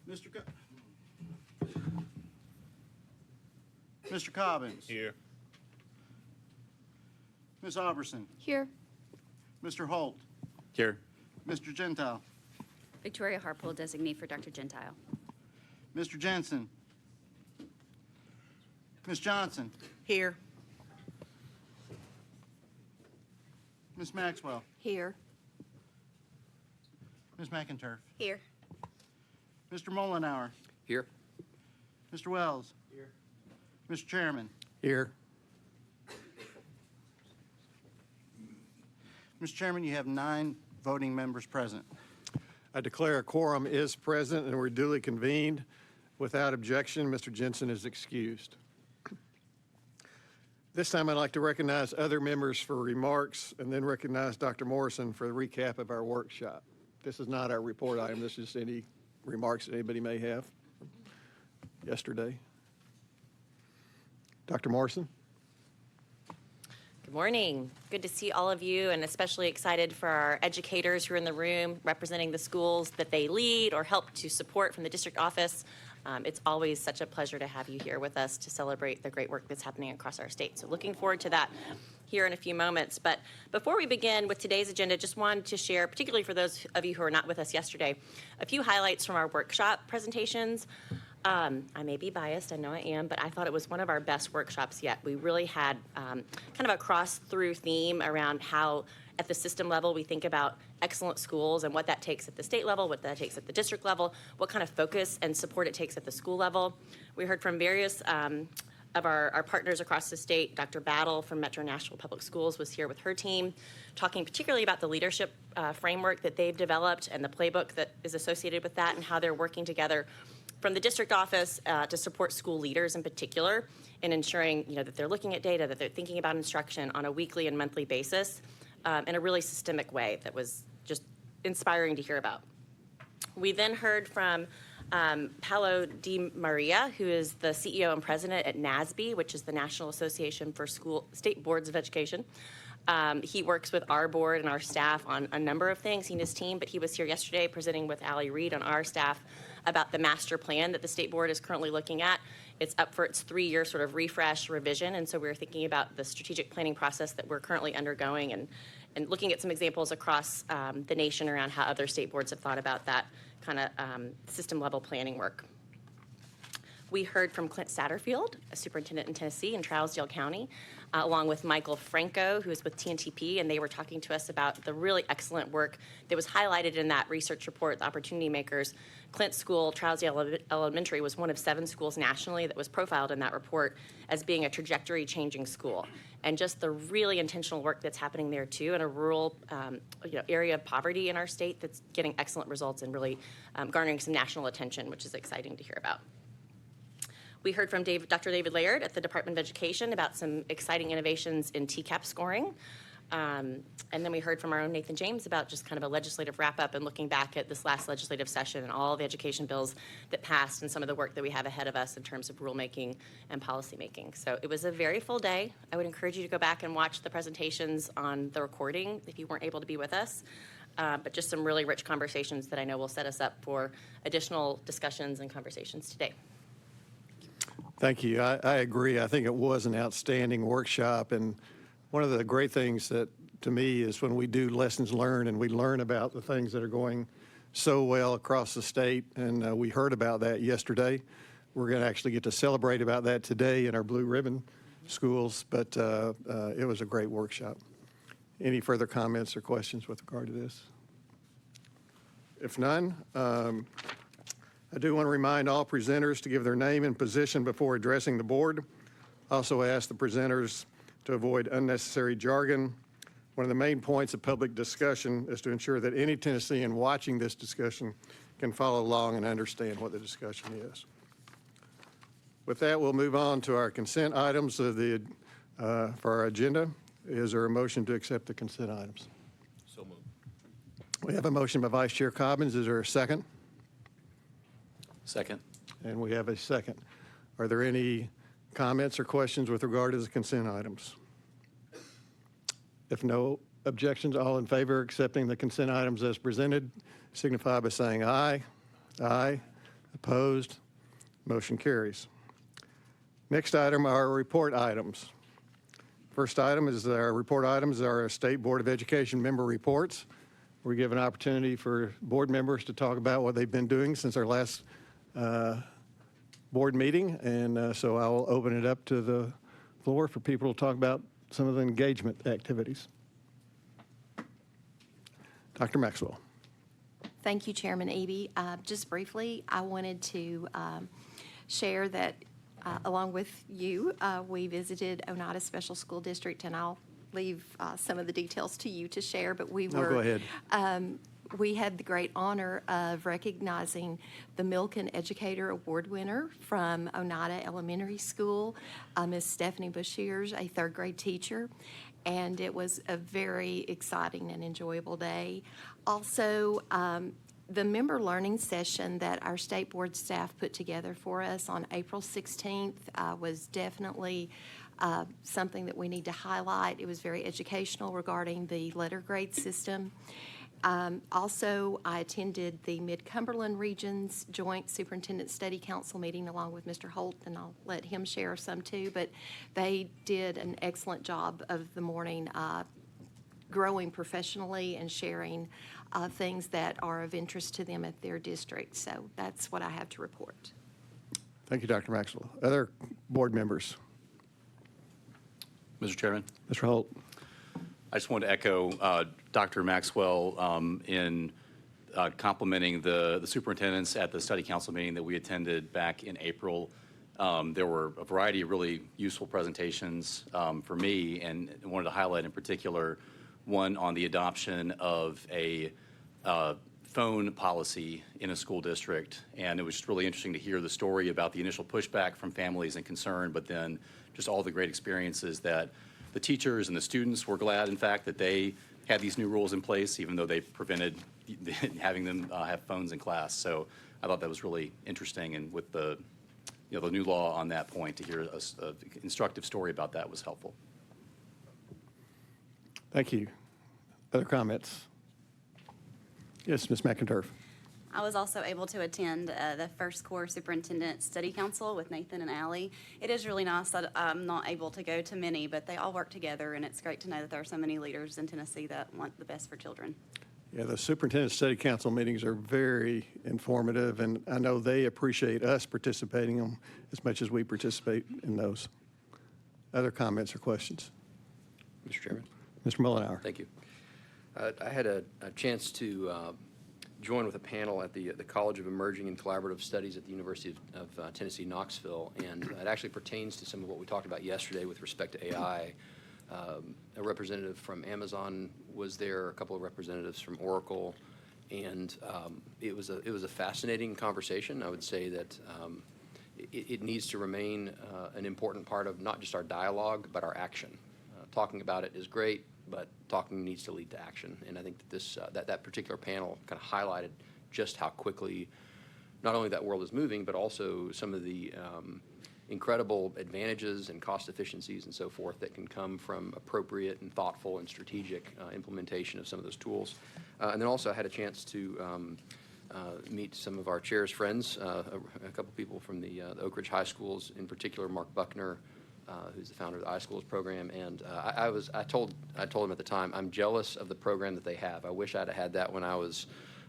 Mr. Cobbins. Here. Ms. Alberson. Here. Mr. Holt. Here. Mr. Gentile. Victoria Harpole, designee for Dr. Gentile. Mr. Jensen. Ms. Johnson. Here. Ms. Maxwell. Here. Ms. McInturf. Here. Mr. Mullenhour. Here. Mr. Wells. Here. Mr. Chairman. Here. Mr. Chairman, you have 9 voting members present. I declare a quorum is present and we're duly convened. Without objection, Mr. Jensen is excused. This time I'd like to recognize other members for remarks and then recognize Dr. Morrison for the recap of our workshop. This is not our report item. This is any remarks that anybody may have yesterday. Dr. Morrison. Good morning. Good to see all of you, and especially excited for our educators who are in the room representing the schools that they lead or help to support from the district office. It's always such a pleasure to have you here with us to celebrate the great work that's happening across our state. So looking forward to that here in a few moments. But before we begin with today's agenda, just wanted to share, particularly for those of you who are not with us yesterday, a few highlights from our workshop presentations. I may be biased, I know I am, but I thought it was one of our best workshops yet. We really had kind of a cross-through theme around how at the system level we think about excellent schools and what that takes at the state level, what that takes at the district level, what kind of focus and support it takes at the school level. We heard from various of our partners across the state. Dr. Battle from Metro Nashville Public Schools was here with her team, talking particularly about the leadership framework that they've developed and the playbook that is associated with that and how they're working together from the district office to support school leaders in particular in ensuring that they're looking at data, that they're thinking about instruction on a weekly and monthly basis in a really systemic way that was just inspiring to hear about. We then heard from Paolo Di Maria, who is the CEO and president at NASB, which is the National Association for State Boards of Education. He works with our board and our staff on a number of things, he and his team, but he was here yesterday presenting with Allie Reed on our staff about the master plan that the state board is currently looking at. It's up for its 3-year sort of refresh revision, and so we're thinking about the strategic planning process that we're currently undergoing and looking at some examples across the nation around how other state boards have thought about that kind of system-level planning work. We heard from Clint Satterfield, a superintendent in Tennessee in Trousdale County, along with Michael Franco, who is with TNTP, and they were talking to us about the really excellent work that was highlighted in that research report, the Opportunity Makers. Clint's school, Trousdale Elementary, was one of 7 schools nationally that was profiled in that report as being a trajectory-changing school. And just the really intentional work that's happening there, too, in a rural area of poverty in our state that's getting excellent results and really garnering some national attention, which is exciting to hear about. We heard from Dr. David Laird at the Department of Education about some exciting innovations in TCAP scoring. And then we heard from our own Nathan James about just kind of a legislative wrap-up and looking back at this last legislative session and all the education bills that passed and some of the work that we have ahead of us in terms of rulemaking and policymaking. So it was a very full day. I would encourage you to go back and watch the presentations on the recording if you weren't able to be with us. But just some really rich conversations that I know will set us up for additional discussions and conversations today. Thank you. I agree. I think it was an outstanding workshop. And one of the great things that, to me, is when we do lessons learned and we learn about the things that are going so well across the state. And we heard about that yesterday. We're going to actually get to celebrate about that today in our Blue Ribbon schools. But it was a great workshop. Any further comments or questions with regard to this? If none, I do want to remind all presenters to give their name and position before addressing the board. Also ask the presenters to avoid unnecessary jargon. One of the main points of public discussion is to ensure that any Tennessean watching this discussion can follow along and understand what the discussion is. With that, we'll move on to our consent items of for our agenda. Is there a motion to accept the consent items? So moved. We have a motion by Vice Chair Cobbins. Is there a second? Second. And we have a second. Are there any comments or questions with regard to the consent items? If no objections, all in favor of accepting the consent items as presented, signify by saying aye. Aye. Opposed? Motion carries. Next item are report items. First item is our report items, our State Board of Education member reports. We give an opportunity for board members to talk about what they've been doing since our last board meeting. And so I'll open it up to the floor for people to talk about some of the engagement activities. Dr. Maxwell. Thank you, Chairman Eby. Just briefly, I wanted to share that along with you, we visited Oneida Special School District, and I'll leave some of the details to you to share, but we were. No, go ahead. We had the great honor of recognizing the Milken Educator Award winner from Oneida Elementary School, Ms. Stephanie Bushears, a third grade teacher. And it was a very exciting and enjoyable day. Also, the member learning session that our state board staff put together for us on April 16th was definitely something that we need to highlight. It was very educational regarding the letter grade system. Also, I attended the Mid-Cumberland Region's Joint Superintendent Study Council meeting along with Mr. Holt, and I'll let him share some too, but they did an excellent job of the morning growing professionally and sharing things that are of interest to them at their district. So that's what I have to report. Thank you, Dr. Maxwell. Other board members? Mr. Chairman, Mr. Holt. I just wanted to echo Dr. Maxwell in complimenting the superintendents at the study council meeting that we attended back in April. There were a variety of really useful presentations for me, and I wanted to highlight in particular one on the adoption of a phone policy in a school district. And it was just really interesting to hear the story about the initial pushback from families and concern, but then just all the great experiences that the teachers and the students were glad, in fact, that they had these new rules in place, even though they prevented having them have phones in class. So I thought that was really interesting, and with the new law on that point, to hear an instructive story about that was helpful. Thank you. Other comments? Yes, Ms. McInturf. I was also able to attend the First Corps Superintendent Study Council with Nathan and Allie. It is really nice that I'm not able to go to many, but they all work together, and it's great to know that there are so many leaders in Tennessee that want the best for children. Yeah, the Superintendent Study Council meetings are very informative, and I know they appreciate us participating in them as much as we participate in those. Other comments or questions? Mr. Chairman. Mr. Mullenhour. Thank you. I had a chance to join with a panel at the College of Emerging and Collaborative Studies at the University of Tennessee, Knoxville, and it actually pertains to some of what we talked about yesterday with respect to AI. A representative from Amazon was there, a couple of representatives from Oracle, and it was a fascinating conversation. I would say that it needs to remain an important part of not just our dialogue, but our action. Talking about it is great, but talking needs to lead to action. And I think that this that particular panel kind of highlighted just how quickly not only that world is moving, but also some of the incredible advantages and cost efficiencies and so forth that can come from appropriate and thoughtful and strategic implementation of some of those tools. And then also I had a chance to meet some of our chair's friends, a couple people from the Oak Ridge High Schools, in particular Mark Buckner, who's the founder of the iSchools program, and I told him at the time, I'm jealous of the program that they have. I wish I'd have had that when I was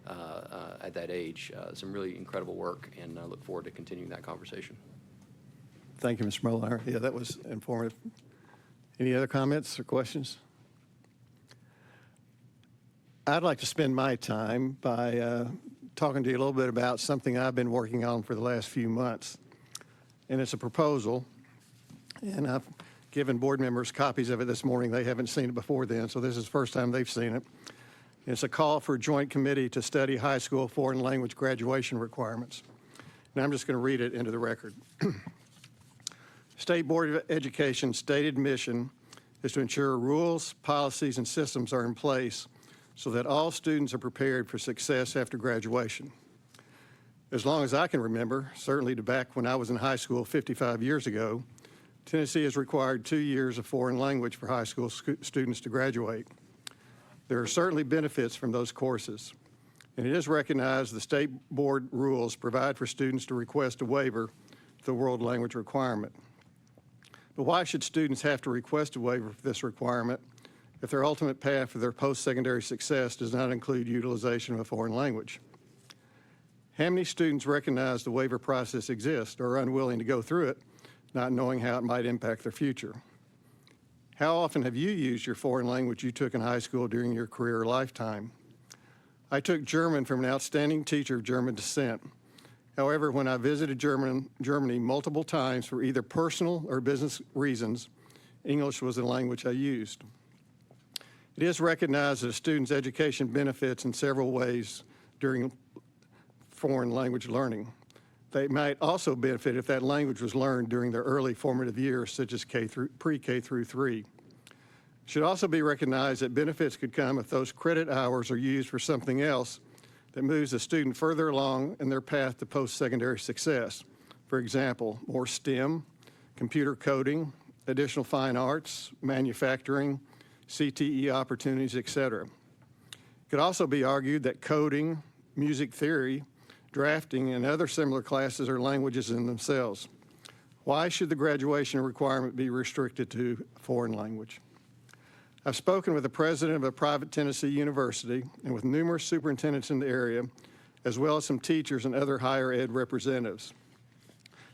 at that age. Some really incredible work, and I look forward to continuing that conversation. Thank you, Mr. Mullenhour. Yeah, that was informative. Any other comments or questions? I'd like to spend my time by talking to you a little bit about something I've been working on for the last few months, and it's a proposal. And I've given board members copies of it this morning. They haven't seen it before then, so this is the first time they've seen it. It's a call for a joint committee to study high school foreign language graduation requirements. And I'm just going to read it into the record. State Board of Education's stated mission is to ensure rules, policies, and systems are in place so that all students are prepared for success after graduation. As long as I can remember, certainly to back when I was in high school 55 years ago, Tennessee has required 2 years of foreign language for high school students to graduate. There are certainly benefits from those courses. and it is recognized the state board rules provide for students to request a waiver for the world language requirement. But why should students have to request a waiver for this requirement if their ultimate path for their post-secondary success does not include utilization of a foreign language? How many students recognize the waiver process exists or are unwilling to go through it, not knowing how it might impact their future? How often have you used your foreign language you took in high school during your career or lifetime? I took German from an outstanding teacher of German descent. However, when I visited Germany multiple times for either personal or business reasons, English was the language I used. It is recognized that a student's education benefits in several ways during foreign language learning. They might also benefit if that language was learned during their early formative years, such as pre-K through 3. It should also be recognized that benefits could come if those credit hours are used for something else that moves the student further along in their path to post-secondary success. For example, more STEM, computer coding, additional fine arts, manufacturing, CTE opportunities, etc. It could also be argued that coding, music theory, drafting, and other similar classes are languages in themselves. Why should the graduation requirement be restricted to foreign language? I've spoken with the president of a private Tennessee university and with numerous superintendents in the area, as well as some teachers and other higher ed representatives.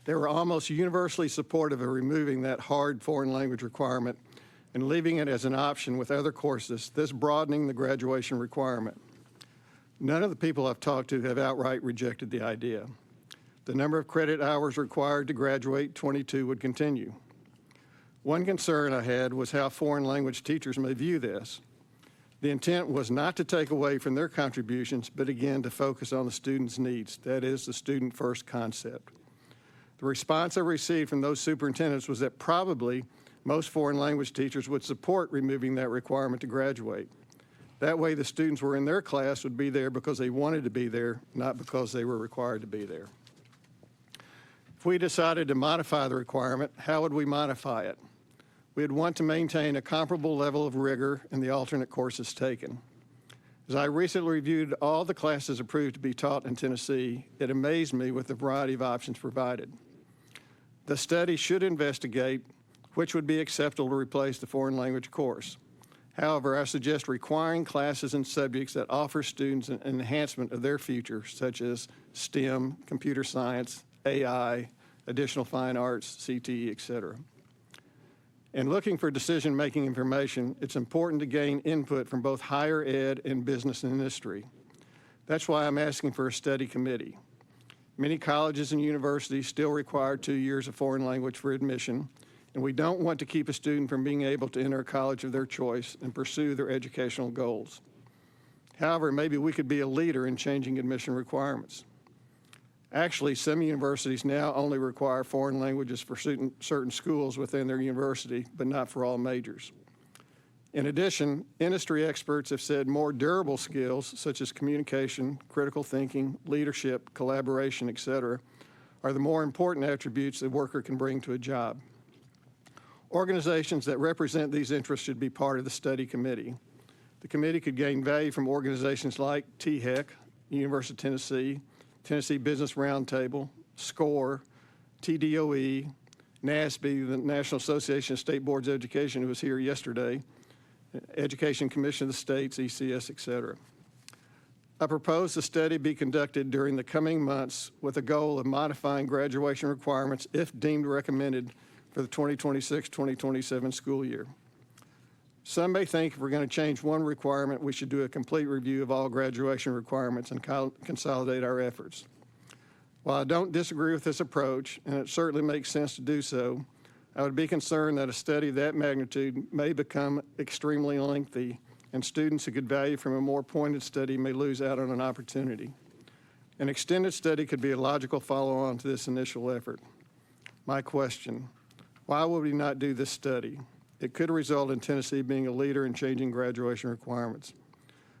They were almost universally supportive of removing that hard foreign language requirement and leaving it as an option with other courses, thus broadening the graduation requirement. None of the people I've talked to have outright rejected the idea. The number of credit hours required to graduate, 22, would continue. One concern I had was how foreign language teachers may view this. The intent was not to take away from their contributions, but again to focus on the student's needs, that is, the student first concept. The response I received from those superintendents was that probably most foreign language teachers would support removing that requirement to graduate. That way the students were in their class would be there because they wanted to be there, not because they were required to be there. If we decided to modify the requirement, how would we modify it? We'd want to maintain a comparable level of rigor in the alternate courses taken. As I recently reviewed all the classes approved to be taught in Tennessee, it amazed me with the variety of options provided. The study should investigate which would be acceptable to replace the foreign language course. However, I suggest requiring classes and subjects that offer students an enhancement of their future, such as STEM, computer science, AI, additional fine arts, CTE, etc. In looking for decision-making information, it's important to gain input from both higher ed and business and industry. That's why I'm asking for a study committee. Many colleges and universities still require 2 years of foreign language for admission, and we don't want to keep a student from being able to enter a college of their choice and pursue their educational goals. However, maybe we could be a leader in changing admission requirements. Actually, some universities now only require foreign languages for certain schools within their university, but not for all majors. In addition, industry experts have said more durable skills, such as communication, critical thinking, leadership, collaboration, etc., are the more important attributes a worker can bring to a job. Organizations that represent these interests should be part of the study committee. The committee could gain value from organizations like THEC, University of Tennessee, Tennessee Business Roundtable, SCORE, TDOE, NASB, the National Association of State Boards of Education, who was here yesterday, Education Commission of the States, ECS, etc. I propose the study be conducted during the coming months with a goal of modifying graduation requirements if deemed recommended for the 2026-2027 school year. Some may think if we're going to change one requirement, we should do a complete review of all graduation requirements and consolidate our efforts. While I don't disagree with this approach, and it certainly makes sense to do so, I would be concerned that a study of that magnitude may become extremely lengthy, and students who could value from a more pointed study may lose out on an opportunity. An extended study could be a logical follow-on to this initial effort. My question: why would we not do this study? It could result in Tennessee being a leader in changing graduation requirements.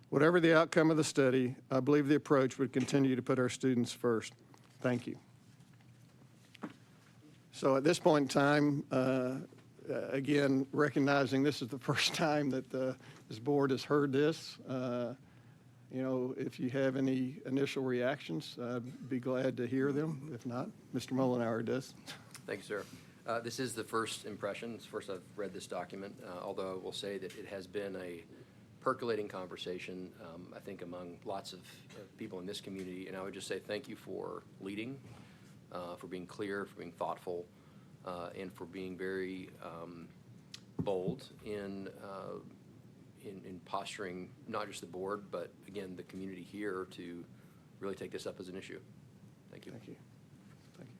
Whatever the outcome of the study, I believe the approach would continue to put our students first. Thank you. So at this point in time, again, recognizing this is the first time that this board has heard this, if you have any initial reactions, I'd be glad to hear them. If not, Mr. Mullenhour does. Thank you, sir. This is the first impression. It's the first I've read this document, although I will say that it has been a percolating conversation, I think, among lots of people in this community. And I would just say thank you for leading, for being clear, for being thoughtful, and for being very bold in posturing not just the board, but again, the community here to really take this up as an issue. Thank you. Thank you. Thank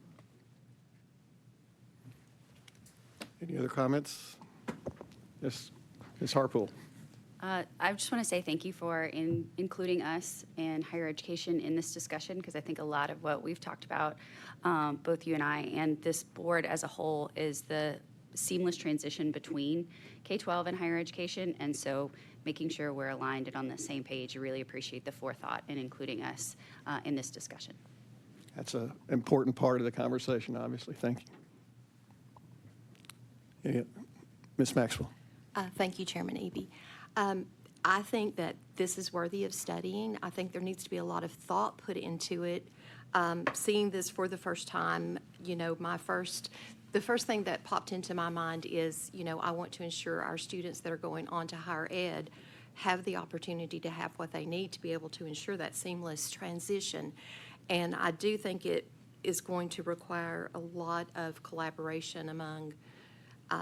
you. Any other comments? Yes, Ms. Harpool. I just want to say thank you for including us and higher education in this discussion, because I think a lot of what we've talked about, both you and I and this board as a whole, is the seamless transition between K-12 and higher education. And so making sure we're aligned and on the same page, I really appreciate the forethought in including us in this discussion. That's an important part of the conversation, obviously. Thank you. Ms. Maxwell. Thank you, Chairman Eby. I think that this is worthy of studying. I think there needs to be a lot of thought put into it. Seeing this for the first time, the first thing that popped into my mind is, I want to ensure our students that are going on to higher ed have the opportunity to have what they need to be able to ensure that seamless transition. And I do think it is going to require a lot of collaboration among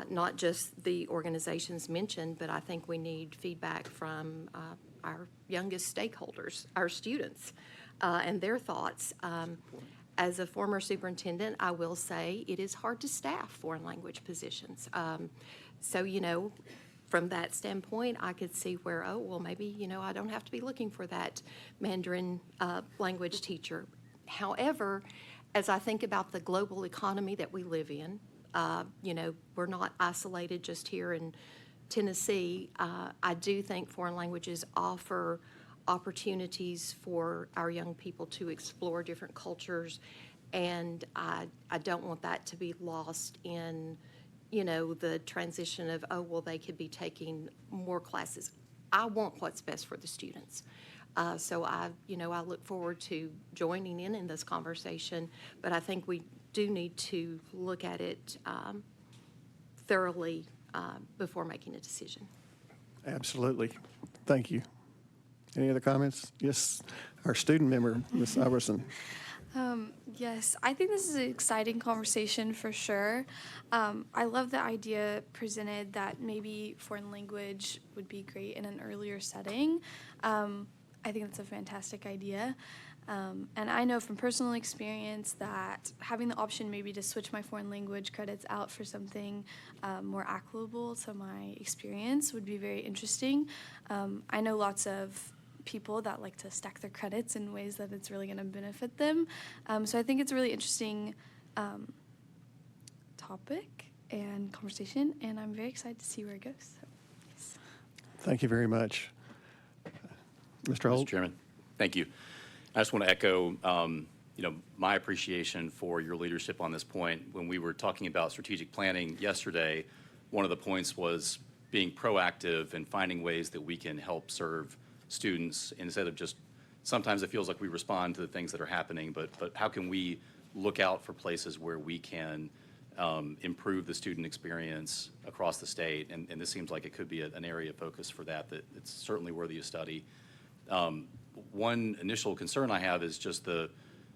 not just the organizations mentioned, but I think we need feedback from our youngest stakeholders, our students, and their thoughts. As a former superintendent, I will say it is hard to staff foreign language positions. So, from that standpoint, I could see where, maybe, I don't have to be looking for that Mandarin language teacher. However, as I think about the global economy that we live in, we're not isolated just here in Tennessee. I do think foreign languages offer opportunities for our young people to explore different cultures, and I don't want that to be lost in, the transition of, they could be taking more classes. I want what's best for the students. So I look forward to joining in this conversation, but I think we do need to look at it thoroughly before making a decision. Absolutely. Thank you. Any other comments? Yes, our student member, Ms. Iverson. Yes, I think this is an exciting conversation for sure. I love the idea presented that maybe foreign language would be great in an earlier setting. I think that's a fantastic idea. And I know from personal experience that having the option maybe to switch my foreign language credits out for something more applicable to my experience would be very interesting. I know lots of people that like to stack their credits in ways that it's really going to benefit them. So I think it's a really interesting topic and conversation, and I'm very excited to see where it goes. So, yes. Thank you very much. Mr. Holt? Mr. Chairman, thank you. I just want to echo, my appreciation for your leadership on this point. When we were talking about strategic planning yesterday, one of the points was being proactive and finding ways that we can help serve students instead of just, sometimes it feels like we respond to the things that are happening, but how can we look out for places where we can improve the student experience across the state? And this seems like it could be an area of focus for that it's certainly worthy of study. One initial concern I have is just the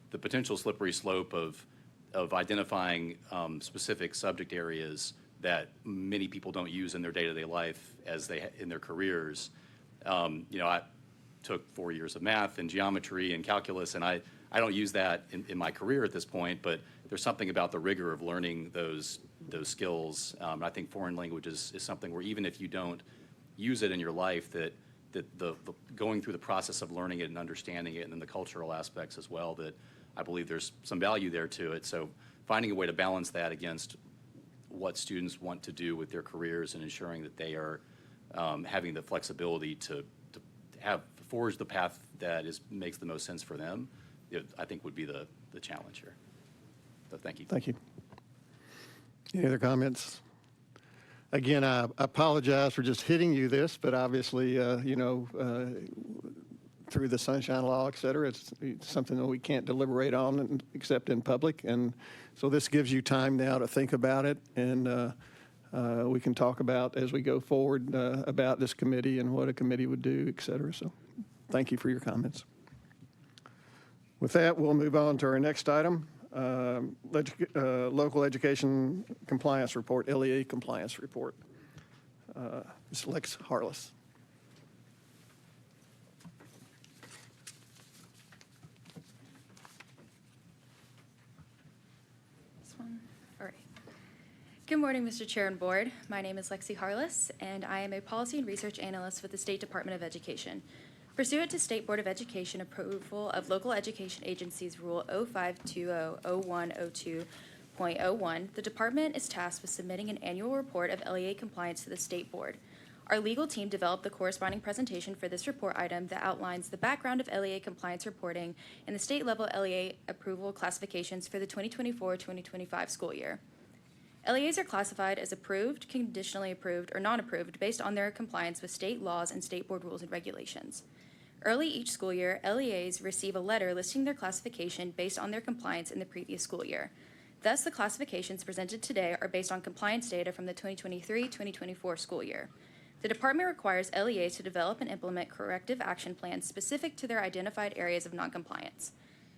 potential slippery slope of identifying specific subject areas that many people don't use in their day-to-day life as in their careers. I took 4 years of math and geometry and calculus, and I don't use that in my career at this point, but there's something about the rigor of learning those skills. I think foreign languages is something where even if you don't use it in your life, that the going through the process of learning it and understanding it, and then the cultural aspects as well, that I believe there's some value there to it. So finding a way to balance that against what students want to do with their careers and ensuring that they are having the flexibility to forge the path that makes the most sense for them, I think would be the challenge here. So thank you. Thank you. Any other comments? Again, I apologize for just hitting you this, but obviously, through the Sunshine Law, et cetera. It's something that we can't deliberate on except in public. And so this gives you time now to think about it, and we can talk about as we go forward about this committee and what a committee would do, et cetera. So thank you for your comments. With that, we'll move on to our next item, Local Education Compliance Report, LEA Compliance Report. Ms. Lex Harless. This one? All right. Good morning, Mr. Chair and Board. My name is Lexi Harless, and I am a Policy and Research Analyst with the State Department of Education. Pursuant to State Board of Education approval of Local Education Agencies Rule 05200102.01, the department is tasked with submitting an annual report of LEA compliance to the State Board. Our legal team developed the corresponding presentation for this report item that outlines the background of LEA compliance reporting and the state-level LEA approval classifications for the 2024-2025 school year. LEAs are classified as approved, conditionally approved, or non-approved based on their compliance with state laws and state board rules and regulations. Early each school year, LEAs receive a letter listing their classification based on their compliance in the previous school year. Thus, the classifications presented today are based on compliance data from the 2023-2024 school year. The department requires LEAs to develop and implement corrective action plans specific to their identified areas of noncompliance.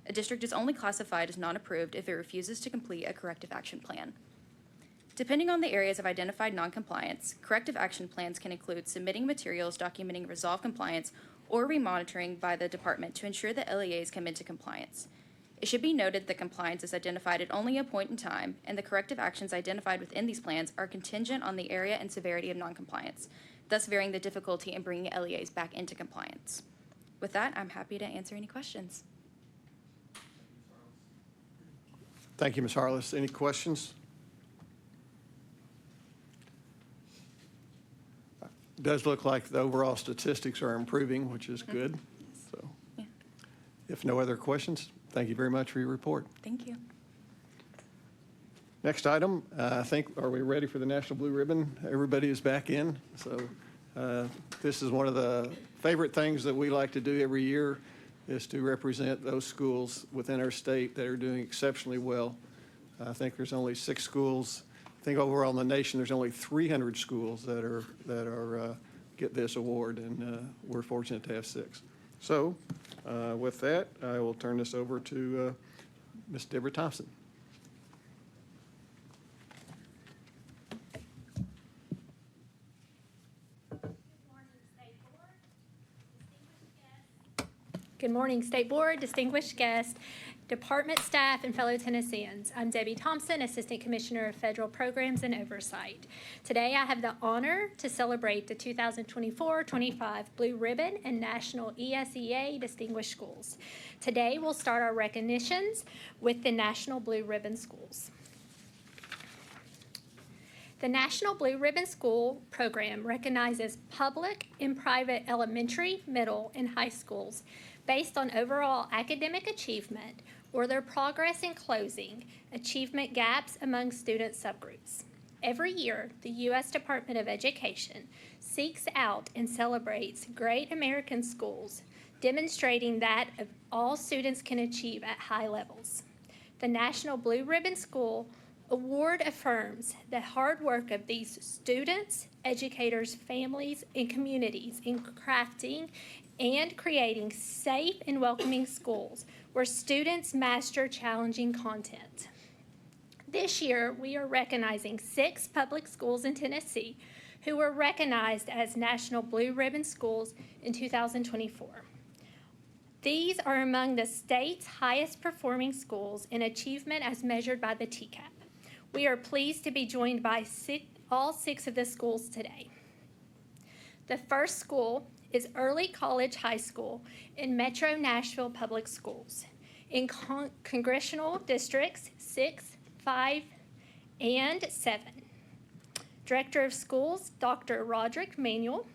A district is only classified as non-approved if it refuses to complete a corrective action plan. Depending on the areas of identified noncompliance, corrective action plans can include submitting materials documenting resolved compliance or remonitoring by the department to ensure that LEAs come into compliance. It should be noted that compliance is identified at only a point in time, and the corrective actions identified within these plans are contingent on the area and severity of noncompliance, thus varying the difficulty in bringing LEAs back into compliance. With that, I'm happy to answer any questions. Thank you, Ms. Harless. Any questions? It does look like the overall statistics are improving, which is good. So, Yeah. if no other questions, thank you very much for your report. Thank you. Next item, I think, are we ready for the National Blue Ribbon? Everybody is back in. So this is one of the favorite things that we like to do every year, is to represent those schools within our state that are doing exceptionally well. I think there's only 6 schools. I think overall in the nation, there's only 300 schools that are get this award, and we're fortunate to have 6. So with that, I will turn this over to Ms. Deborah Thompson. Good morning, State Board, distinguished guests, department staff, and fellow Tennesseans. I'm Debbie Thompson, Assistant Commissioner of Federal Programs and Oversight. Today, I have the honor to celebrate the 2024-25 Blue Ribbon and National ESEA Distinguished Schools. Today, we'll start our recognitions with the National Blue Ribbon Schools. The National Blue Ribbon School Program recognizes public and private elementary, middle, and high schools based on overall academic achievement or their progress in closing achievement gaps among student subgroups. Every year, the U.S. Department of Education seeks out and celebrates great American schools, demonstrating that all students can achieve at high levels. The National Blue Ribbon School Award affirms the hard work of these students, educators, families, and communities in crafting and creating safe and welcoming schools where students master challenging content. This year, we are recognizing 6 public schools in Tennessee who were recognized as National Blue Ribbon Schools in 2024. These are among the state's highest performing schools in achievement as measured by the TCAP. We are pleased to be joined by all 6 of the schools today. The first school is Early College High School in Metro Nashville Public Schools in congressional districts 6, 5, and 7. Director of Schools, Dr. Roderick Manuel.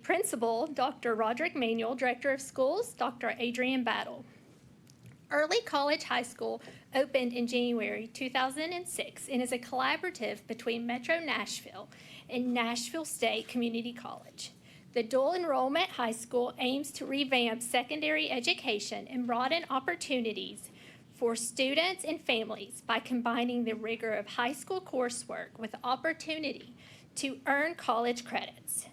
Principal, Dr. Roderick Manuel. Director of Schools, Dr. Adrian Battle. Early College High School opened in January 2006 and is a collaborative between Metro Nashville and Nashville State Community College. The dual enrollment high school aims to revamp secondary education and broaden opportunities for students and families by combining the rigor of high school coursework with opportunity to earn college credits.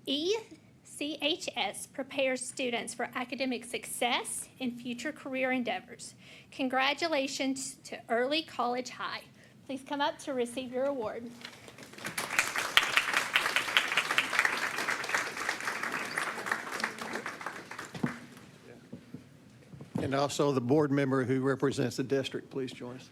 ECHS prepares students for academic success and future career endeavors. Congratulations to Early College High. Please come up to receive your award. And also the board member who represents the district, please join us.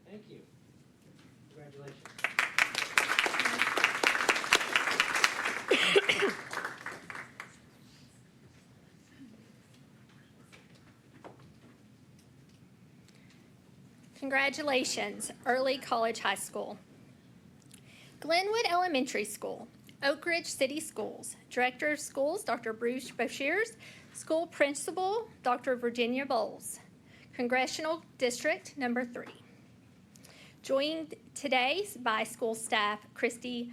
Thank you. Congratulations. Congratulations, Early College High School. Glenwood Elementary School, Oak Ridge City Schools, Director of Schools, Dr. Bruce Boshiers, School Principal, Dr. Virginia Bowles. Congressional District Number 3. Joined today by school staff Christy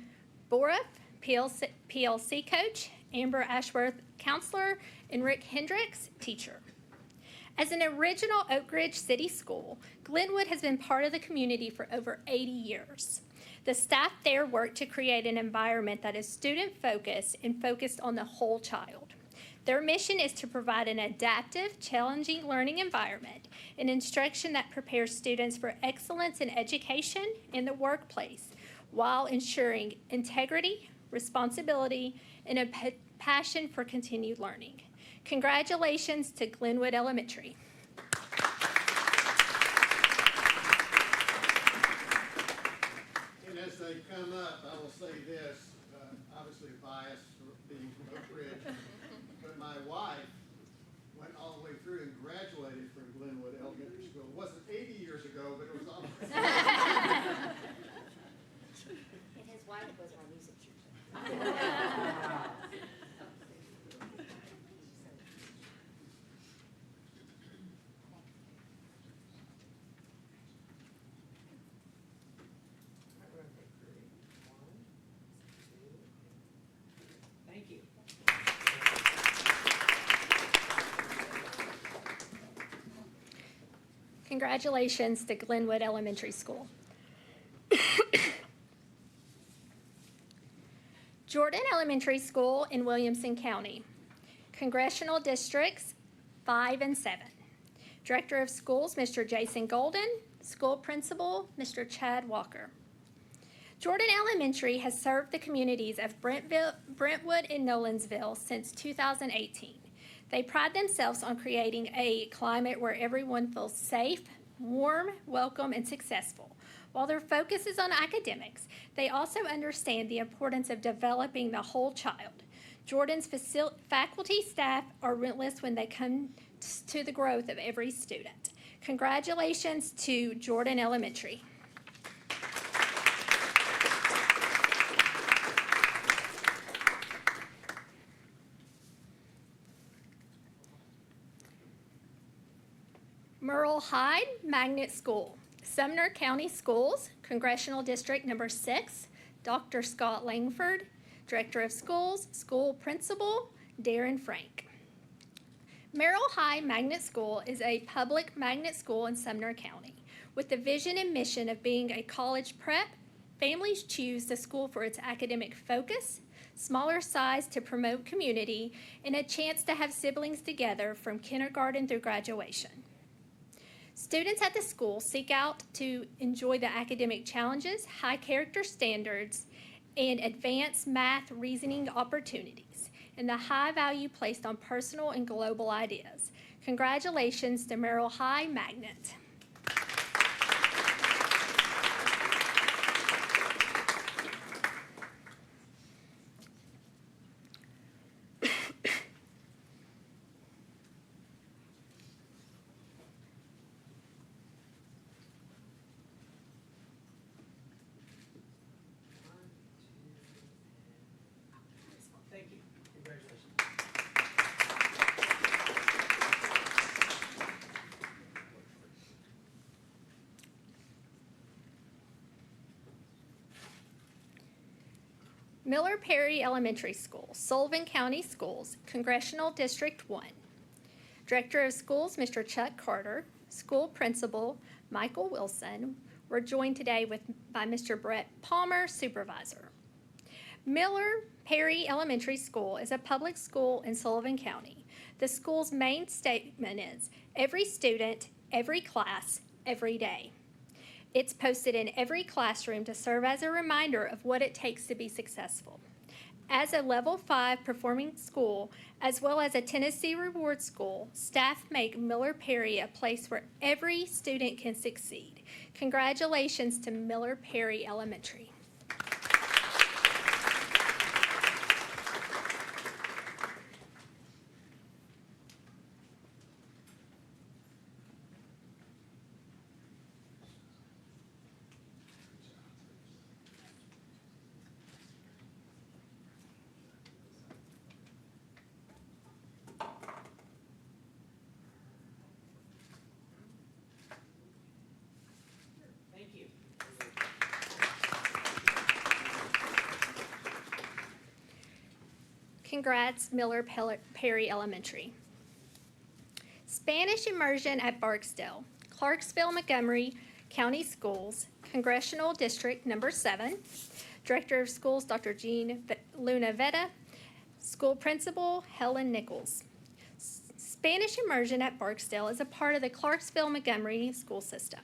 Borup, PLC coach, Amber Ashworth, counselor, and Rick Hendricks, teacher. As an original Oak Ridge City School, Glenwood has been part of the community for over 80 years. The staff there work to create an environment that is student-focused and focused on the whole child. Their mission is to provide an adaptive, challenging learning environment and instruction that prepares students for excellence in education and the workplace while ensuring integrity, responsibility, and a passion for continued learning. Congratulations to Glenwood Elementary. And as they come up, I will say this, obviously biased for being from Oak Ridge, but my wife went all the way through and graduated from Glenwood Elementary School. It wasn't 80 years ago, but it was almost. And his wife was our music teacher. Thank you. Congratulations to Glenwood Elementary School. Jordan Elementary School in Williamson County. Congressional Districts 5 and 7. Director of Schools, Mr. Jason Golden. School Principal, Mr. Chad Walker. Jordan Elementary has served the communities of Brentwood and Nolensville since 2018. They pride themselves on creating a climate where everyone feels safe, warm, welcome, and successful. While their focus is on academics, they also understand the importance of developing the whole child. Jordan's faculty staff are relentless when they come to the growth of every student. Congratulations to Jordan Elementary. Merle Hyde Magnet School, Sumner County Schools, Congressional District Number 6, Dr. Scott Langford, Director of Schools, School Principal, Darren Frank. Merrill High Magnet School is a public magnet school in Sumner County. With the vision and mission of being a college prep, families choose the school for its academic focus, smaller size to promote community, and a chance to have siblings together from kindergarten through graduation. Students at the school seek out to enjoy the academic challenges, high character standards, and advanced math reasoning opportunities, and the high value placed on personal and global ideas. Congratulations to Merrill High Magnet. Miller Perry Elementary School, Sullivan County Schools, Congressional District 1. Director of Schools, Mr. Chuck Carter, School Principal, Michael Wilson. We're joined today by Mr. Brett Palmer, Supervisor. Miller Perry Elementary School is a public school in Sullivan County. The school's main statement is, every student, every class, every day. It's posted in every classroom to serve as a reminder of what it takes to be successful. As a Level 5 performing school, as well as a Tennessee Reward School, staff make Miller Perry a place where every student can succeed. Congratulations to Miller Perry Elementary. Thank you. Congrats, Miller Perry Elementary. Spanish immersion at Barksdale, Clarksville Montgomery County Schools, Congressional District Number 7. Director of Schools, Dr. Jean Luna Veta. School Principal, Helen Nichols. Spanish immersion at Barksdale is a part of the Clarksville Montgomery school system.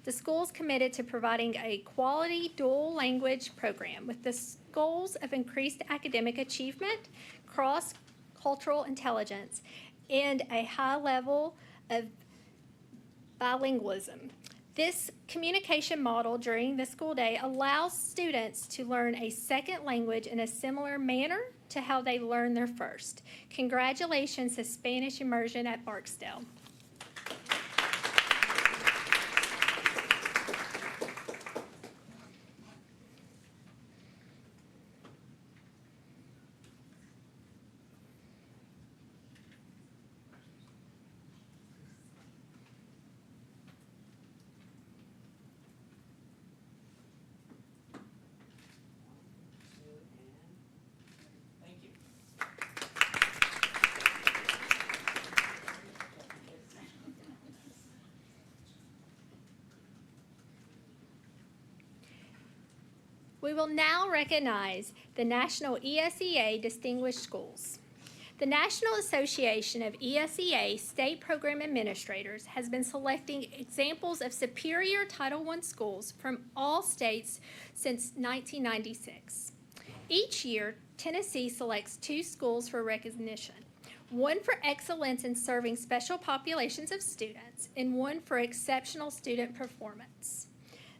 The school is committed to providing a quality dual language program with the goals of increased academic achievement, cross-cultural intelligence, and a high level of bilingualism. This communication model during the school day allows students to learn a second language in a similar manner to how they learn their first. Congratulations to Spanish immersion at Barksdale. Thank you. We will now recognize the National ESEA Distinguished Schools. The National Association of ESEA State Program Administrators has been selecting examples of superior Title I schools from all states since 1996. Each year, Tennessee selects 2 schools for recognition, one for excellence in serving special populations of students and one for exceptional student performance.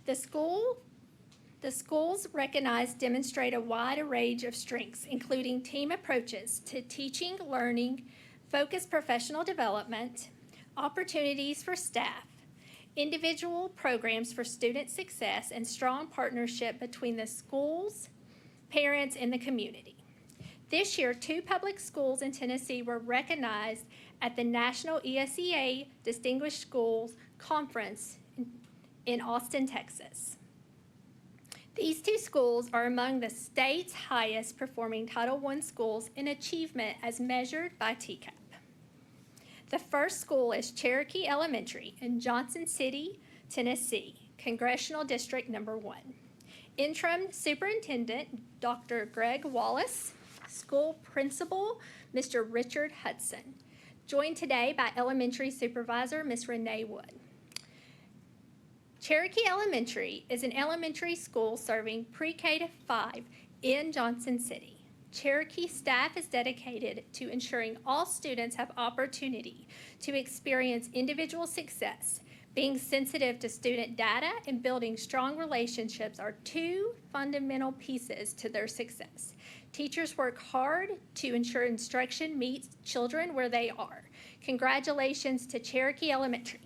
The schools recognized demonstrate a wide range of strengths, including team approaches to teaching, learning, focused professional development, opportunities for staff, individual programs for student success, and strong partnership between the schools, parents, and the community. This year, 2 public schools in Tennessee were recognized at the National ESEA Distinguished Schools Conference in Austin, Texas. These 2 schools are among the state's highest performing Title I schools in achievement as measured by TCAP. The first school is Cherokee Elementary in Johnson City, Tennessee, Congressional District Number 1. Interim Superintendent, Dr. Greg Wallace. School Principal, Mr. Richard Hudson. Joined today by Elementary Supervisor, Ms. Renee Wood. Cherokee Elementary is an elementary school serving pre-K to 5 in Johnson City. Cherokee staff is dedicated to ensuring all students have opportunity to experience individual success. Being sensitive to student data and building strong relationships are 2 fundamental pieces to their success. Teachers work hard to ensure instruction meets children where they are. Congratulations to Cherokee Elementary.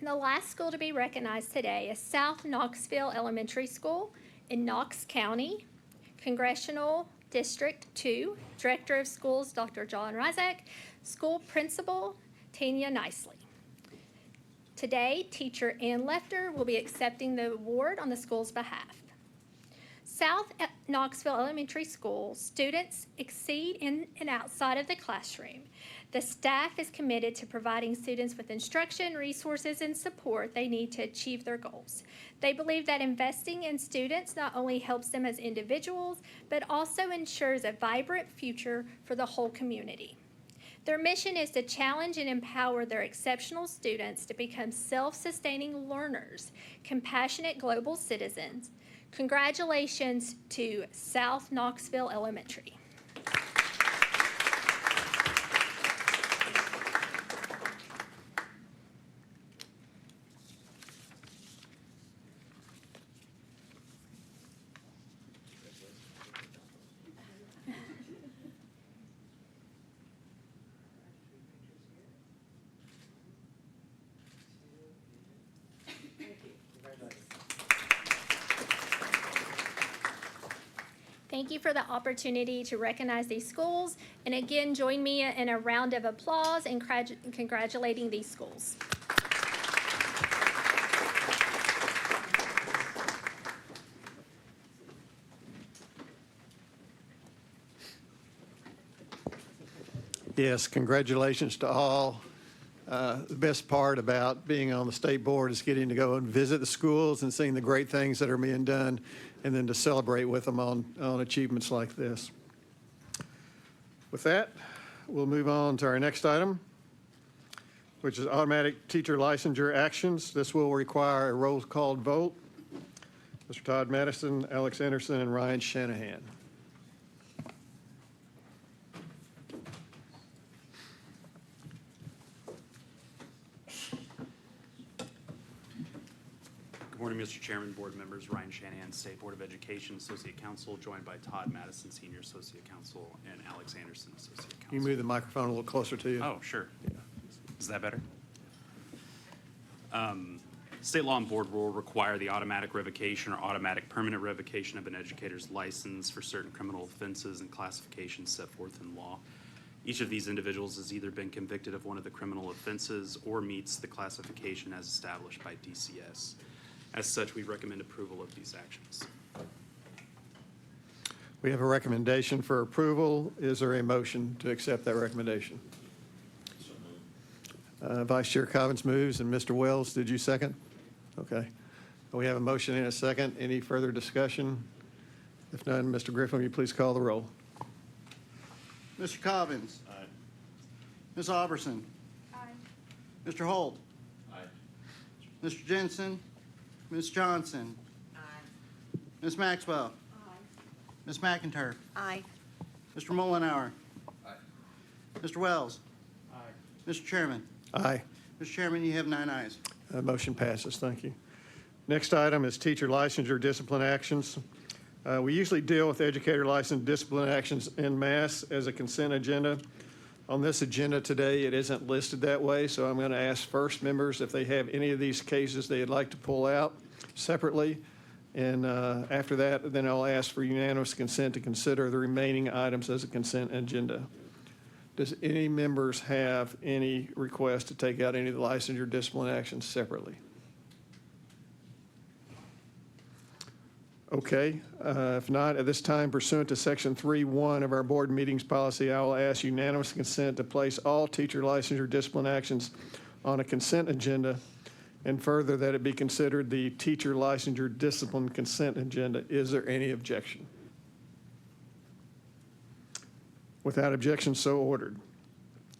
And the last school to be recognized today is South Knoxville Elementary School in Knox County, Congressional District 2, Director of Schools, Dr. John Rizek, School Principal, Tanya Nicely. Today, teacher Ann Lefter will be accepting the award on the school's behalf. South Knoxville Elementary School students exceed in and outside of the classroom. The staff is committed to providing students with instruction, resources, and support they need to achieve their goals. They believe that investing in students not only helps them as individuals, but also ensures a vibrant future for the whole community. Their mission is to challenge and empower their exceptional students to become self-sustaining learners, compassionate global citizens. Congratulations to South Knoxville Elementary. Thank you for the opportunity to recognize these schools. And again, join me in a round of applause and congratulating these schools. Yes, congratulations to all. The best part about being on the state board is getting to go and visit the schools and seeing the great things that are being done, and then to celebrate with them on achievements like this. With that, we'll move on to our next item, which is automatic teacher licensure actions. This will require a roll call vote. Mr. Todd Madison, Alex Anderson, and Ryan Shanahan. Good morning, Mr. Chairman, board members. Ryan Shanahan, State Board of Education Associate Counsel, joined by Todd Madison, Senior Associate Counsel, and Alex Anderson, Associate Counsel. Can you move the microphone a little closer to you? Oh, sure. Is that better? State law and board rule require the automatic revocation or automatic permanent revocation of an educator's license for certain criminal offenses and classifications set forth in law. Each of these individuals has either been convicted of one of the criminal offenses or meets the classification as established by DCS. As such, we recommend approval of these actions. We have a recommendation for approval. Is there a motion to accept that recommendation? Vice Chair Cobbins moves, and Mr. Wells, did you second? Okay. We have a motion and a second. Any further discussion? If none, Mr. Griffin, will you please call the roll? Mr. Cobbins. Aye. Ms. Alberson. Aye. Mr. Holt. Aye. Mr. Jensen. Ms. Johnson. Aye. Ms. Maxwell. Aye. Ms. McIntyre. Aye. Mr. Mullenhour. Aye. Mr. Wells. Aye. Mr. Chairman. Aye. Mr. Chairman, you have 9 ayes. Motion passes. Thank you. Next item is teacher licensure discipline actions. We usually deal with educator license discipline actions en masse as a consent agenda. On this agenda today, it isn't listed that way, so I'm going to ask first members if they have any of these cases they'd like to pull out separately. And after that, then I'll ask for unanimous consent to consider the remaining items as a consent agenda. Does any members have any request to take out any of the licensure discipline actions separately? Okay, if not, at this time pursuant to Section 3.1 of our board meetings policy, I will ask unanimous consent to place all teacher licensure discipline actions on a consent agenda, and further that it be considered the teacher licensure discipline consent agenda. Is there any objection? Without objection, so ordered.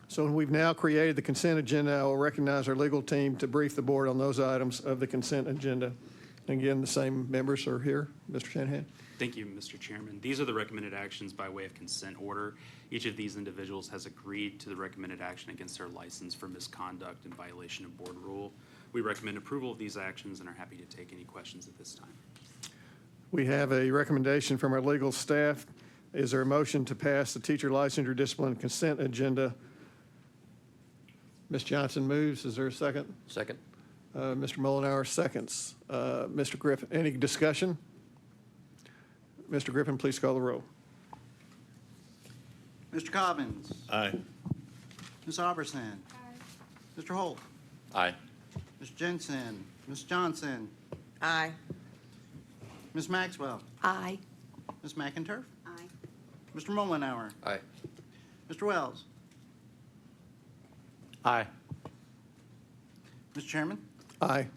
So we've now created the consent agenda. I will recognize our legal team to brief the board on those items of the consent agenda. Again, the same members are here. Mr. Shanahan. Thank you, Mr. Chairman. These are the recommended actions by way of consent order. Each of these individuals has agreed to the recommended action against their license for misconduct in violation of board rule. We recommend approval of these actions and are happy to take any questions at this time. We have a recommendation from our legal staff. Is there a motion to pass the teacher licensure discipline consent agenda? Ms. Johnson moves. Is there a second? Second. Mr. Mullenhour seconds. Mr. Griffin, any discussion? Mr. Griffin, please call the roll. Mr. Cobbins. Aye. Ms. Alberson. Mr. Holt. Aye. Ms. Jensen. Ms. Johnson. Aye. Ms. Maxwell. Aye. Ms. McInturf. Aye. Mr. Mullenhour. Aye. Mr. Wells. Aye. Mr. Chairman. Aye.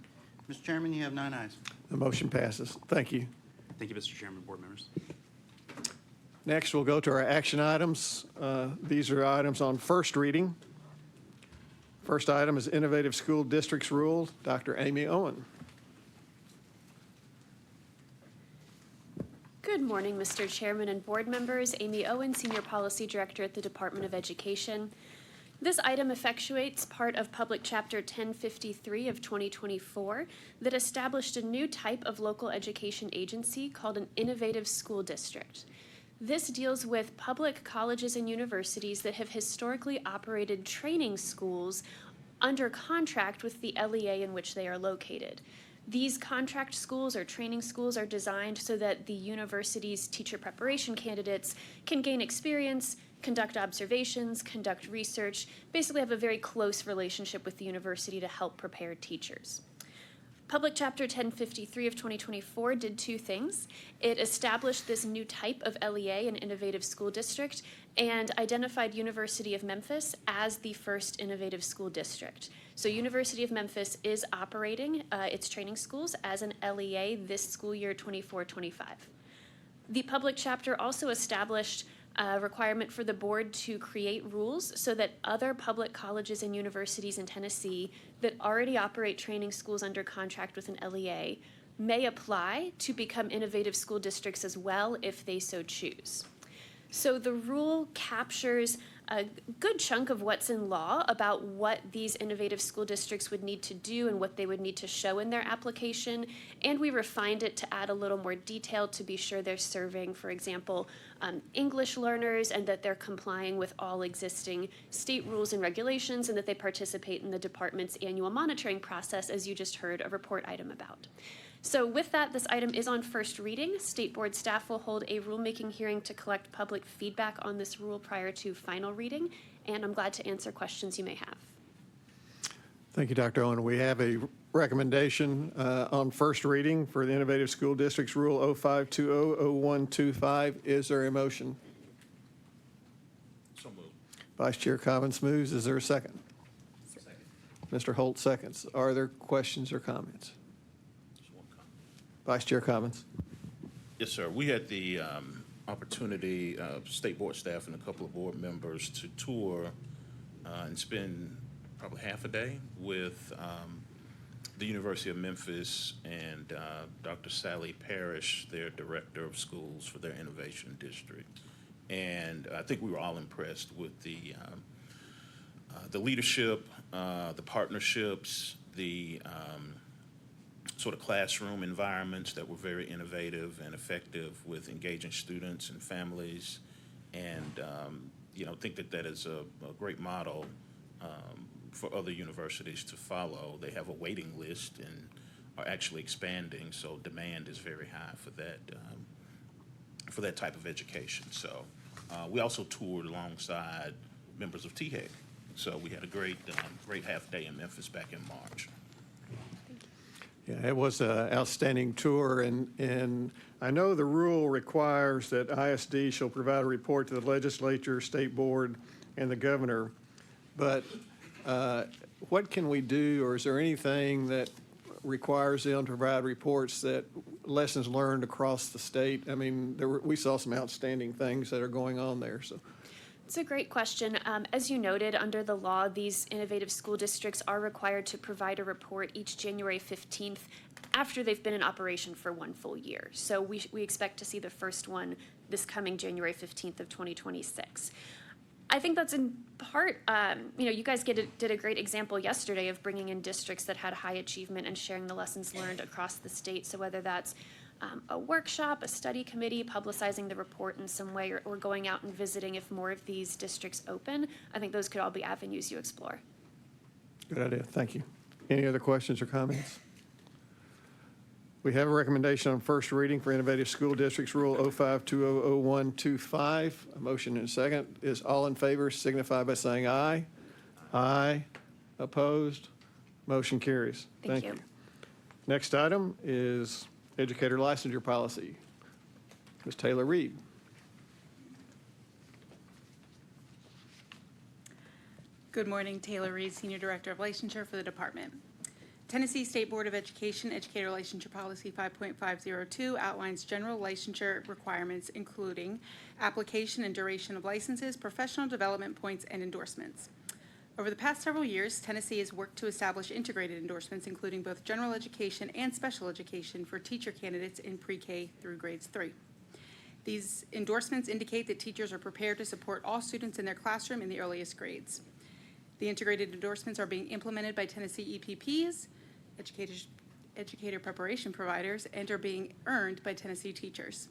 Mr. Chairman, you have 9 ayes. The motion passes. Thank you. Thank you, Mr. Chairman, board members. Next, we'll go to our action items. These are items on first reading. First item is Innovative School Districts Rule. Dr. Amy Owen. Good morning, Mr. Chairman and board members. Amy Owen, Senior Policy Director at the Department of Education. This item effectuates part of Public Chapter 1053 of 2024 that established a new type of local education agency called an Innovative School District. This deals with public colleges and universities that have historically operated training schools under contract with the LEA in which they are located. These contract schools or training schools are designed so that the university's teacher preparation candidates can gain experience, conduct observations, conduct research, basically have a very close relationship with the university to help prepare teachers. Public Chapter 1053 of 2024 did 2 things. It established this new type of LEA, an innovative school district, and identified University of Memphis as the first innovative school district. So University of Memphis is operating its training schools as an LEA this school year 24-25. The public chapter also established a requirement for the board to create rules so that other public colleges and universities in Tennessee that already operate training schools under contract with an LEA may apply to become innovative school districts as well if they so choose. So the rule captures a good chunk of what's in law about what these innovative school districts would need to do and what they would need to show in their application, and we refined it to add a little more detail to be sure they're serving, for example, English learners, and that they're complying with all existing state rules and regulations, and that they participate in the department's annual monitoring process, as you just heard a report item about. So with that, this item is on first reading. State Board staff will hold a rulemaking hearing to collect public feedback on this rule prior to final reading, and I'm glad to answer questions you may have. Thank you, Dr. Owen. We have a recommendation on first reading for the Innovative School Districts Rule 05200125. Is there a motion? So moved. Vice Chair Cobbins moves. Is there a second? Second. Mr. Holt seconds. Are there questions or comments? Just one comment. Vice Chair Cobbins. Yes, sir. We had the opportunity, State Board staff and a couple of board members, to tour and spend probably half a day with the University of Memphis and Dr. Sally Parrish, their director of schools for their innovation district. And I think we were all impressed with the leadership, the partnerships, the sort of classroom environments that were very innovative and effective with engaging students and families. And, think that that is a great model for other universities to follow. They have a waiting list and are actually expanding, so demand is very high for that type of education. So we also toured alongside members of THEC. So we had a great half day in Memphis back in March. Yeah, it was an outstanding tour, and I know the rule requires that ISD shall provide a report to the legislature, state board, and the governor. But what can we do, or is there anything that requires them to provide reports that lessons learned across the state? I mean, we saw some outstanding things that are going on there, so. It's a great question. As you noted, under the law, these innovative school districts are required to provide a report each January 15th after they've been in operation for 1 full year. So we expect to see the first one this coming January 15th of 2026. I think that's in part, you guys did a great example yesterday of bringing in districts that had high achievement and sharing the lessons learned across the state. So whether that's a workshop, a study committee, publicizing the report in some way, or going out and visiting if more of these districts open, I think those could all be avenues you explore. Good idea. Thank you. Any other questions or comments? We have a recommendation on first reading for Innovative School Districts Rule 05200125. A motion and a second. Is all in favor signify by saying aye. Aye. Opposed? Motion carries. Thank you. Next item is Educator Licensure Policy. Ms. Taylor Reed. Good morning, Taylor Reed, Senior Director of Licensure for the department. Tennessee State Board of Education Educator Licensure Policy 5.502 outlines general licensure requirements, including application and duration of licenses, professional development points, and endorsements. Over the past several years, Tennessee has worked to establish integrated endorsements, including both general education and special education for teacher candidates in pre-K through grades 3. These endorsements indicate that teachers are prepared to support all students in their classroom in the earliest grades. The integrated endorsements are being implemented by Tennessee EPPs, educator preparation providers, and are being earned by Tennessee teachers.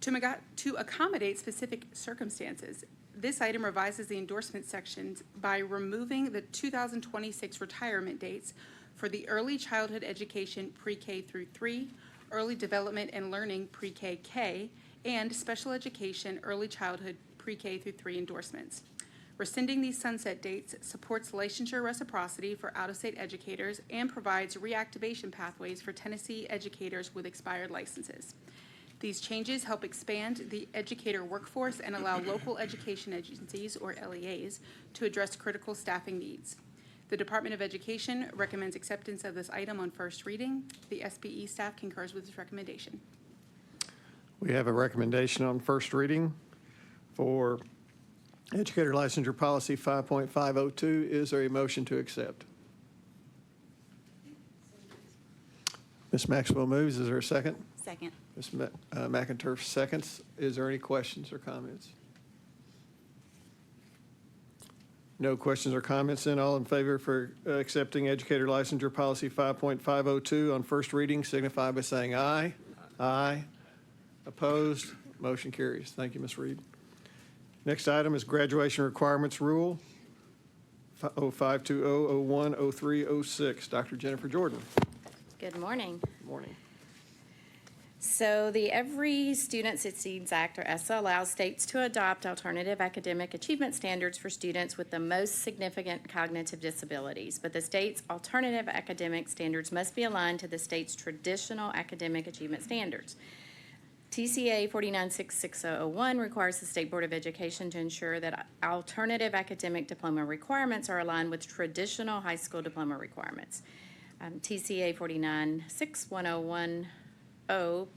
To accommodate specific circumstances, this item revises the endorsement sections by removing the 2026 retirement dates for the early childhood education pre-K through 3, early development and learning pre-K-K, and special education early childhood pre-K through 3 endorsements. Rescinding these sunset dates supports licensure reciprocity for out-of-state educators and provides reactivation pathways for Tennessee educators with expired licenses. These changes help expand the educator workforce and allow local education agencies, or LEAs, to address critical staffing needs. The Department of Education recommends acceptance of this item on first reading. The SBE staff concurs with this recommendation. We have a recommendation on first reading for Educator Licensure Policy 5.502. Is there a motion to accept? Ms. Maxwell moves. Is there a second? Second. Ms. McInturf seconds. Is there any questions or comments? No questions or comments, then all in favor for accepting Educator Licensure Policy 5.502 on first reading signify by saying aye. Aye. Opposed? Motion carries. Thank you, Ms. Reed. Next item is Graduation Requirements Rule 0520010306. Dr. Jennifer Jordan. Good morning. Good morning. So the Every Student Succeeds Act, or ESSA, allows states to adopt alternative academic achievement standards for students with the most significant cognitive disabilities. But the state's alternative academic standards must be aligned to the state's traditional academic achievement standards. TCA 496601 requires the State Board of Education to ensure that alternative academic diploma requirements are aligned with traditional high school diploma requirements. TCA 496101 OB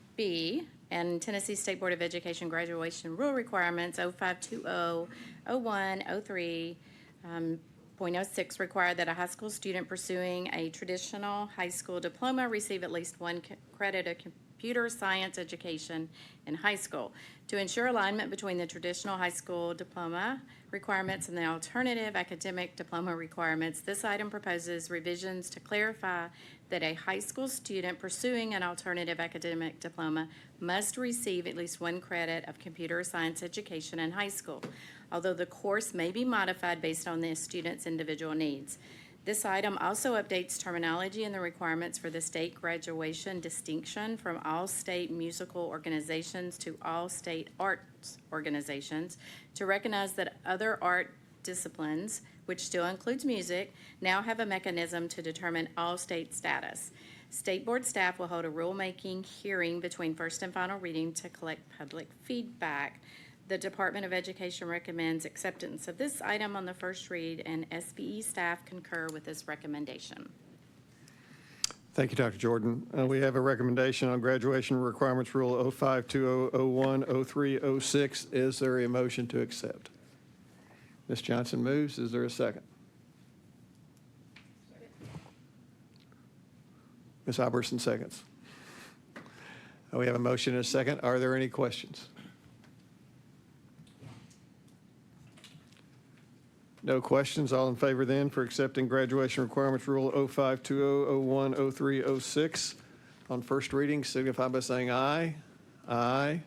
and Tennessee State Board of Education graduation rule requirements 0520-0103.06 require that a high school student pursuing a traditional high school diploma receive at least one credit of computer science education in high school. To ensure alignment between the traditional high school diploma requirements and the alternative academic diploma requirements, this item proposes revisions to clarify that a high school student pursuing an alternative academic diploma must receive at least one credit of computer science education in high school, although the course may be modified based on the student's individual needs. This item also updates terminology and the requirements for the state graduation distinction from all state musical organizations to all state arts organizations to recognize that other art disciplines, which still includes music, now have a mechanism to determine all state status. State board staff will hold a rulemaking hearing between first and final reading to collect public feedback. The Department of Education recommends acceptance of this item on the first read, and SBE staff concur with this recommendation. Thank you, Dr. Jordan. We have a recommendation on Graduation Requirements Rule 0520010306. Is there a motion to accept? Ms. Johnson moves. Is there a second? Ms. Albertson seconds. We have a motion and a second. Are there any questions? No questions. All in favor then for accepting Graduation Requirements Rule 0520010306 on first reading signify by saying aye. Aye.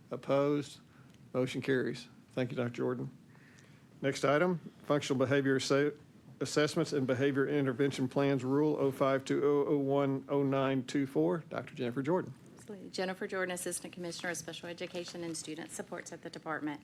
Opposed? Motion carries. Thank you, Dr. Jordan. Next item, Functional Behavior Assessments and Behavior Intervention Plans Rule 0520010924. Dr. Jennifer Jordan. Jennifer Jordan, Assistant Commissioner of Special Education and Student Supports at the department.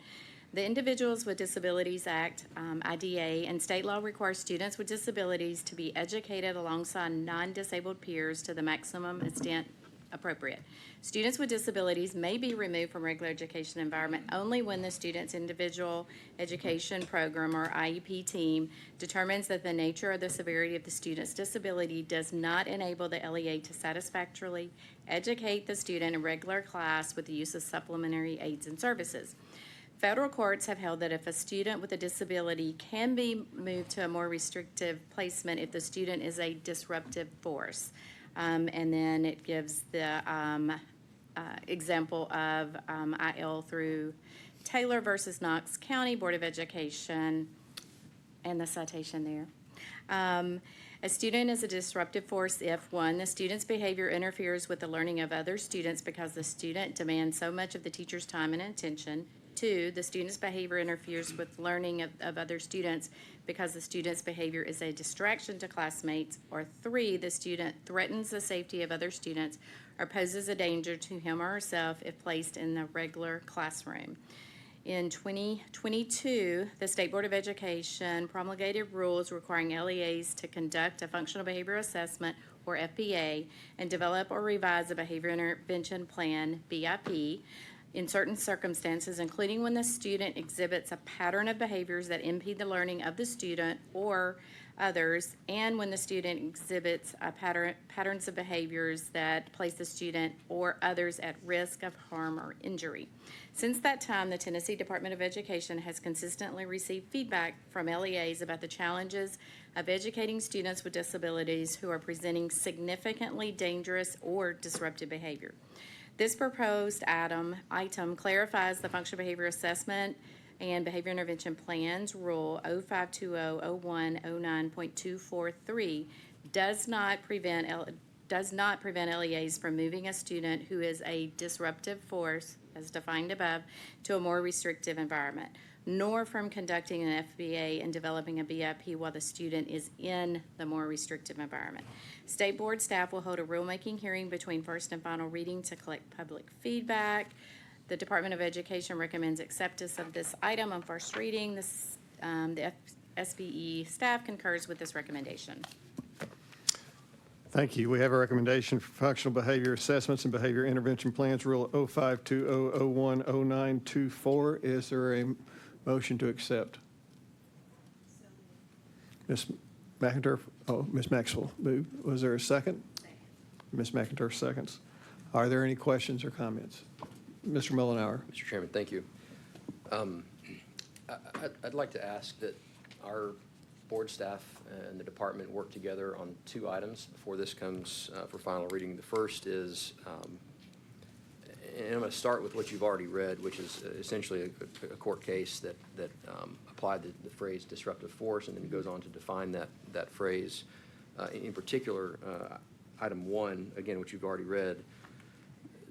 The Individuals with Disabilities Act, IDA, and state law requires students with disabilities to be educated alongside non-disabled peers to the maximum extent appropriate. Students with disabilities may be removed from regular education environment only when the student's individual education program or IEP team determines that the nature or the severity of the student's disability does not enable the LEA to satisfactorily educate the student in regular class with the use of supplementary aids and services. Federal courts have held that if a student with a disability can be moved to a more restrictive placement if the student is a disruptive force. And then it gives the example of IL through Taylor versus Knox County Board of Education and the citation there. A student is a disruptive force if, one, the student's behavior interferes with the learning of other students because the student demands so much of the teacher's time and attention. Two, the student's behavior interferes with learning of other students because the student's behavior is a distraction to classmates. Or three, the student threatens the safety of other students or poses a danger to him or herself if placed in the regular classroom. In 2022, the State Board of Education promulgated rules requiring LEAs to conduct a functional behavior assessment, or FBA, and develop or revise a behavior intervention plan, BIP, in certain circumstances, including when the student exhibits a pattern of behaviors that impede the learning of the student or others, and when the student exhibits patterns of behaviors that place the student or others at risk of harm or injury. Since that time, the Tennessee Department of Education has consistently received feedback from LEAs about the challenges of educating students with disabilities who are presenting significantly dangerous or disruptive behavior. This proposed item clarifies the functional behavior assessment and behavior intervention plans rule 05200109.243 does not prevent LEAs from moving a student who is a disruptive force, as defined above, to a more restrictive environment, nor from conducting an FBA and developing a BIP while the student is in the more restrictive environment. State Board staff will hold a rulemaking hearing between first and final reading to collect public feedback. The Department of Education recommends acceptance of this item on first reading. The SBE staff concurs with this recommendation. Thank you. We have a recommendation for functional behavior assessments and behavior intervention plans, Rule 0520010924. Is there a motion to accept? Ms. McIntyre, Ms. Maxwell moved. Was there a second? Ms. McIntyre seconds. Are there any questions or comments? Mr. Mullenhour. Mr. Chairman, thank you. I'd like to ask that our board staff and the department work together on two items before this comes for final reading. The first is, and I'm going to start with what you've already read, which is essentially a court case that applied the phrase disruptive force, and then it goes on to define that phrase. In particular, item one, again, which you've already read,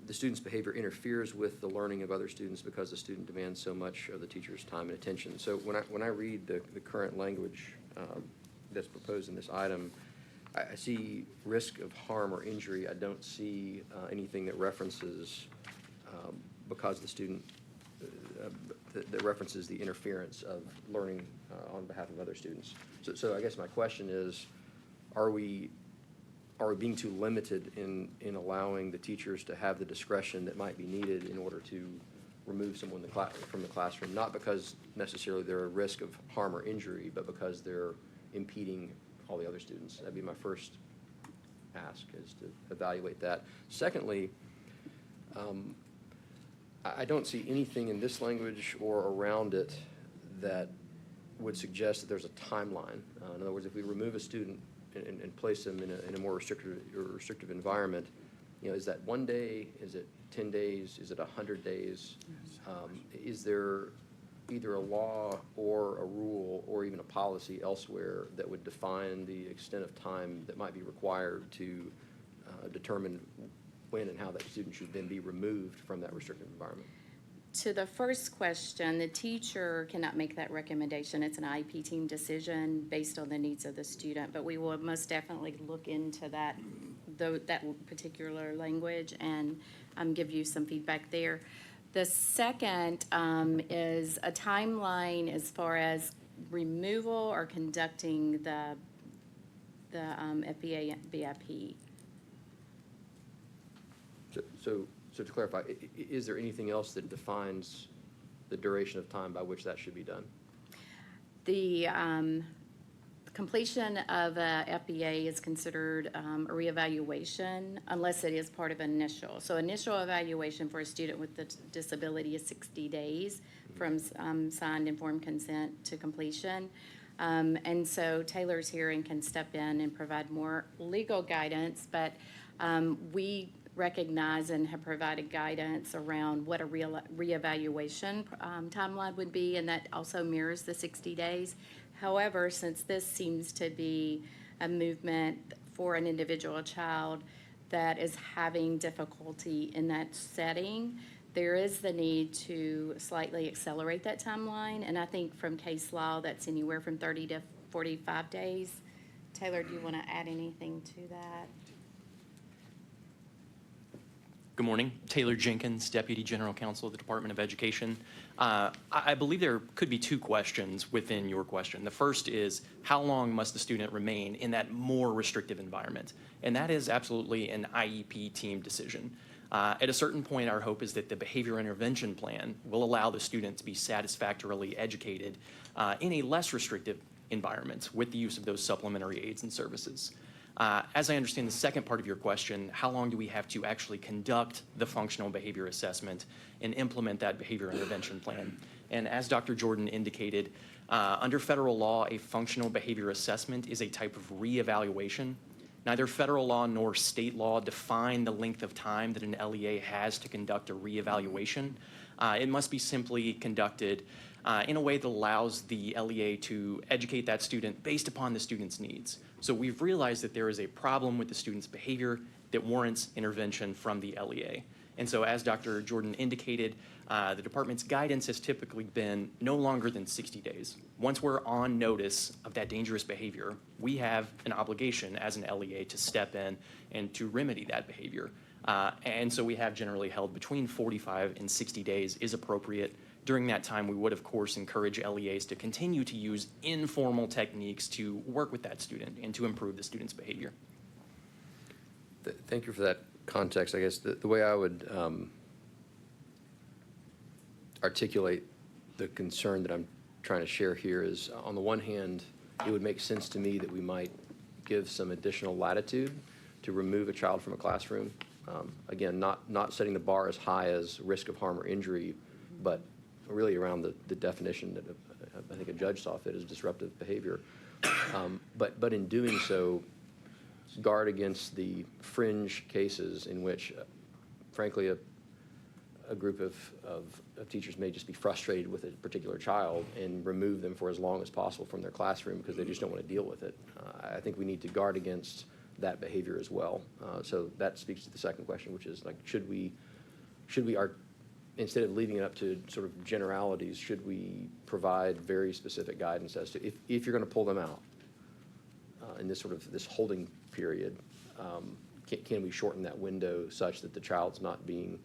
the student's behavior interferes with the learning of other students because the student demands so much of the teacher's time and attention. So when I read the current language that's proposed in this item, I see risk of harm or injury. I don't see anything that references because the student that references the interference of learning on behalf of other students. So I guess my question is, are we being too limited in allowing the teachers to have the discretion that might be needed in order to remove someone from the classroom, not because necessarily they're a risk of harm or injury, but because they're impeding all the other students? That'd be my first ask, is to evaluate that. Secondly, I don't see anything in this language or around it that would suggest that there's a timeline. In other words, if we remove a student and place them in a more restrictive environment, is that 1 day? Is it 10 days? Is it 100 days? Is there either a law or a rule or even a policy elsewhere that would define the extent of time that might be required to determine when and how that student should then be removed from that restrictive environment? To the first question, the teacher cannot make that recommendation. It's an IEP team decision based on the needs of the student, but we will most definitely look into that particular language and give you some feedback there. The second is a timeline as far as removal or conducting the FBA BIP. So to clarify, is there anything else that defines the duration of time by which that should be done? The completion of a FBA is considered a reevaluation unless it is part of initial. So initial evaluation for a student with a disability is 60 days from signed informed consent to completion. And so Taylor's here and can step in and provide more legal guidance, but we recognize and have provided guidance around what a reevaluation timeline would be, and that also mirrors the 60 days. However, since this seems to be a movement for an individual child that is having difficulty in that setting, there is the need to slightly accelerate that timeline, and I think from case law, that's anywhere from 30 to 45 days. Taylor, do you want to add anything to that? Good morning. Taylor Jenkins, Deputy General Counsel of the Department of Education. I believe there could be two questions within your question. The first is, how long must the student remain in that more restrictive environment? And that is absolutely an IEP team decision. At a certain point, our hope is that the behavior intervention plan will allow the student to be satisfactorily educated in a less restrictive environment with the use of those supplementary aids and services. As I understand the second part of your question, how long do we have to actually conduct the functional behavior assessment and implement that behavior intervention plan? And as Dr. Jordan indicated, under federal law, a functional behavior assessment is a type of reevaluation. Neither federal law nor state law define the length of time that an LEA has to conduct a reevaluation. It must be simply conducted in a way that allows the LEA to educate that student based upon the student's needs. So we've realized that there is a problem with the student's behavior that warrants intervention from the LEA. And so as Dr. Jordan indicated, the department's guidance has typically been no longer than 60 days. Once we're on notice of that dangerous behavior, we have an obligation as an LEA to step in and to remedy that behavior. And so we have generally held between 45 and 60 days is appropriate. During that time, we would, of course, encourage LEAs to continue to use informal techniques to work with that student and to improve the student's behavior. Thank you for that context. I guess the way I would articulate the concern that I'm trying to share here is, on the one hand, it would make sense to me that we might give some additional latitude to remove a child from a classroom. Again, not setting the bar as high as risk of harm or injury, but really around the definition that I think a judge saw fit as disruptive behavior. But in doing so, guard against the fringe cases in which, frankly, a group of teachers may just be frustrated with a particular child and remove them for as long as possible from their classroom because they just don't want to deal with it. I think we need to guard against that behavior as well. So that speaks to the second question, which is, like, should we instead of leaving it up to sort of generalities, should we provide very specific guidance as to if you're going to pull them out in this holding period, can we shorten that window such that the child's not being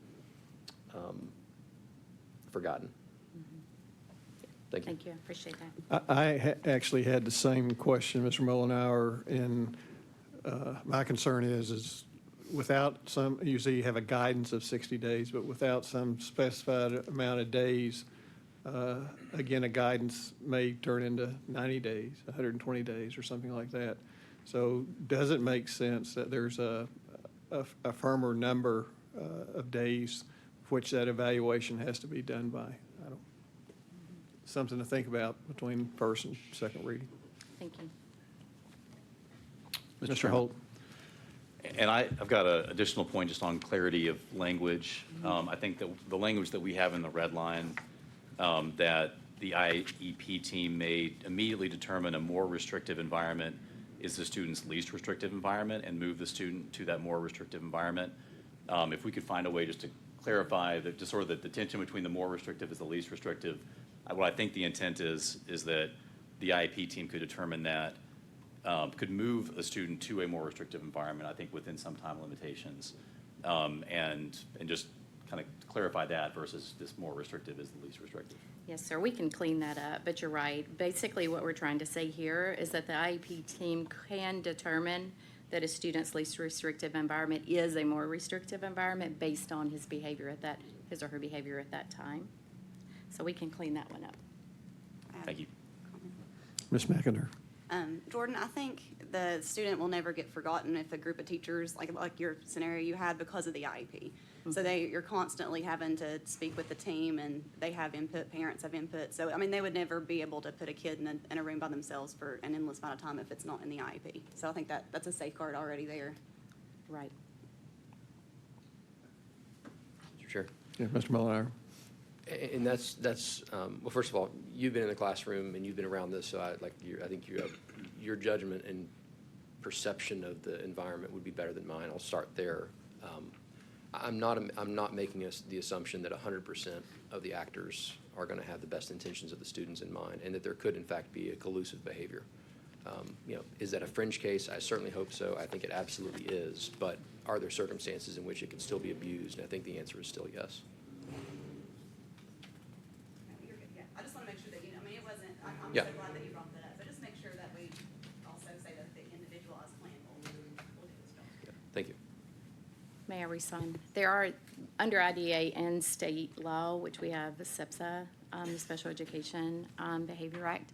forgotten? Thank you. Thank you. I appreciate that. I actually had the same question, Mr. Mullenhour, and my concern is without some, usually you have a guidance of 60 days, but without some specified amount of days, again, a guidance may turn into 90 days, 120 days, or something like that. So does it make sense that there's a firmer number of days which that evaluation has to be done by? Something to think about between first and second reading. Thank you. Mr. Holt. And I've got an additional point just on clarity of language. I think that the language that we have in the red line, that the IEP team may immediately determine a more restrictive environment is the student's least restrictive environment and move the student to that more restrictive environment. If we could find a way just to clarify that just sort of the tension between the more restrictive is the least restrictive. What I think the intent is that the IEP team could determine that, could move a student to a more restrictive environment, I think within some time limitations, and just kind of clarify that versus this more restrictive is the least restrictive. Yes, sir, we can clean that up, but you're right. Basically, what we're trying to say here is that the IEP team can determine that a student's least restrictive environment is a more restrictive environment based on his or her behavior at that time. So we can clean that one up. Thank you. Ms. McInerney. Jordan, I think the student will never get forgotten if a group of teachers, like your scenario you had, because of the IEP. So you're constantly having to speak with the team, and they have input, parents have input. So, I mean, they would never be able to put a kid in a room by themselves for an endless amount of time if it's not in the IEP. So I think that's a safeguard already there. Right. Mr. Chair. Yeah, Mr. Mullenhour. And that's well, first of all, you've been in the classroom and you've been around this, so I think your judgment and perception of the environment would be better than mine. I'll start there. I'm not making the assumption that 100% of the actors are going to have the best intentions of the students in mind, and that there could in fact be a collusive behavior. Is that a fringe case? I certainly hope so. I think it absolutely is. But are there circumstances in which it can still be abused? And I think the answer is still yes. I just want to make sure that, I mean, it wasn't, I'm Yeah. so glad that you brought that up, but just make sure that we also say that the individualized plan will do its job. Yeah. Thank you. May I respond? There are, under IDA and state law, which we have the SEPSA, the Special Education Behavior Act,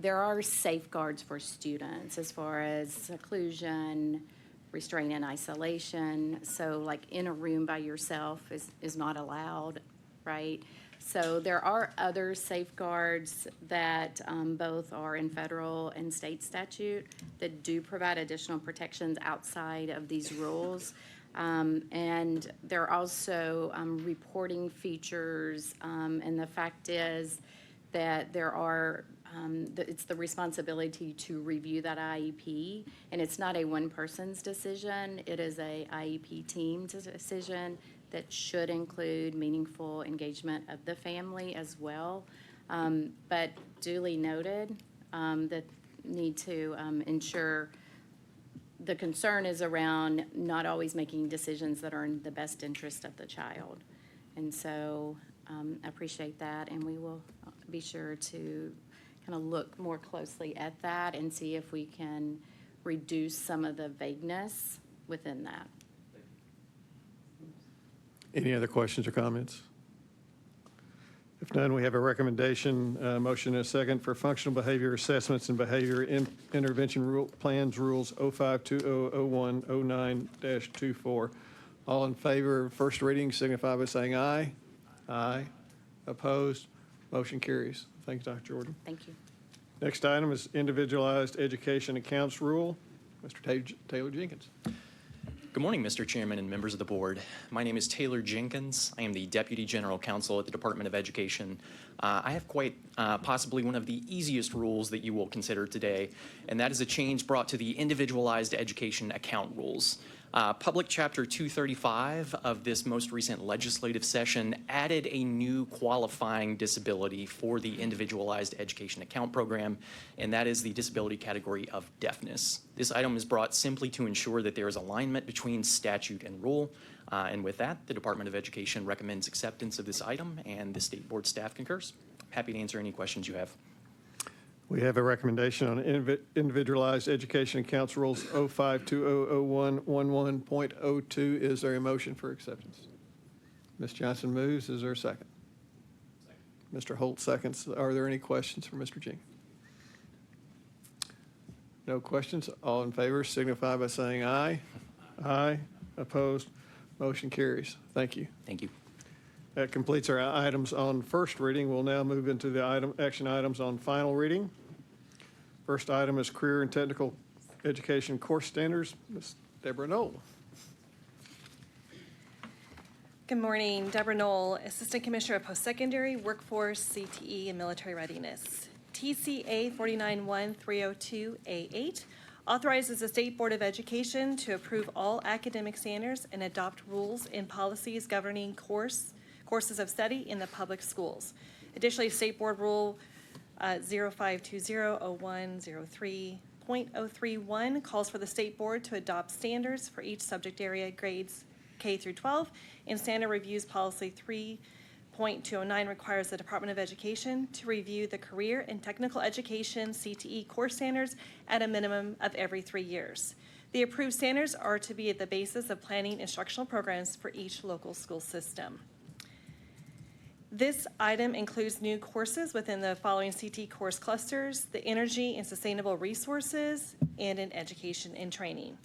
there are safeguards for students as far as seclusion, restraint and isolation. So like in a room by yourself is not allowed, right? So there are other safeguards that both are in federal and state statute that do provide additional protections outside of these rules. And there are also reporting features, and the fact is that there are, it's the responsibility to review that IEP, and it's not a one person's decision, it is a IEP team's decision that should include meaningful engagement of the family as well. But duly noted, that need to ensure the concern is around not always making decisions that are in the best interest of the child. And so I appreciate that, and we will be sure to kind of look more closely at that and see if we can reduce some of the vagueness within that. Any other questions or comments? If none, we have a recommendation, motion and a second for functional behavior assessments and behavior intervention plans rules 05200109-24. All in favor of first reading signify by saying aye. Aye. Opposed? Motion carries. Thanks, Dr. Jordan. Thank you. Next item is individualized education accounts rule. Mr. Taylor Jenkins. Good morning, Mr. Chairman and members of the board. My name is Taylor Jenkins. I am the Deputy General Counsel at the Department of Education. I have quite possibly one of the easiest rules that you will consider today, and that is a change brought to the individualized education account rules. Public Chapter 235 of this most recent legislative session added a new qualifying disability for the individualized education account program, and that is the disability category of deafness. This item is brought simply to ensure that there is alignment between statute and rule. And with that, the Department of Education recommends acceptance of this item, and the State Board staff concurs. Happy to answer any questions you have. We have a recommendation on individualized education accounts rules 05200111.02. Is there a motion for acceptance? Ms. Johnson moves. Is there a second? Second. Mr. Holt seconds. Are there any questions for Mr. Jenkins? No questions. All in favor signify by saying aye. Aye. Opposed? Motion carries. Thank you. Thank you. That completes our items on first reading. We'll now move into the action items on final reading. First item is career and technical education course standards. Ms. Deborah Knoll. Good morning, Deborah Knoll, Assistant Commissioner of Postsecondary, Workforce, CTE, and Military Readiness. TCA 491302A8 Authorizes the State Board of Education to approve all academic standards and adopt rules and policies governing courses of study in the public schools. Additionally, State Board Rule 05200103.031 calls for the State Board to adopt standards for each subject area, grades K through 12, and standard reviews policy 3.209 requires the Department of Education to review the career and technical education CTE course standards at a minimum of every 3 years. The approved standards are to be at the basis of planning instructional programs for each local school system. This item includes new courses within the following CTE course clusters: the Energy and Sustainable Resources, and in Education and Training.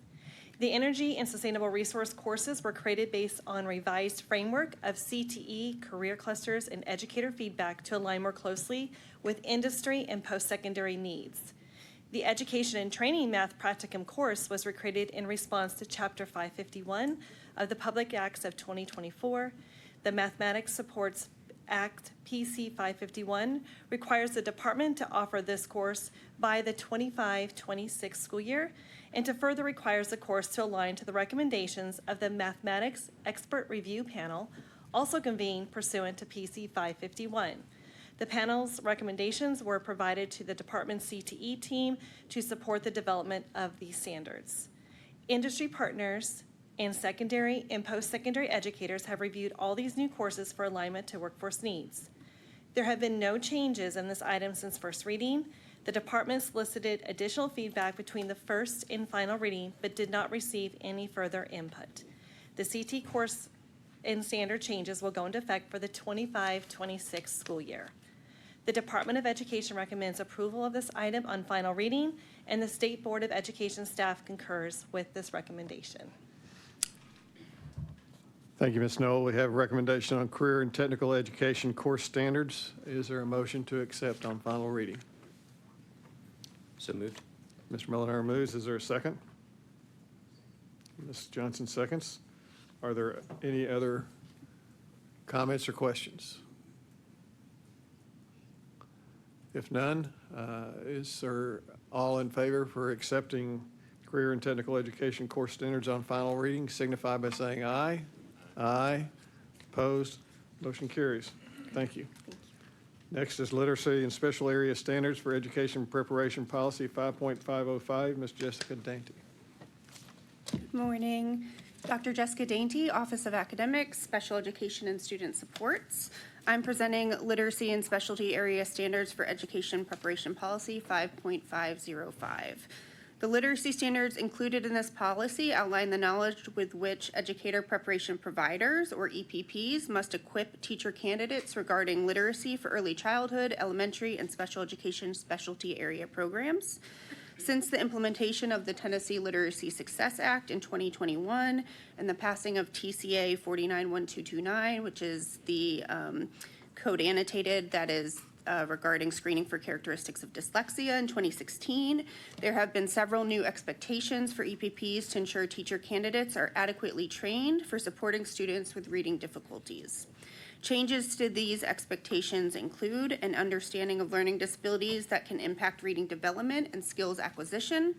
The Energy and Sustainable Resource courses were created based on revised framework of CTE career clusters and educator feedback to align more closely with industry and post-secondary needs. The Education and Training Math Practicum course was recreated in response to Chapter 551 of the Public Acts of 2024. The Mathematics Supports Act PC 551 requires the department to offer this course by the 25-26 school year, and to further requires the course to align to the recommendations of the Mathematics Expert Review Panel, also convened pursuant to PC 551. The panel's recommendations were provided to the department's CTE team to support the development of these standards. Industry partners and secondary and post-secondary educators have reviewed all these new courses for alignment to workforce needs. There have been no changes in this item since first reading. The department solicited additional feedback between the first and final reading, but did not receive any further input. The CT course and standard changes will go into effect for the 25-26 school year. The Department of Education recommends approval of this item on final reading, and the State Board of Education staff concurs with this recommendation. Thank you, Ms. Knoll. We have a recommendation on career and technical education course standards. Is there a motion to accept on final reading? So moved. Mr. Molinaro moves. Is there a second? Ms. Johnson seconds. Are there any other comments or questions? If none, is there all in favor for accepting career and technical education course standards on final reading signify by saying aye. Aye. Opposed? Motion carries. Thank you. Next is Literacy and Special Area Standards for Education Preparation Policy 5.505. Ms. Jessica Dainty. Good morning. Dr. Jessica Dainty, Office of Academics, Special Education and Student Supports. I'm presenting Literacy and Specialty Area Standards for Education Preparation Policy 5.505. The literacy standards included in this policy outline the knowledge with which educator preparation providers, or EPPs, must equip teacher candidates regarding literacy for early childhood, elementary, and special education specialty area programs. Since the implementation of the Tennessee Literacy Success Act in 2021 and the passing of TCA 491229, which is the code annotated that is regarding screening for characteristics of dyslexia in 2016, there have been several new expectations for EPPs to ensure teacher candidates are adequately trained for supporting students with reading difficulties. Changes to these expectations include an understanding of learning disabilities that can impact reading development and skills acquisition,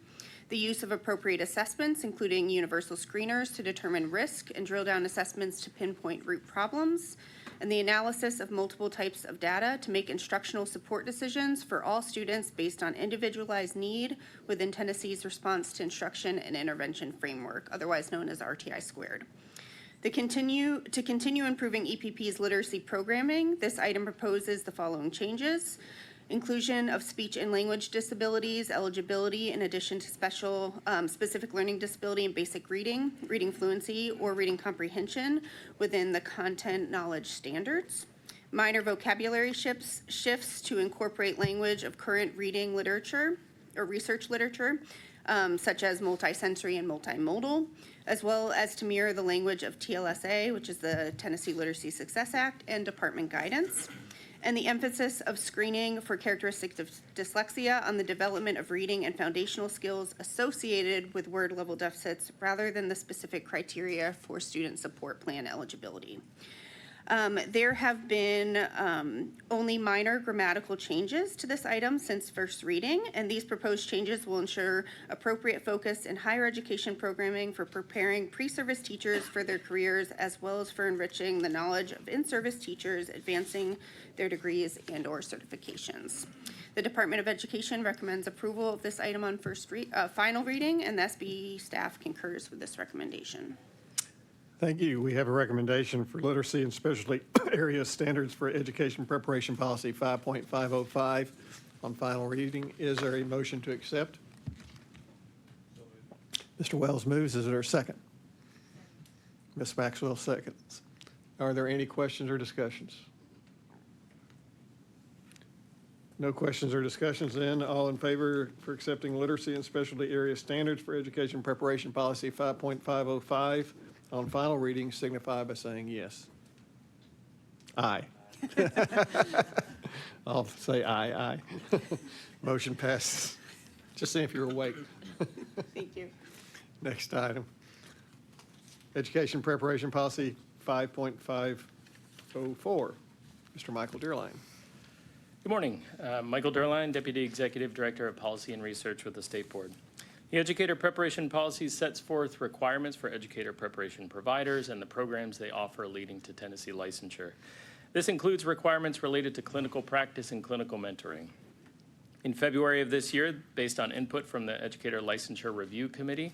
the use of appropriate assessments, including universal screeners to determine risk and drill down assessments to pinpoint root problems, and the analysis of multiple types of data to make instructional support decisions for all students based on individualized need within Tennessee's Response to Instruction and Intervention Framework, otherwise known as RTI squared. To continue improving EPP's literacy programming, this item proposes the following changes: inclusion of speech and language disabilities eligibility in addition to specific learning disability in basic reading, reading fluency, or reading comprehension within the content knowledge standards. Minor vocabulary shifts to incorporate language of current reading literature or research literature, such as multisensory and multimodal, as well as to mirror the language of TLSA, which is the Tennessee Literacy Success Act, and department guidance. And the emphasis of screening for characteristics of dyslexia on the development of reading and foundational skills associated with word level deficits rather than the specific criteria for student support plan eligibility. There have been only minor grammatical changes to this item since first reading, and these proposed changes will ensure appropriate focus in higher education programming for preparing pre-service teachers for their careers, as well as for enriching the knowledge of in-service teachers advancing their degrees and/or certifications. The Department of Education recommends approval of this item on final reading, and the SBE staff concurs with this recommendation. Thank you. We have a recommendation for literacy and specialty area standards for education preparation policy 5.505 on final reading. Is there a motion to accept? Mr. Wells moves. Is there a second? Ms. Maxwell seconds. Are there any questions or discussions? No questions or discussions then. All in favor for accepting literacy and specialty area standards for education preparation policy 5.505 on final reading signify by saying yes. Aye. I'll say aye. Motion passes. Just saying if you're awake. Thank you. Next item. Education preparation policy 5.504. Mr. Michael Dearline. Good morning. Michael Derline, Deputy Executive Director of Policy and Research with the State Board. The Educator Preparation Policy sets forth requirements for educator preparation providers and the programs they offer leading to Tennessee licensure. This includes requirements related to clinical practice and clinical mentoring. In February of this year, based on input from the Educator Licensure Review Committee,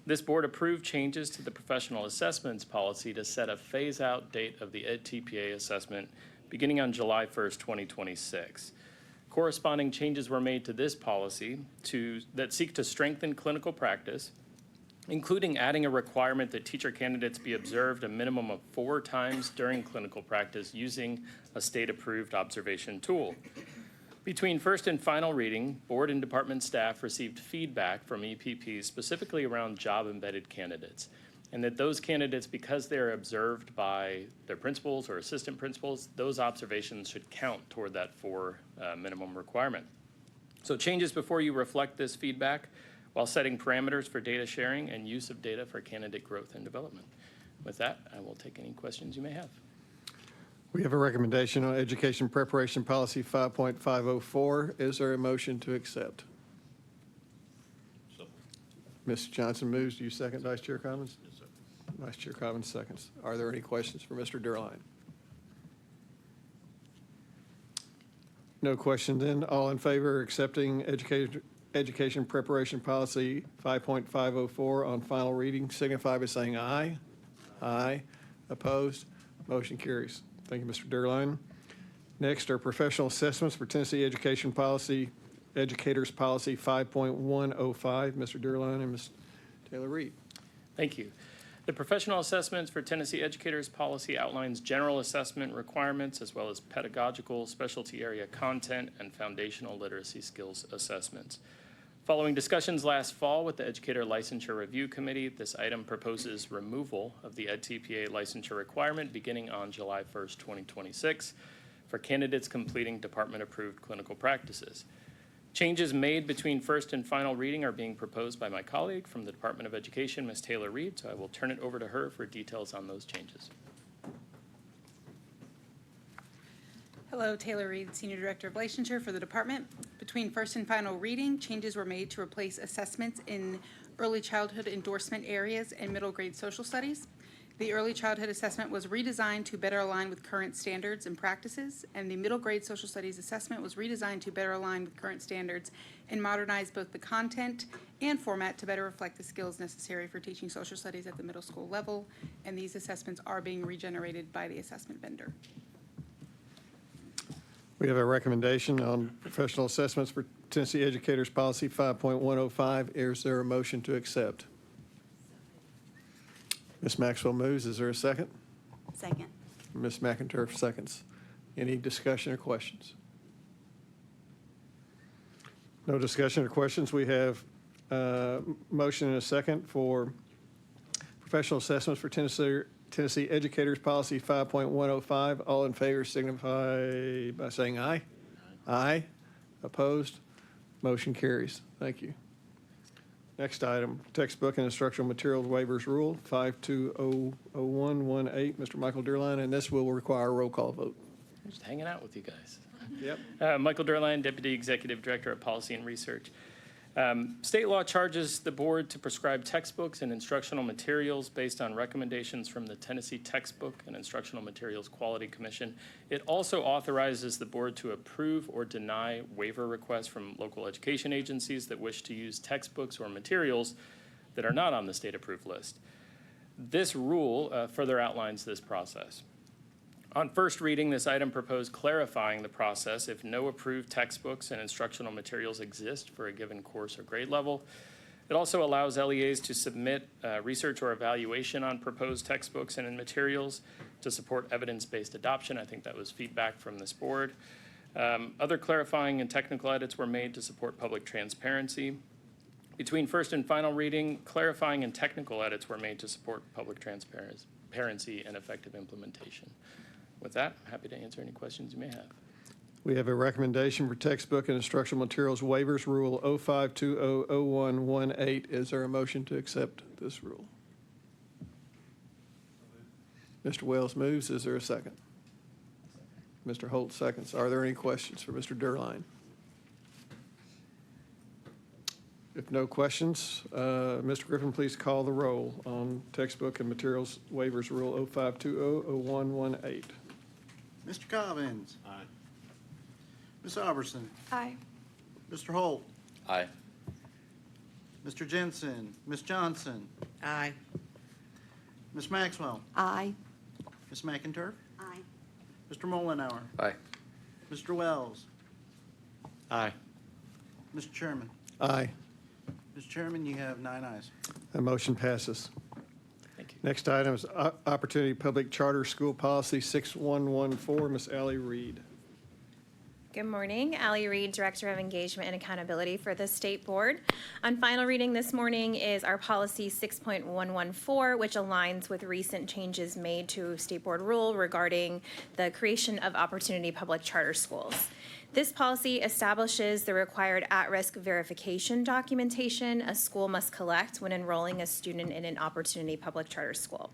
this board approved changes to the professional assessments policy to set a phase-out date of the EdTPA assessment beginning on July 1st, 2026. Corresponding changes were made to this policy that seek to strengthen clinical practice, including adding a requirement that teacher candidates be observed a minimum of 4 times during clinical practice using a state-approved observation tool. Between first and final reading, board and department staff received feedback from EPPs specifically around job-embedded candidates, and that those candidates, because they're observed by their principals or assistant principals, those observations should count toward that 4 minimum requirement. So changes before you reflect this feedback while setting parameters for data sharing and use of data for candidate growth and development. With that, I will take any questions you may have. We have a recommendation on education preparation policy 5.504. Is there a motion to accept? Ms. Johnson moves. Do you second, Vice Chair Commons? Yes, sir. Vice Chair Commons seconds. Are there any questions for Mr. Dearline? No question then. All in favor of accepting education preparation policy 5.504 on final reading signify by saying aye. Aye. Opposed? Motion carries. Thank you, Mr. Dearline. Next are professional assessments for Tennessee Education Policy, Educators Policy 5.105. Mr. Dearline and Ms. Taylor-Reed. Thank you. The professional assessments for Tennessee Educators Policy outlines general assessment requirements as well as pedagogical, specialty area content, and foundational literacy skills assessments. Following discussions last fall with the Educator Licensure Review Committee, this item proposes removal of the EdTPA licensure requirement beginning on July 1st, 2026 for candidates completing department-approved clinical practices. Changes made between first and final reading are being proposed by my colleague from the Department of Education, Ms. Taylor-Reed, so I will turn it over to her for details on those changes. Hello, Taylor Reed, Senior Director of Licensure for the department. Between first and final reading, changes were made to replace assessments in early childhood endorsement areas and middle grade social studies. The early childhood assessment was redesigned to better align with current standards and practices, and the middle grade social studies assessment was redesigned to better align with current standards and modernize both the content and format to better reflect the skills necessary for teaching social studies at the middle school level, and these assessments are being regenerated by the assessment vendor. We have a recommendation on professional assessments for Tennessee Educators Policy 5.105. Is there a motion to accept? Ms. Maxwell moves. Is there a second? Second. Ms. McInturf seconds. Any discussion or questions? No discussion or questions. We have a motion and a second for professional assessments for Tennessee Educators Policy 5.105. All in favor signify by saying aye. Aye. Opposed? Motion carries. Thank you. Next item, textbook and instructional materials waivers rule, 520118, Mr. Michael Dearline, and this will require a roll call vote. Just hanging out with you guys. Yep. Michael Dearline, Deputy Executive Director of Policy and Research. State law charges the board to prescribe textbooks and instructional materials based on recommendations from the Tennessee Textbook and Instructional Materials Quality Commission. It also authorizes the board to approve or deny waiver requests from local education agencies that wish to use textbooks or materials that are not on the state-approved list. This rule further outlines this process. On first reading, this item proposed clarifying the process if no approved textbooks and instructional materials exist for a given course or grade level. It also allows LEAs to submit research or evaluation on proposed textbooks and materials to support evidence-based adoption. I think that was feedback from this board. Other clarifying and technical edits were made to support public transparency. Between first and final reading, clarifying and technical edits were made to support public transparency and effective implementation. With that, I'm happy to answer any questions you may have. We have a recommendation for textbook and instructional materials waivers, Rule 05200118. Is there a motion to accept this rule? Mr. Wells moves. Is there a second? Mr. Holt seconds. Are there any questions for Mr. Dearline? If no questions, Mr. Griffin, please call the roll on textbook and materials waivers, Rule 05200118. Mr. Cobbins. Aye. Ms. Albertson. Aye. Mr. Holt. Aye. Mr. Jensen. Ms. Johnson. Aye. Ms. Maxwell. Aye. Ms. McInturf. Aye. Mr. Mullenhour. Aye. Mr. Wells. Aye. Mr. Chairman. Aye. Mr. Chairman, you have 9 ayes. That motion passes. Thank you. Next item is Opportunity Public Charter School Policy 6114. Ms. Allie Reed. Good morning. Allie Reed, Director of Engagement and Accountability for the State Board. On final reading this morning is our policy 6.114, which aligns with recent changes made to State Board rule regarding the creation of Opportunity Public Charter Schools. This policy establishes the required at-risk verification documentation a school must collect when enrolling a student in an Opportunity Public Charter School.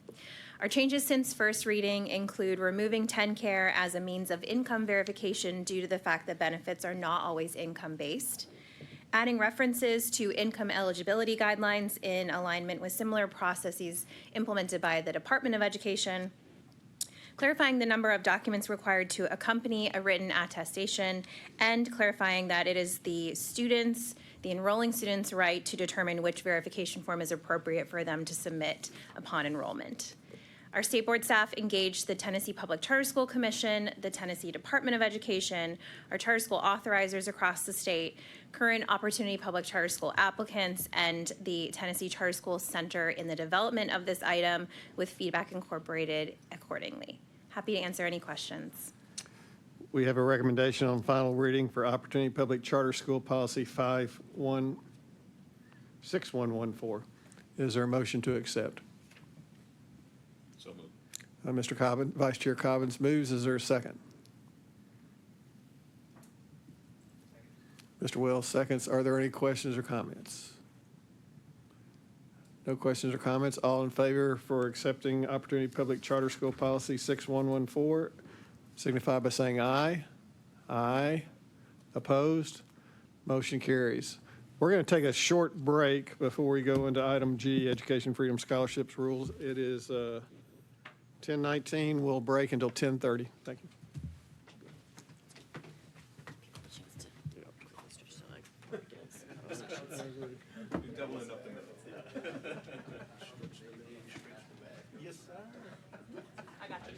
Our changes since first reading include removing TennCare as a means of income verification due to the fact that benefits are not always income-based, adding references to income eligibility guidelines in alignment with similar processes implemented by the Department of Education, clarifying the number of documents required to accompany a written attestation, and clarifying that it is the enrolling student's right to determine which verification form is appropriate for them to submit upon enrollment. Our State Board staff engaged the Tennessee Public Charter School Commission, the Tennessee Department of Education, our charter school authorizers across the state, current Opportunity Public Charter School applicants, and the Tennessee Charter School Center in the development of this item with feedback incorporated accordingly. Happy to answer any questions. We have a recommendation on final reading for Opportunity Public Charter School Policy 6114. Is there a motion to accept? So moved. Mr. Cobbins, Vice Chair Cobbins moves. Is there a second? Mr. Wells seconds. Are there any questions or comments? No questions or comments. All in favor for accepting Opportunity Public Charter School Policy 6114 signify by saying aye. Aye. Opposed? Motion carries. We're going to take a short break before we go into item G, Education Freedom Scholarships Rules. It is 10:19. We'll break until 10:30. Thank you. Yes, sir. I got you.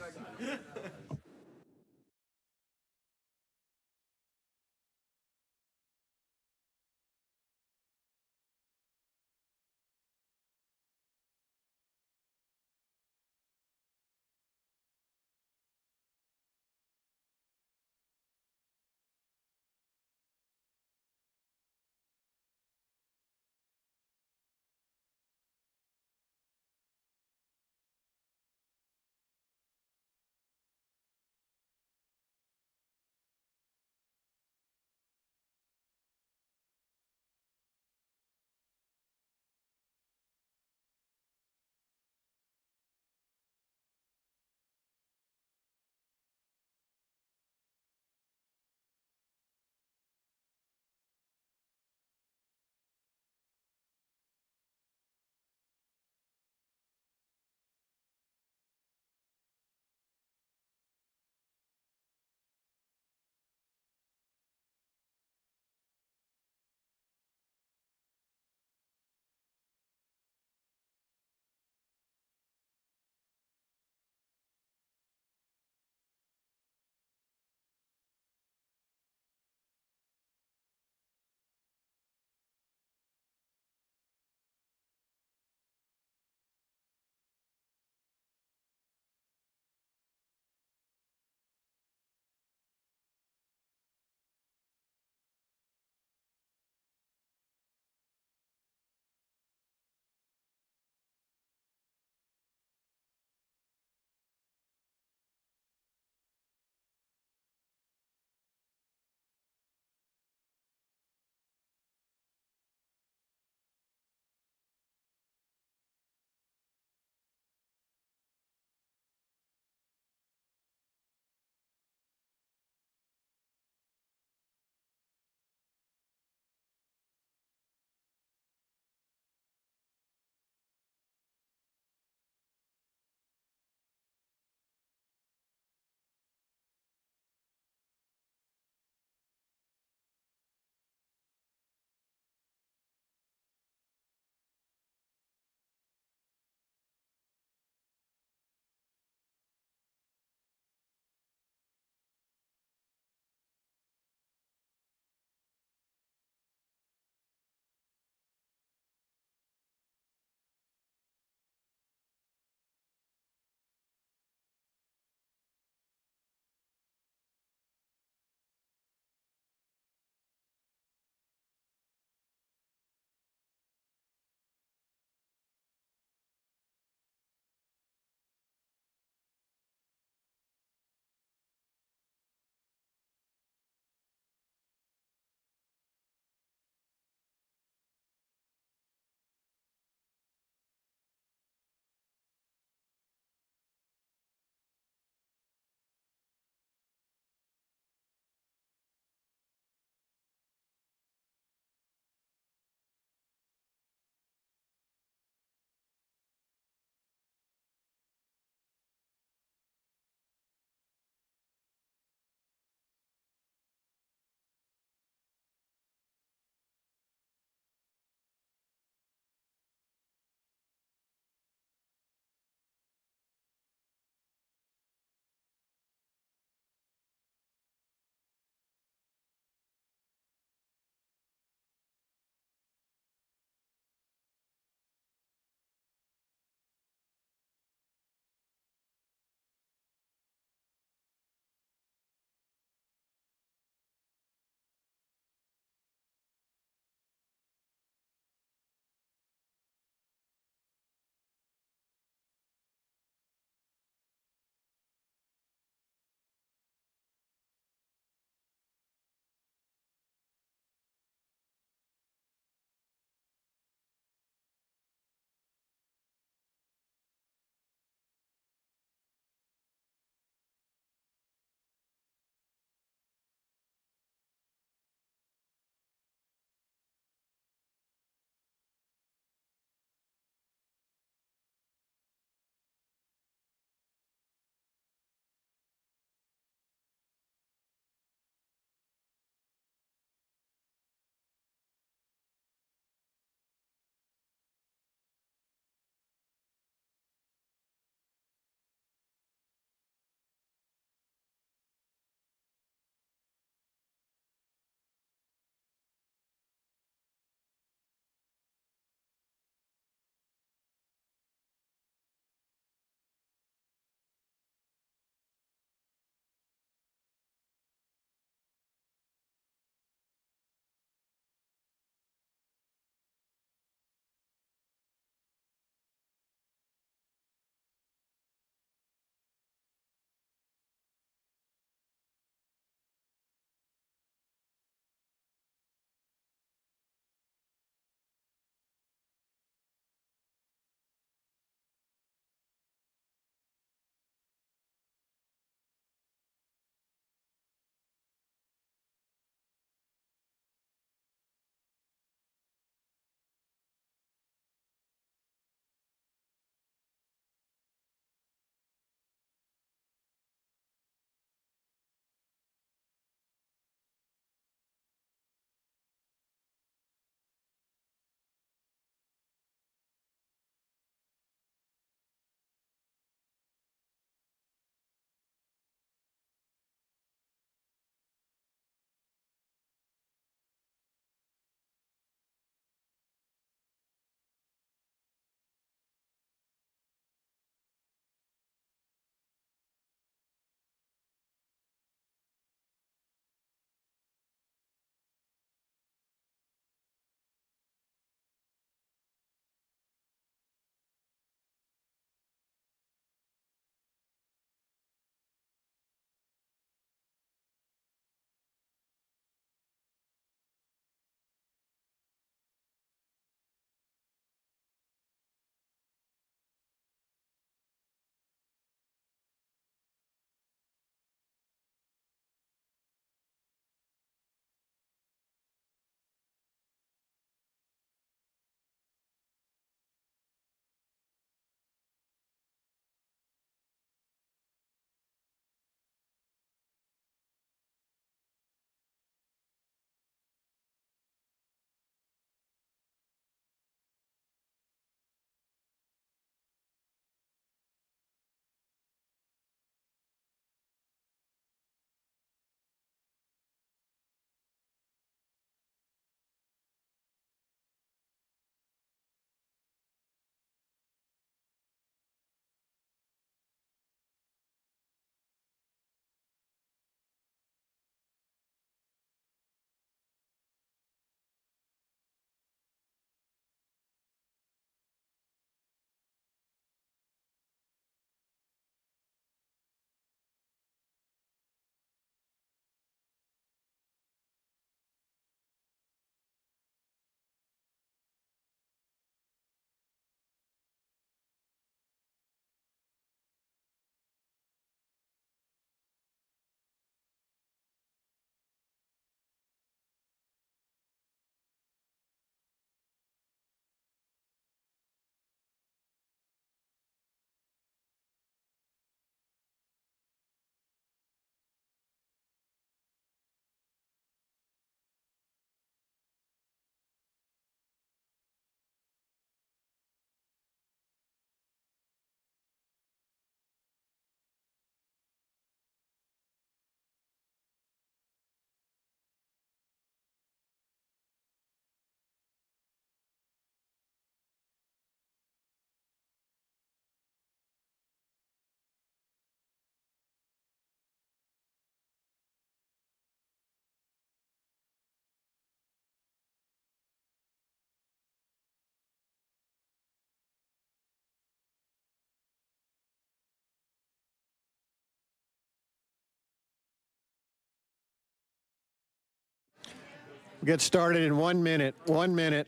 We'll get started in 1 minute. 1 minute.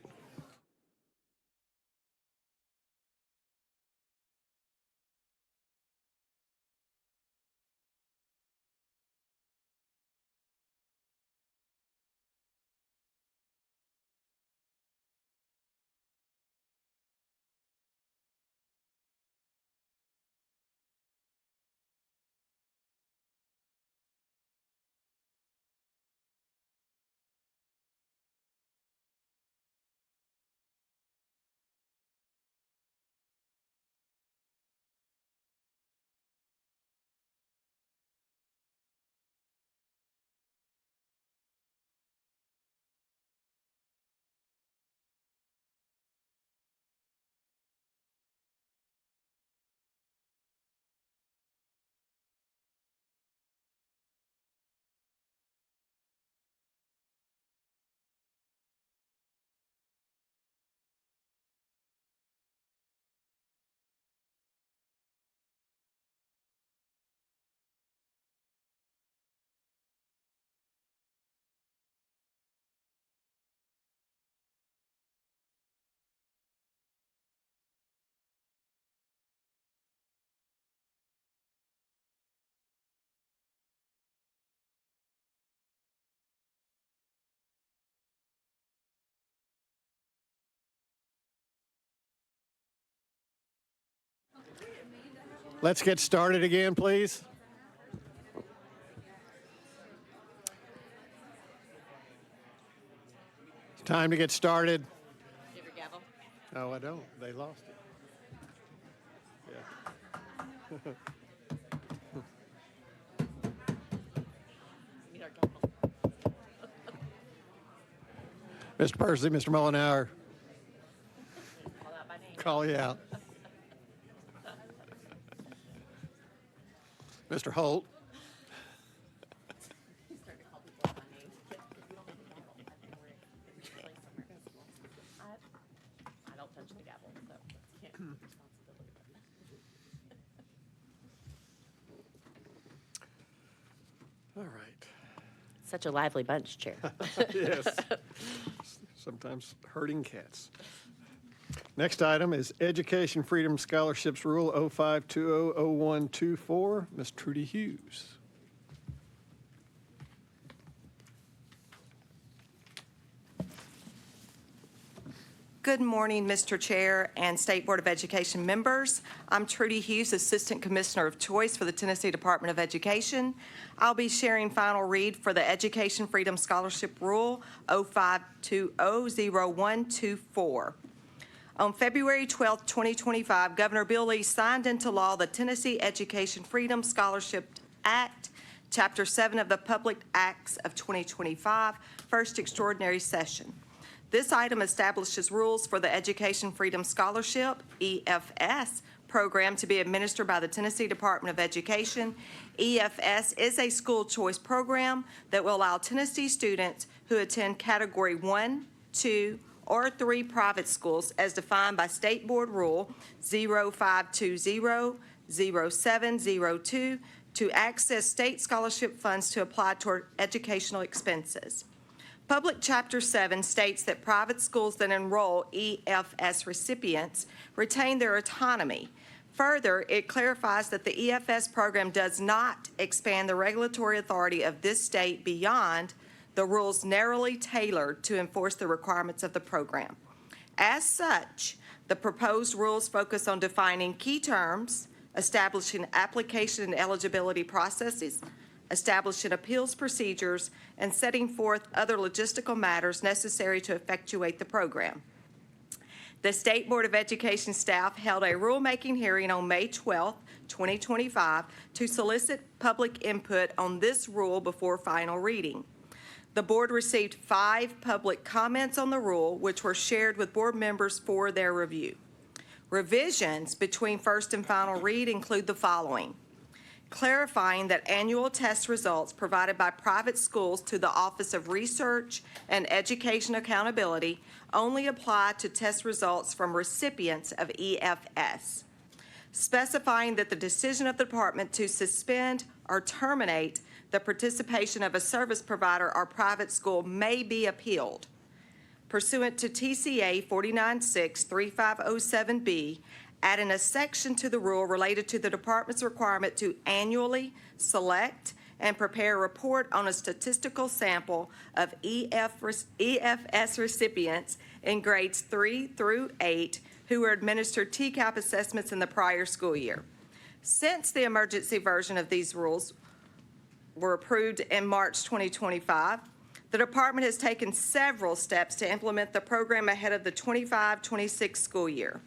Let's get started again, please. It's time to get started. Do you have your gavel? No, I don't. They lost it. Yeah. You need our gavel. Mr. Percy, Mr. Mullenhour, Call out by name. call you out. Mr. Holt. He's starting to call people out by name. But we don't need the gavel. I think we're in a place somewhere. I don't touch the gavel, so you can't take responsibility. All right. Such a lively bunch, Chair. Yes. Sometimes herding cats. Next item is Education Freedom Scholarships Rule 05200124. Ms. Trudy Hughes. Good morning, Mr. Chair and State Board of Education members. I'm Trudy Hughes, Assistant Commissioner of Choice for the Tennessee Department of Education. I'll be sharing final read for the Education Freedom Scholarship Rule 05200124. On February 12, 2025, Governor Bill Lee signed into law the Tennessee Education Freedom Scholarship Act, Chapter 7 of the Public Acts of 2025, First Extraordinary Session. This item establishes rules for the Education Freedom Scholarship, EFS, program to be administered by the Tennessee Department of Education. EFS is a school choice program that will allow Tennessee students who attend Category 1, 2, or 3 private schools as defined by State Board Rule 0520-0702 to access state scholarship funds to apply toward educational expenses. Public Chapter 7 states that private schools that enroll EFS recipients retain their autonomy. Further, it clarifies that the EFS program does not expand the regulatory authority of this state beyond the rules narrowly tailored to enforce the requirements of the program. As such, the proposed rules focus on defining key terms, establishing application and eligibility processes, establishing appeals procedures, and setting forth other logistical matters necessary to effectuate the program. The State Board of Education staff held a rulemaking hearing on May 12, 2025, to solicit public input on this rule before final reading. The board received 5 public comments on the rule, which were shared with board members for their review. Revisions between first and final read include the following: clarifying that annual test results provided by private schools to the Office of Research and Education Accountability only apply to test results from recipients of EFS. Specifying that the decision of the department to suspend or terminate the participation of a service provider or private school may be appealed. Pursuant to TCA 496-3507B, adding a section to the rule related to the department's requirement to annually select and prepare a report on a statistical sample of EFS recipients in grades 3 through 8 who were administered TCAP assessments in the prior school year. Since the emergency version of these rules were approved in March 2025, the department has taken several steps to implement the program ahead of the 25-26 school year.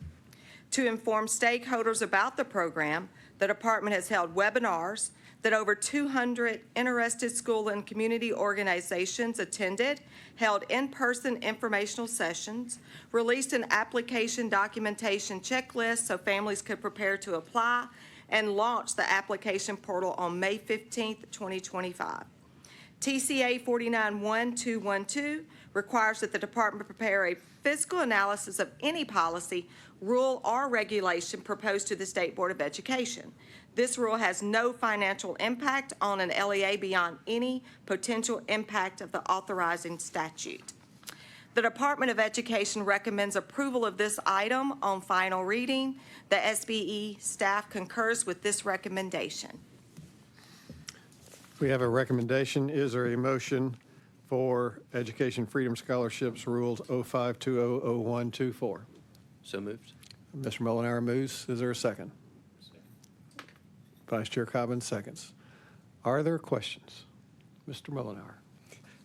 To inform stakeholders about the program, the department has held webinars that over 200 interested school and community organizations attended, held in-person informational sessions, released an application documentation checklist so families could prepare to apply, and launched the application portal on May 15th, 2025. TCA 491212 requires that the department prepare a physical analysis of any policy, rule, or regulation proposed to the State Board of Education. This rule has no financial impact on an LEA beyond any potential impact of the authorizing statute. The Department of Education recommends approval of this item on final reading. The SBE staff concurs with this recommendation. We have a recommendation. Is there a motion for Education Freedom Scholarships Rules 05200124? So moved. Mr. Molinaro moves. Is there a second? Vice Chair Cobbins seconds. Are there questions? Mr. Molinaro.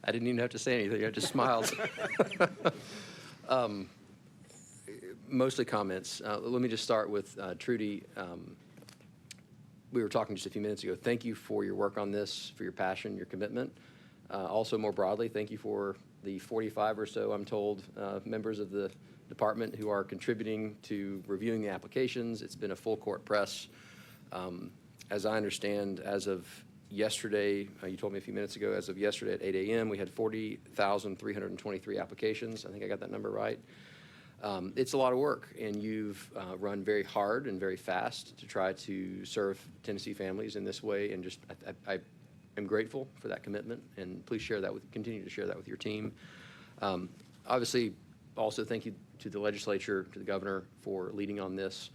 I didn't even have to say anything. I just smiled. Mostly comments. Let me just start with Trudy. We were talking just a few minutes ago. Thank you for your work on this, for your passion, your commitment. Also, more broadly, thank you for the 45 or so, I'm told, members of the department who are contributing to reviewing the applications. It's been a full court press. As I understand, as of yesterday, you told me a few minutes ago, as of yesterday at 8 a.m., we had 40,323 applications. I think I got that number right. It's a lot of work, and you've run very hard and very fast to try to serve Tennessee families in this way, and just I am grateful for that commitment, and please continue to share that with your team. Obviously, also thank you to the legislature, to the governor for leading on this.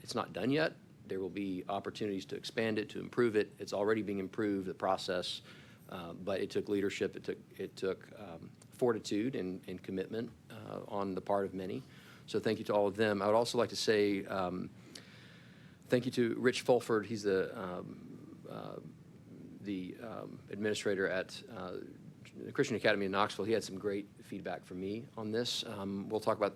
It's not done yet. There will be opportunities to expand it, to improve it. It's already being improved, the process, but it took leadership. It took fortitude and commitment on the part of many. So thank you to all of them. I would also like to say thank you to Rich Fulford. He's the administrator at the Christian Academy in Knoxville. He had some great feedback from me on this. We'll talk about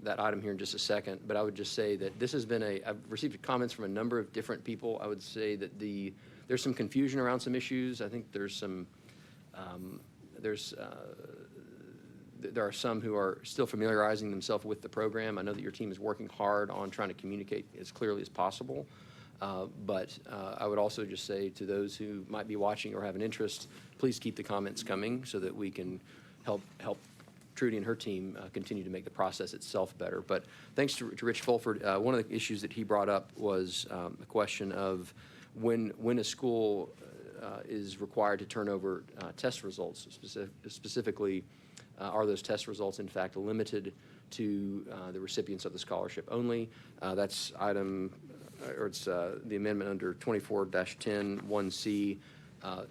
that item here in just a second, but I would just say that this has been I've received comments from a number of different people. I would say that there's some confusion around some issues. I think there are some who are still familiarizing themselves with the program. I know that your team is working hard on trying to communicate as clearly as possible. But I would also just say to those who might be watching or have an interest, please keep the comments coming so that we can help Trudy and her team continue to make the process itself better. But thanks to Rich Fulford, one of the issues that he brought up was a question of when a school is required to turn over test results. Specifically, are those test results in fact limited to the recipients of the scholarship only? That's item, or it's the amendment under 24-10 1C. I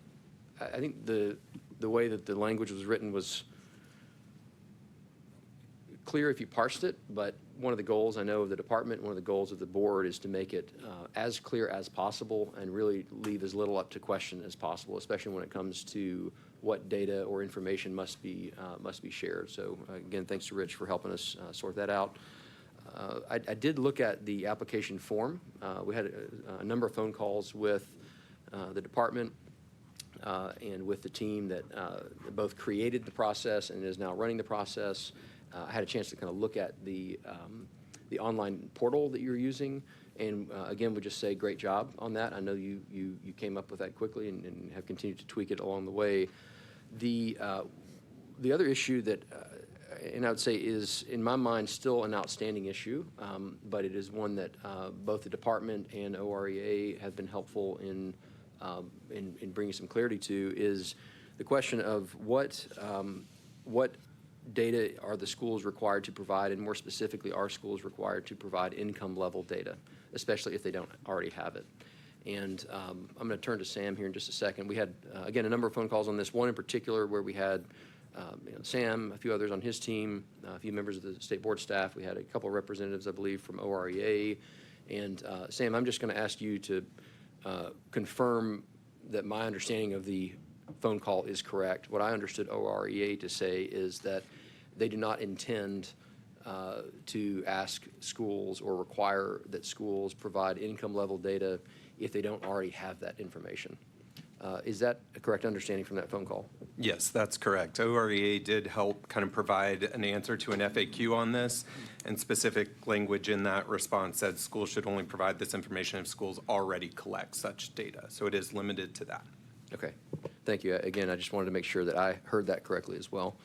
think the way that the language was written was clear if you parsed it, but one of the goals I know of the department, one of the goals of the board is to make it as clear as possible and really leave as little up to question as possible, especially when it comes to what data or information must be shared. So again, thanks to Rich for helping us sort that out. I did look at the application form. We had a number of phone calls with the department and with the team that both created the process and is now running the process. I had a chance to kind of look at the online portal that you're using, and again, would just say great job on that. I know you came up with that quickly and have continued to tweak it along the way. The other issue that and I would say is, in my mind, still an outstanding issue, but it is one that both the department and OREA have been helpful in in bringing some clarity to is the question of what data are the schools required to provide, and more specifically, are schools required to provide income level data, especially if they don't already have it. And I'm going to turn to Sam here in just a second. We had, again, a number of phone calls on this, one in particular where we had Sam, a few others on his team, a few members of the state board staff. We had a couple of representatives, I believe, from OREA. And Sam, I'm just going to ask you to confirm that my understanding of the phone call is correct. What I understood OREA to say is that they do not intend to ask schools or require that schools provide income level data if they don't already have that information. Is that a correct understanding from that phone call? Yes, that's correct. OREA did help kind of provide an answer to an FAQ on this, and specific language in that response said schools should only provide this information if schools already collect such data. So it is limited to that. Okay, thank you. Again, I just wanted to make sure that I heard that correctly as well.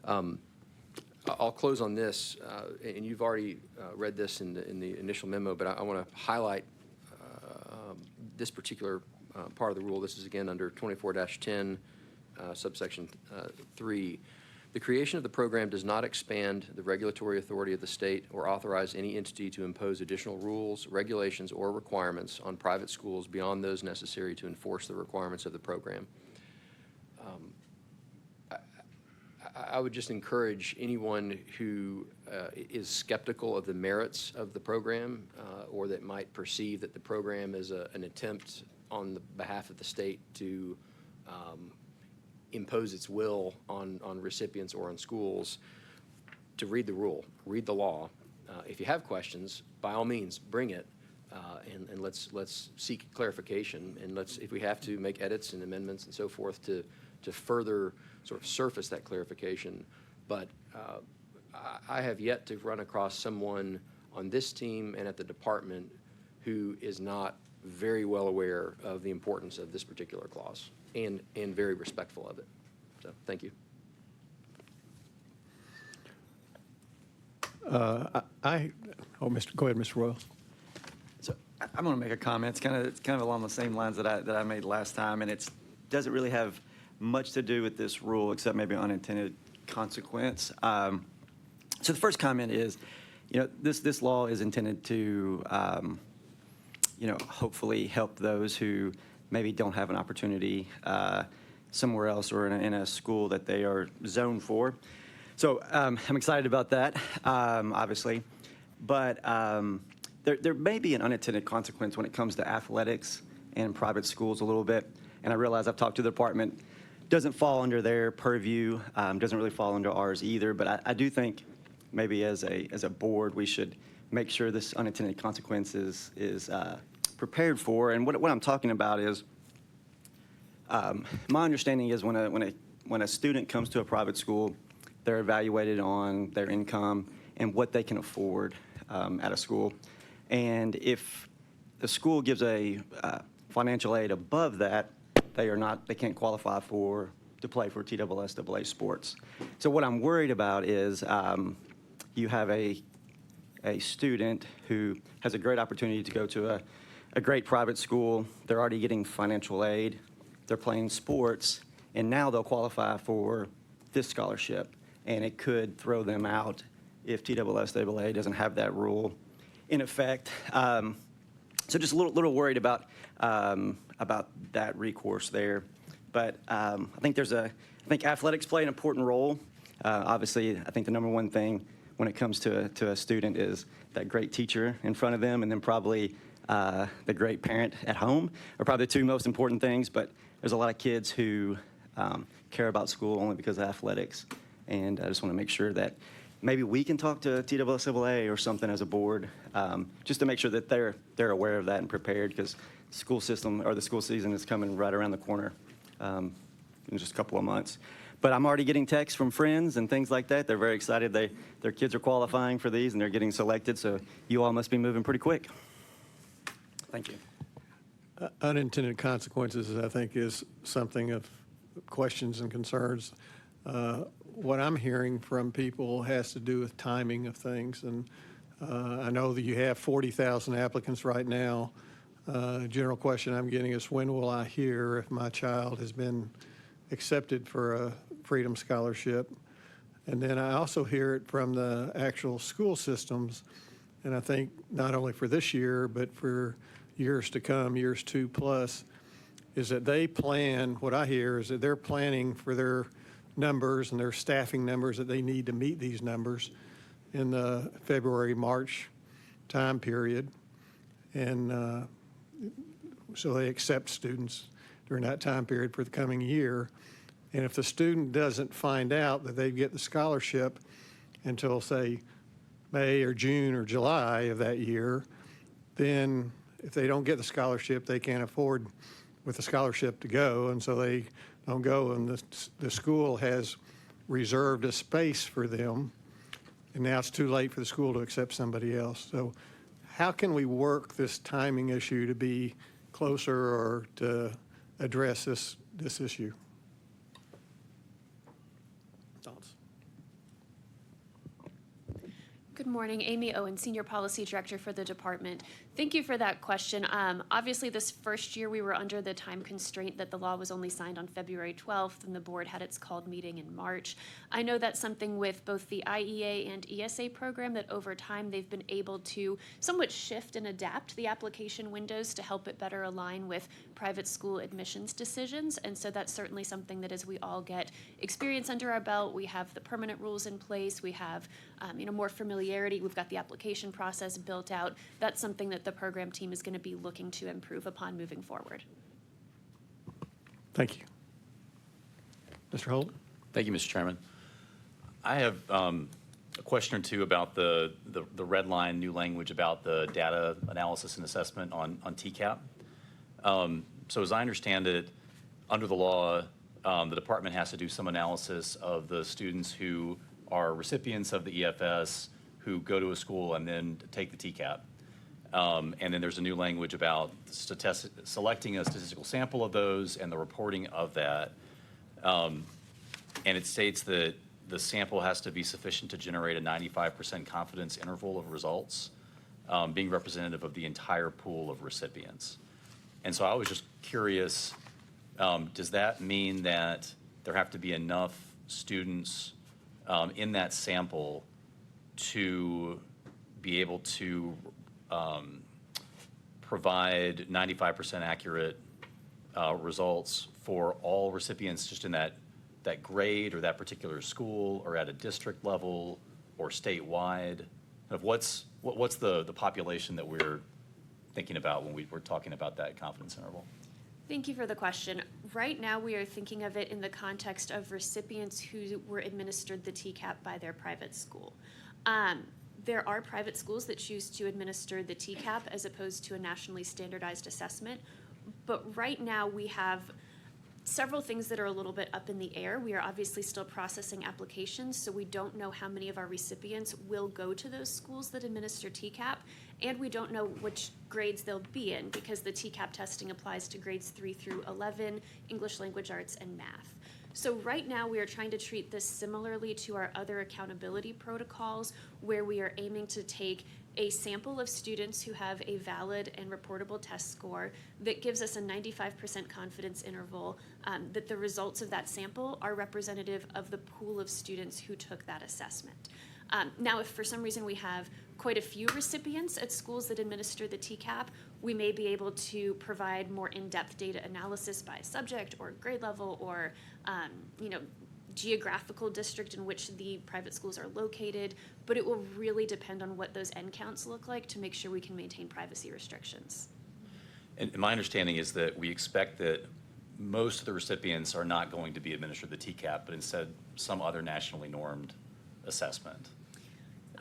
I'll close on this, and you've already read this in the initial memo, but I want to highlight this particular part of the rule. This is again under 24-10, subsection 3. The creation of the program does not expand the regulatory authority of the state or authorize any entity to impose additional rules, regulations, or requirements on private schools beyond those necessary to enforce the requirements of the program. I would just encourage anyone who is skeptical of the merits of the program or that might perceive that the program is an attempt on the behalf of the state to impose its will on recipients or on schools to read the rule, read the law. If you have questions, by all means, bring it, and let's seek clarification, and let's, if we have to, make edits and amendments and so forth to further sort of surface that clarification. But I have yet to run across someone on this team and at the department who is not very well aware of the importance of this particular clause and very respectful of it. So thank you. Go ahead, Mr. Wells. So I'm going to make a comment. It's kind of along the same lines that I made last time, and it doesn't really have much to do with this rule except maybe unintended consequence. So the first comment is, this law is intended to, hopefully help those who maybe don't have an opportunity somewhere else or in a school that they are zoned for. So I'm excited about that, obviously. But there may be an unintended consequence when it comes to athletics and private schools a little bit. And I realize I've talked to the department. Doesn't fall under their purview, doesn't really fall under ours either. But I do think maybe as a board, we should make sure this unintended consequence is prepared for. And what I'm talking about is, my understanding is when a student comes to a private school, they're evaluated on their income and what they can afford at a school. And if the school gives a financial aid above that, they can't qualify to play for TSSAA sports. So what I'm worried about is you have a student who has a great opportunity to go to a great private school. They're already getting financial aid. They're playing sports, and now they'll qualify for this scholarship, and it could throw them out if TSSAA doesn't have that rule in effect. So just a little worried about that recourse there. But I think athletics play an important role. Obviously, I think the number one thing when it comes to a student is that great teacher in front of them, and then probably the great parent at home are probably the two most important things. But there's a lot of kids who care about school only because of athletics. And I just want to make sure that maybe we can talk to TSSAA or something as a board, just to make sure that they're aware of that and prepared, because the school season is coming right around the corner in just a couple of months. But I'm already getting texts from friends and things like that. They're very excited. Their kids are qualifying for these and they're getting selected. So you all must be moving pretty quick. Thank you. Unintended consequences, I think, is something of questions and concerns. What I'm hearing from people has to do with timing of things. And I know that you have 40,000 applicants right now. General question I'm getting is, when will I hear if my child has been accepted for a Freedom Scholarship? And then I also hear it from the actual school systems, and I think not only for this year, but for years to come, years 2+, is that they plan, what I hear is that they're planning for their numbers and their staffing numbers that they need to meet these numbers in the February, March time period. And so they accept students during that time period for the coming year. And if the student doesn't find out that they get the scholarship until, say, May or June or July of that year, then if they don't get the scholarship, they can't afford with the scholarship to go, and so they don't go, and the school has reserved a space for them, and now it's too late for the school to accept somebody else. So how can we work this timing issue to be closer or to address this issue? Thoughts? Good morning, Amy Owen, Senior Policy Director for the department. Thank you for that question. Obviously, this first year we were under the time constraint that the law was only signed on February 12th and the board had its called meeting in March. I know that's something with both the IEA and ESA program that over time they've been able to somewhat shift and adapt the application windows to help it better align with private school admissions decisions. And so that's certainly something that as we all get experience under our belt, we have the permanent rules in place, we have more familiarity, we've got the application process built out. That's something that the program team is going to be looking to improve upon moving forward. Thank you. Mr. Holt? Thank you, Mr. Chairman. I have a question or two about the red line new language about the data analysis and assessment on TCAP. So as I understand it, under the law, the department has to do some analysis of the students who are recipients of the EFS who go to a school and then take the TCAP. And then there's a new language about selecting a statistical sample of those and the reporting of that. And it states that the sample has to be sufficient to generate a 95% confidence interval of results, being representative of the entire pool of recipients. And so I was just curious, does that mean that there have to be enough students in that sample to be able to provide 95% accurate results for all recipients just in that grade or that particular school or at a district level or statewide? What's the population that we're thinking about when we're talking about that confidence interval? Thank you for the question. Right now, we are thinking of it in the context of recipients who were administered the TCAP by their private school. There are private schools that choose to administer the TCAP as opposed to a nationally standardized assessment. But right now, we have several things that are a little bit up in the air. We are obviously still processing applications, so we don't know how many of our recipients will go to those schools that administer TCAP, and we don't know which grades they'll be in because the TCAP testing applies to grades 3 through 11, English language arts, and math. So right now we are trying to treat this similarly to our other accountability protocols where we are aiming to take a sample of students who have a valid and reportable test score that gives us a 95% confidence interval that the results of that sample are representative of the pool of students who took that assessment. Now, if for some reason we have quite a few recipients at schools that administer the TCAP, we may be able to provide more in-depth data analysis by subject or grade level or, geographical district in which the private schools are located, but it will really depend on what those end counts look like to make sure we can maintain privacy restrictions. And my understanding is that we expect that most of the recipients are not going to be administered the TCAP, but instead some other nationally normed assessment.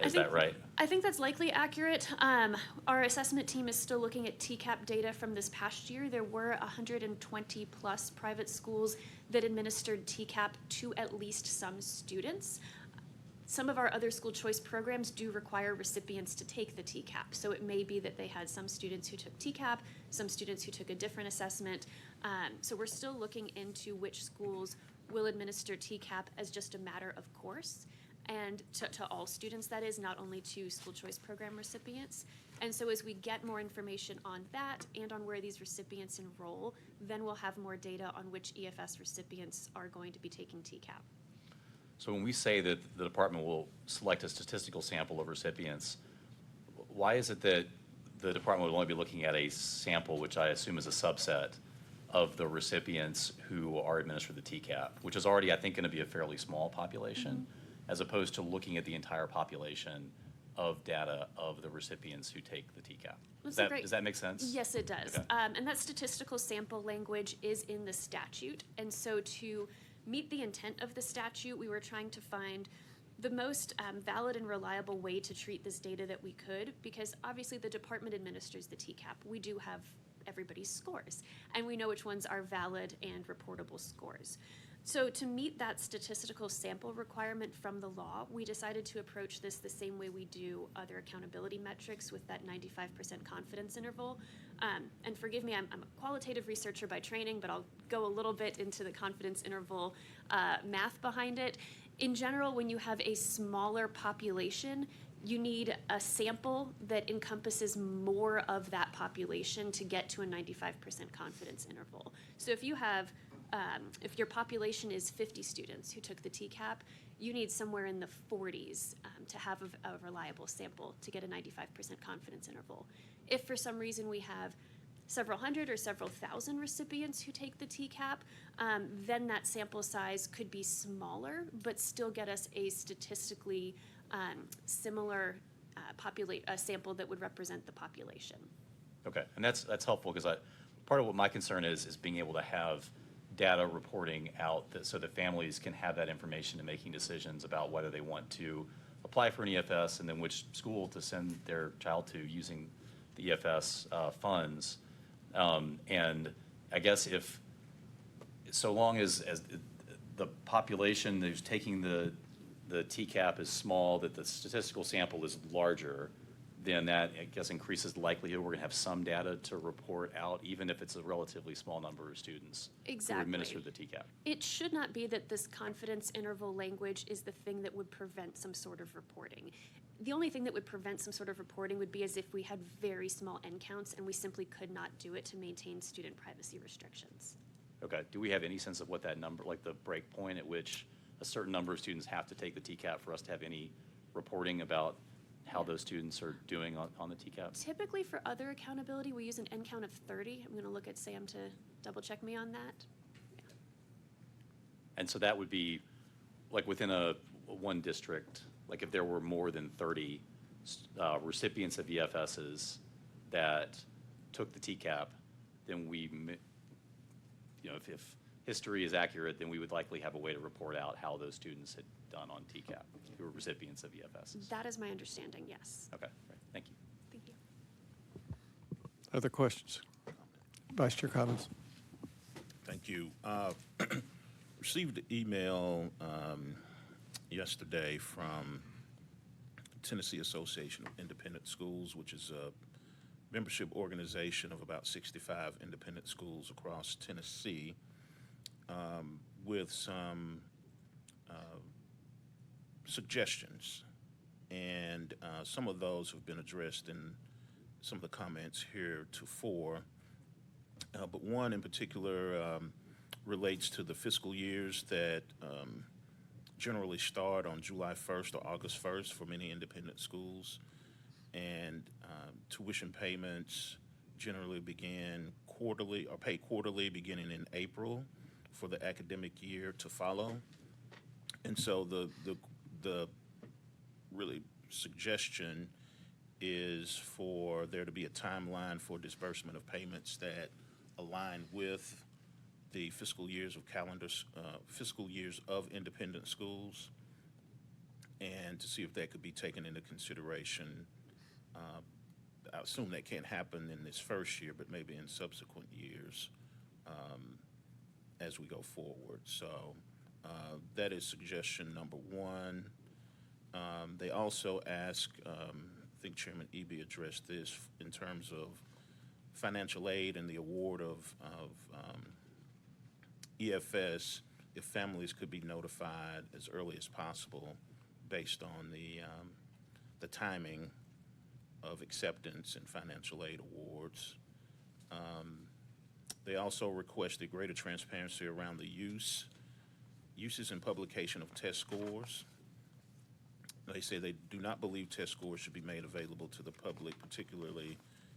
Is that right? I think that's likely accurate. Our assessment team is still looking at TCAP data from this past year. There were 120 plus private schools that administered TCAP to at least some students. Some of our other school choice programs do require recipients to take the TCAP. So it may be that they had some students who took TCAP, some students who took a different assessment. So we're still looking into which schools will administer TCAP as just a matter of course. And to all students, that is, not only to school choice program recipients. And so as we get more information on that and on where these recipients enroll, then we'll have more data on which EFS recipients are going to be taking TCAP. So when we say that the department will select a statistical sample of recipients, why is it that the department would only be looking at a sample, which I assume is a subset of the recipients who are administered the TCAP, which is already, I think, going to be a fairly small population, as opposed to looking at the entire population of data of the recipients who take the TCAP? Does that make sense? Yes, it does. Okay. And that statistical sample language is in the statute. And so to meet the intent of the statute, we were trying to find the most valid and reliable way to treat this data that we could, because obviously the department administers the TCAP. We do have everybody's scores, and we know which ones are valid and reportable scores. So to meet that statistical sample requirement from the law, we decided to approach this the same way we do other accountability metrics, with that 95% confidence interval. And forgive me, I'm a qualitative researcher by training, but I'll go a little bit into the confidence interval math behind it. In general, when you have a smaller population, you need a sample that encompasses more of that population to get to a 95% confidence interval. So if you have, if your population is 50 students who took the TCAP, you need somewhere in the 40s to have a reliable sample to get a 95% confidence interval. If for some reason we have several hundred or several thousand recipients who take the TCAP, then that sample size could be smaller, but still get us a statistically similar sample that would represent the population. Okay, and that's helpful, because part of what my concern is being able to have data reporting out so that families can have that information in making decisions about whether they want to apply for an EFS and then which school to send their child to using the EFS funds. And I guess if, so long as the population who's taking the TCAP is small, that the statistical sample is larger, then that, I guess, increases the likelihood we're going to have some data to report out, even if it's a relatively small number of students who administer the TCAP. It should not be that this confidence interval language is the thing that would prevent some sort of reporting. The only thing that would prevent some sort of reporting would be as if we had very small N counts and we simply could not do it to maintain student privacy restrictions. Okay, do we have any sense of what that number, like the break point at which a certain number of students have to take the TCAP for us to have any reporting about how those students are doing on the TCAP? Typically for other accountability, we use an N count of 30. I'm going to look at Sam to double check me on that. Yeah. And so that would be like within one district, like if there were more than 30 recipients of EFSs that took the TCAP, then if history is accurate, then we would likely have a way to report out how those students had done on TCAP, who were recipients of EFSs. That is my understanding, yes. Okay, great. Thank you. Thank you. Other questions? Vice Chair Collins. Thank you. Received an email yesterday from Tennessee Association of Independent Schools, which is a membership organization of about 65 independent schools across Tennessee, with some suggestions. And some of those have been addressed in some of the comments heretofore. But one in particular relates to the fiscal years that generally start on July 1st or August 1st for many independent schools. And tuition payments generally begin quarterly or pay quarterly beginning in April for the academic year to follow. And so the really suggestion is for there to be a timeline for disbursement of payments that align with the fiscal years of independent schools, and to see if that could be taken into consideration. I assume that can't happen in this first year, but maybe in subsequent years as we go forward. So that is suggestion number one. They also ask, I think Chairman Eby addressed this in terms of financial aid and the award of EFS, if families could be notified as early as possible based on the timing of acceptance and financial aid awards. They also requested greater transparency around the uses and publication of test scores. They say they do not believe test scores should be made available to the public, particularly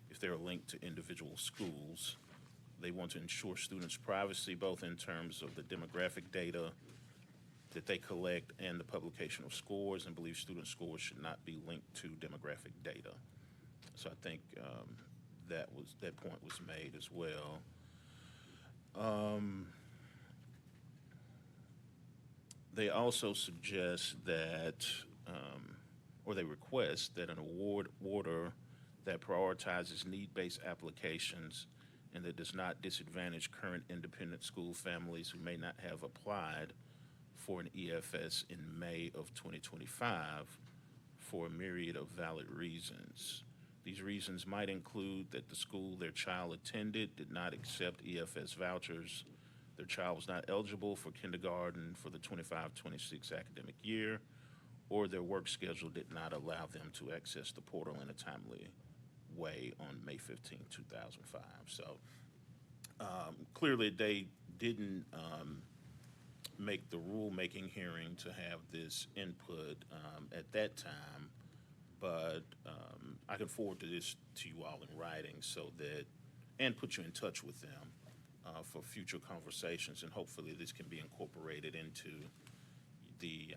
if they're linked to individual schools. They want to ensure students' privacy, both in terms of the demographic data that they collect and the publication of scores, and believe student scores should not be linked to demographic data. So I think that point was made as well. They also suggest that, or they request that an award order that prioritizes need-based applications and that does not disadvantage current independent school families who may not have applied for an EFS in May of 2025 for a myriad of valid reasons. These reasons might include that the school their child attended did not accept EFS vouchers, their child was not eligible for kindergarten for the 25-26 academic year, or their work schedule did not allow them to access the portal in a timely way on May 15, 2005. So clearly they didn't make the rulemaking hearing to have this input at that time, but I can forward this to you all in writing so that, and put you in touch with them for future conversations, and hopefully this can be incorporated into the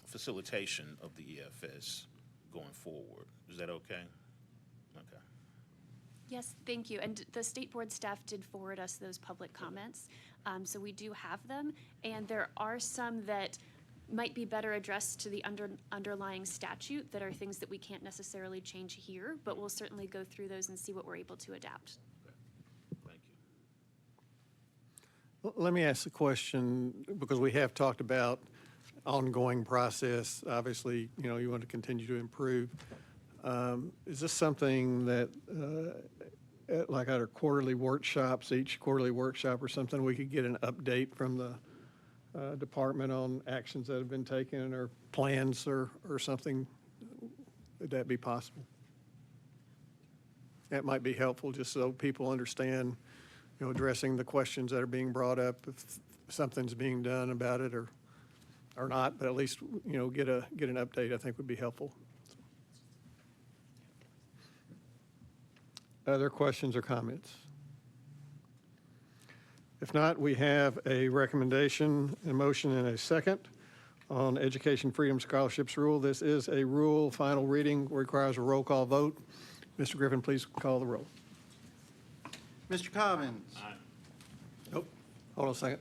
facilitation of the EFS going forward. Is that okay? Okay. Yes, thank you. And the state board staff did forward us those public comments. So we do have them. And there are some that might be better addressed to the underlying statute that are things that we can't necessarily change here, but we'll certainly go through those and see what we're able to adapt. Thank you. Let me ask a question, because we have talked about ongoing process. Obviously, you want to continue to improve. Is this something that, like at our quarterly workshops, each quarterly workshop or something, we could get an update from the department on actions that have been taken or plans or something? Would that be possible? That might be helpful, just so people understand, addressing the questions that are being brought up, if something's being done about it or not, but at least, get an update, I think would be helpful. Other questions or comments? If not, we have a recommendation, a motion, and a second on Education Freedom Scholarships rule. This is a rule, final reading, requires a roll call vote. Mr. Griffin, please call the roll. Mr. Cobbins. Aye. Oh, hold on a second.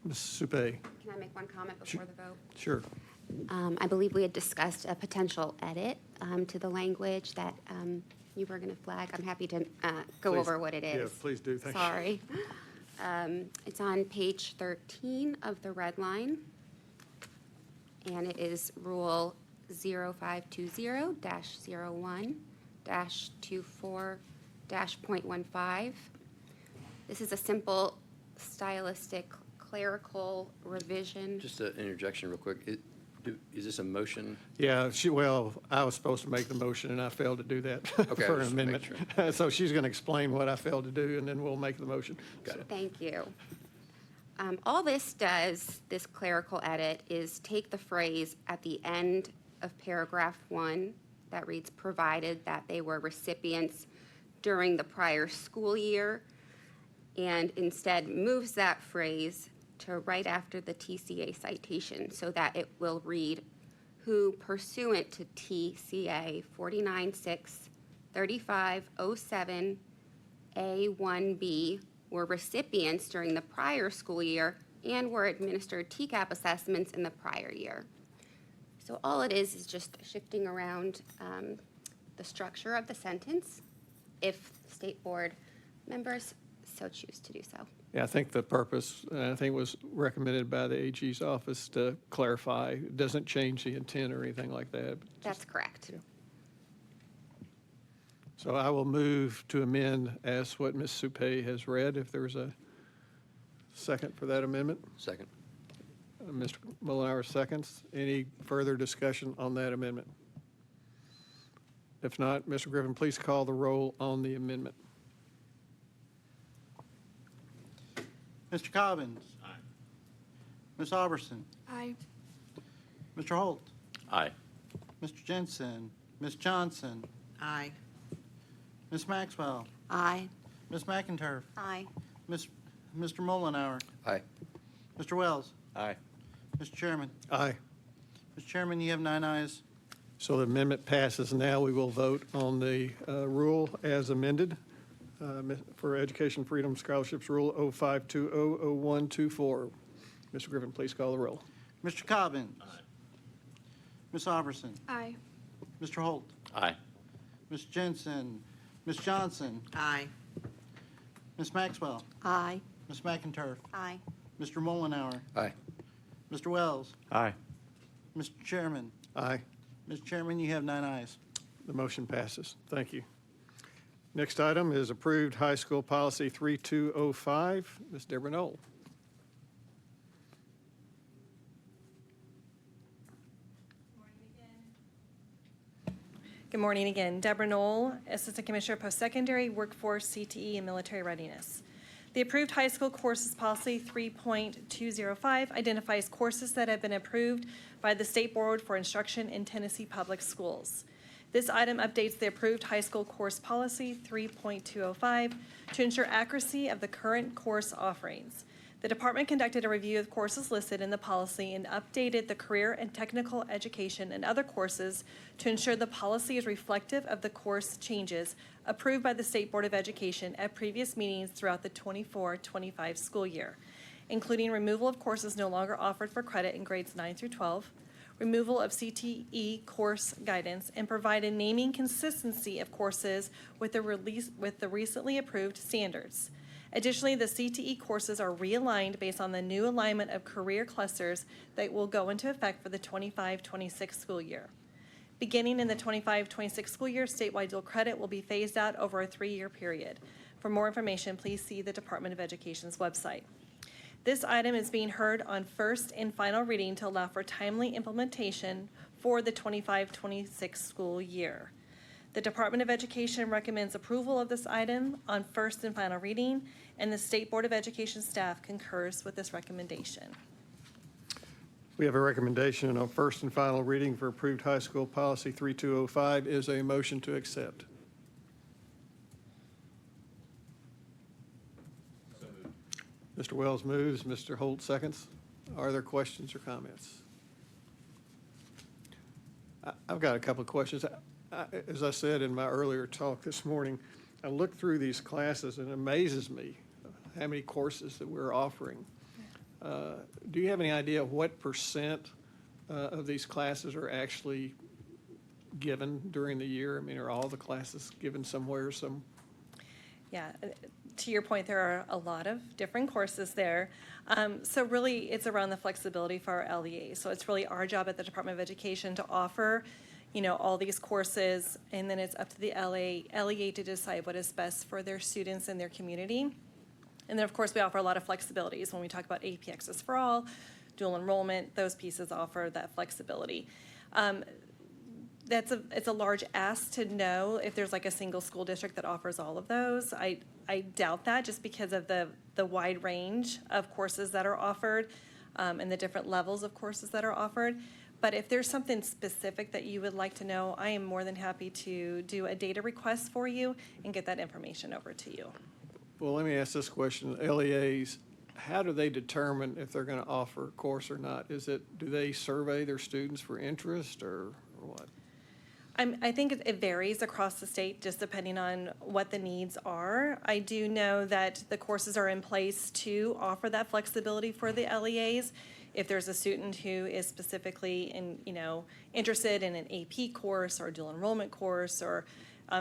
Ms. Supe. Can I make one comment before the vote? Sure. I believe we had discussed a potential edit to the language that you were going to flag. I'm happy to go Please. over what it is. Yeah, please do. Thank you. Sorry. It's on page 13 of the red line, and it is Rule 0520-01-24-.15. This is a simple stylistic clerical revision. Just an interjection real quick. Is this a motion? Yeah, I was supposed to make the motion, and I failed to do that Okay, for an just amendment. making So she's going to explain what I failed to do, and then we'll make the motion. Got it. Thank you. All this does, this clerical edit, is take the phrase at the end of paragraph 1 that reads, provided that they were recipients during the prior school year, and instead moves that phrase to right after the TCA citation so that it will read, who pursuant to TCA 49-6-3507A1B were recipients during the prior school year and were administered TCAP assessments in the prior year. So all it is just shifting around the structure of the sentence if state board members so choose to do so. Yeah, I think the purpose, I think was recommended by the AG's office to clarify, it doesn't change the intent or anything like that. That's correct. So I will move to amend as what Ms. Supe has read, if there's a second for that amendment. Second. Mr. Mullenhour seconds. Any further discussion on that amendment? If not, Mr. Griffin, please call the roll on the amendment. Mr. Cobbins. Aye. Ms. Albertson. Aye. Mr. Holt. Aye. Mr. Jensen. Ms. Johnson. Aye. Ms. Maxwell. Aye. Ms. McInturf. Aye. Mr. Mullenhour. Aye. Mr. Wells. Aye. Mr. Chairman. Aye. Mr. Chairman, you have 9 ayes. So the amendment passes. Now we will vote on the rule as amended for Education Freedom Scholarships Rule 05200124. Mr. Griffin, please call the roll. Mr. Cobbins. Aye. Ms. Albertson. Aye. Mr. Holt. Aye. Ms. Jensen. Ms. Johnson. Aye. Ms. Maxwell. Aye. Ms. McInturf. Aye. Mr. Mullenhour. Aye. Mr. Wells. Aye. Mr. Chairman. Aye. Mr. Chairman, you have 9 ayes. The motion passes. Thank you. Next item is approved high school policy 3205. Ms. Deborah Knoll. Good morning again. Deborah Knoll, Assistant Commissioner Post-Secondary, Workforce, CTE, and Military Readiness. The approved high school courses policy 3.205 identifies courses that have been approved by the State Board for Instruction in Tennessee Public Schools. This item updates the approved high school course policy 3.205 to ensure accuracy of the current course offerings. The department conducted a review of courses listed in the policy and updated the career and technical education and other courses to ensure the policy is reflective of the course changes approved by the State Board of Education at previous meetings throughout the 24-25 school year, including removal of courses no longer offered for credit in grades 9 through 12, removal of CTE course guidance, and provide a naming consistency of courses with the recently approved standards. Additionally, the CTE courses are realigned based on the new alignment of career clusters that will go into effect for the 25-26 school year. Beginning in the 25-26 school year, statewide dual credit will be phased out over a 3-year period. For more information, please see the Department of Education's website. This item is being heard on first and final reading to allow for timely implementation for the 25-26 school year. The Department of Education recommends approval of this item on first and final reading, and the State Board of Education staff concurs with this recommendation. We have a recommendation on first and final reading for approved high school policy 3205. Is a motion to accept? So moved. Mr. Wells moves, Mr. Holt seconds. Are there questions or comments? I've got a couple of questions. As I said in my earlier talk this morning, I looked through these classes and it amazes me how many courses that we're offering. Do you have any idea what percent of these classes are actually given during the year? I mean, are all the classes given somewhere, some? Yeah, to your point, there are a lot of different courses there. So really, it's around the flexibility for our LEA. So it's really our job at the Department of Education to offer, you know, all these courses, and then it's up to the LEA to decide what is best for their students and their community. And then, of course, we offer a lot of flexibilities when we talk about AP Access for All, dual enrollment, those pieces offer that flexibility. It's a large ask to know if there's like a single school district that offers all of those. I doubt that, just because of the wide range of courses that are offered and the different levels of courses that are offered. But if there's something specific that you would like to know, I am more than happy to do a data request for you and get that information over to you. Well, let me ask this question. LEAs, how do they determine if they're going to offer a course or not? Do they survey their students for interest or what? I think it varies across the state, just depending on what the needs are. I do know that the courses are in place to offer that flexibility for the LEAs. If there's a student who is specifically interested in an AP course or a dual enrollment course or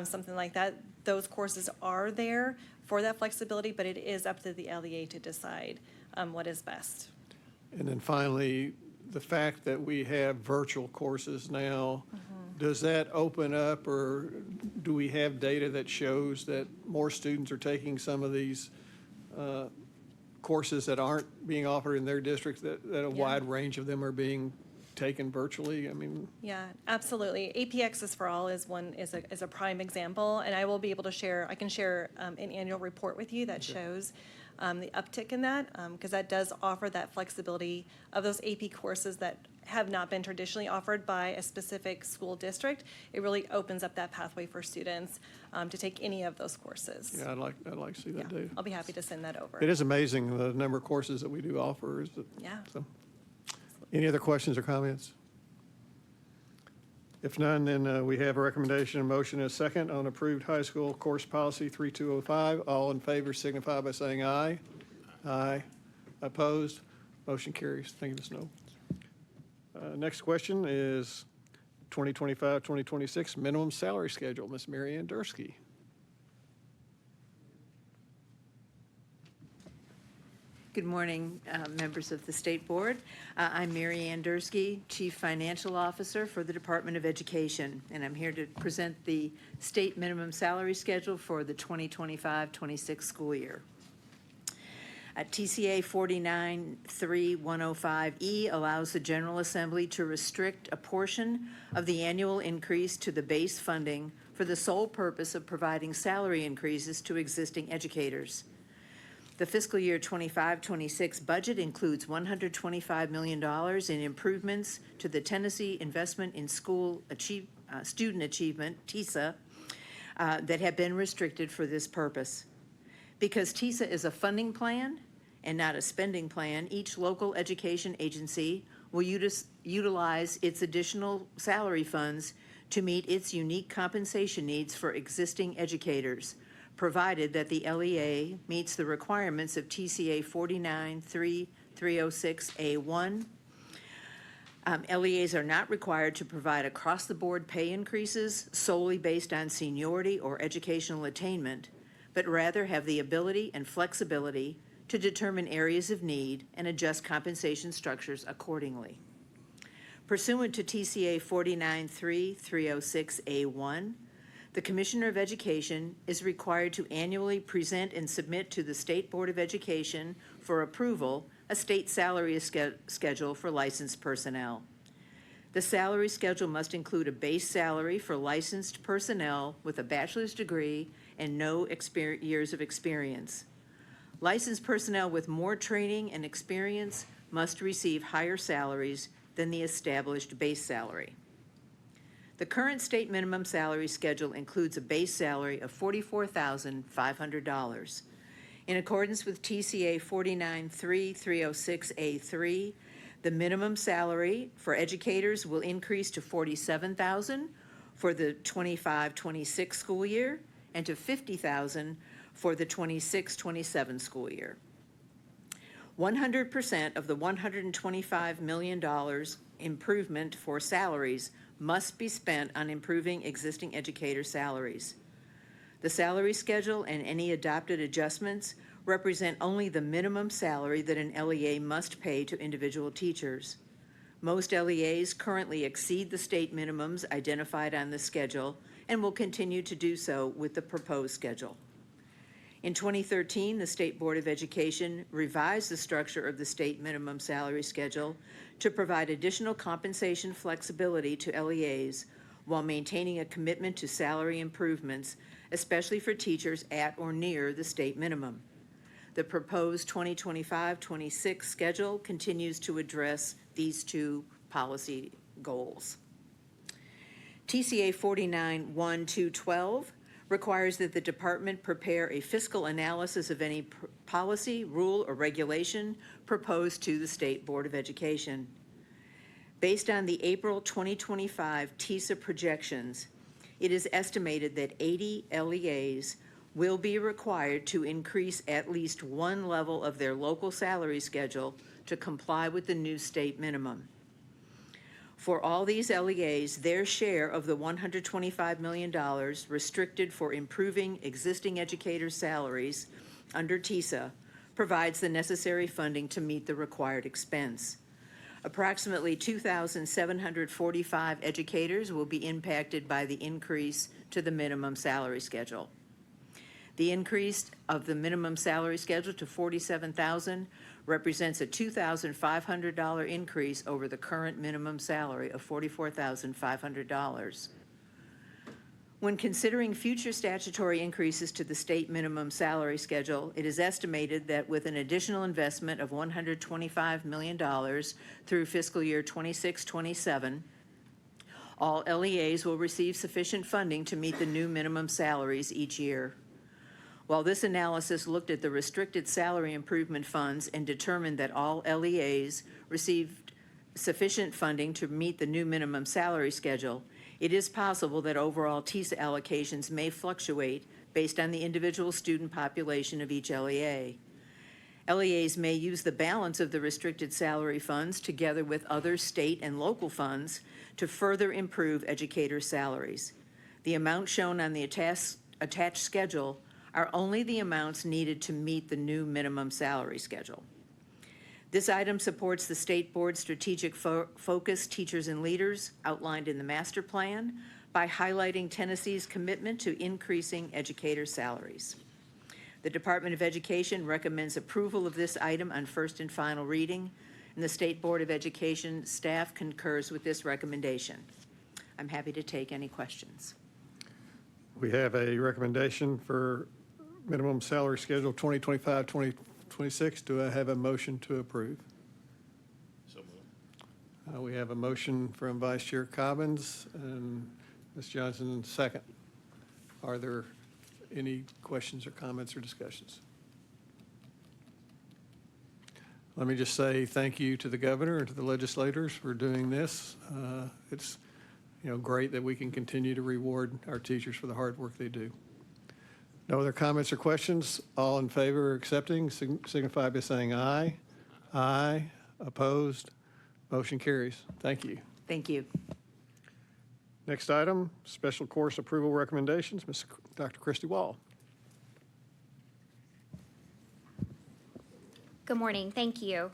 something like that, those courses are there for that flexibility, but it is up to the LEA to decide what is best. And then finally, the fact that we have virtual courses now, does that open up, or do we have data that shows that more students are taking some of these courses that aren't being offered in their district, that a wide range of them are being taken virtually? I mean, Yeah, absolutely. AP Access for All is a prime example, and I will be able to share, I can share an annual report with you that shows the uptick in that, because that does offer that flexibility of those AP courses that have not been traditionally offered by a specific school district. It really opens up that pathway for students to take any of those courses. yeah, I'd like to see that too. I'll be happy to send that over. It is amazing the number of courses that we do offer. Yeah. So, any other questions or comments? If none, then we have a recommendation and motion and a second on approved high school course policy 3205. All in favor signify by saying aye. Aye. Opposed? Motion carries. Thank you, Ms. Noel. Next question is 2025-2026 minimum salary schedule. Ms. Mary Ann Dursky. Good morning, members of the State Board. I'm Mary Ann Dursky, Chief Financial Officer for the Department of Education, and I'm here to present the state minimum salary schedule for the 2025-26 school year. TCA 493105E allows the General Assembly to restrict a portion of the annual increase to the base funding for the sole purpose of providing salary increases to existing educators. The fiscal year 25-26 budget includes $125 million in improvements to the Tennessee Investment in Student Achievement, TISA, that have been restricted for this purpose. Because TISA is a funding plan and not a spending plan, each local education agency will utilize its additional salary funds to meet its unique compensation needs for existing educators, provided that the LEA meets the requirements of TCA 493306A1. LEAs are not required to provide across-the-board pay increases solely based on seniority or educational attainment, but rather have the ability and flexibility to determine areas of need and adjust compensation structures accordingly. Pursuant to TCA 493306A1, the Commissioner of Education is required to annually present and submit to the State Board of Education for approval a state salary schedule for licensed personnel. The salary schedule must include a base salary for licensed personnel with a bachelor's degree and no years of experience. Licensed personnel with more training and experience must receive higher salaries than the established base salary. The current state minimum salary schedule includes a base salary of $44,500. In accordance with TCA 493306A3, the minimum salary for educators will increase to $47,000 for the 25-26 school year and to $50,000 for the 26-27 school year. 100% of the $125 million improvement for salaries must be spent on improving existing educator salaries. The salary schedule and any adopted adjustments represent only the minimum salary that an LEA must pay to individual teachers. Most LEAs currently exceed the state minimums identified on the schedule and will continue to do so with the proposed schedule. In 2013, the State Board of Education revised the structure of the state minimum salary schedule to provide additional compensation flexibility to LEAs while maintaining a commitment to salary improvements, especially for teachers at or near the state minimum. The proposed 2025-26 schedule continues to address these two policy goals. TCA 491212 requires that the department prepare a fiscal analysis of any policy, rule, or regulation proposed to the State Board of Education. Based on the April 2025 TISA projections, it is estimated that 80 LEAs will be required to increase at least one level of their local salary schedule to comply with the new state minimum. For all these LEAs, their share of the $125 million restricted for improving existing educators' salaries under TISA provides the necessary funding to meet the required expense. Approximately 2,745 educators will be impacted by the increase to the minimum salary schedule. The increase of the minimum salary schedule to $47,000 represents a $2,500 increase over the current minimum salary of $44,500. When considering future statutory increases to the state minimum salary schedule, it is estimated that with an additional investment of $125 million through fiscal year 26-27, all LEAs will receive sufficient funding to meet the new minimum salaries each year. While this analysis looked at the restricted salary improvement funds and determined that all LEAs received sufficient funding to meet the new minimum salary schedule, it is possible that overall TISA allocations may fluctuate based on the individual student population of each LEA. LEAs may use the balance of the restricted salary funds together with other state and local funds to further improve educator salaries. The amounts shown on the attached schedule are only the amounts needed to meet the new minimum salary schedule. This item supports the State Board's strategic focus, teachers and leaders, outlined in the master plan by highlighting Tennessee's commitment to increasing educator salaries. The Department of Education recommends approval of this item on first and final reading, and the State Board of Education staff concurs with this recommendation. I'm happy to take any questions. We have a recommendation for minimum salary schedule 2025-2026. Do I have a motion to approve? So moved. We have a motion from Vice Chair Cobbins and Ms. Johnson, second. Are there any questions or comments or discussions? Let me just say thank you to the governor and to the legislators for doing this. It's great that we can continue to reward our teachers for the hard work they do. No other comments or questions? All in favor of accepting signify by saying aye. Aye. Opposed? Motion carries. Thank you. Thank you. Next item, special course approval recommendations. Dr. Christy Wall. Good morning, thank you.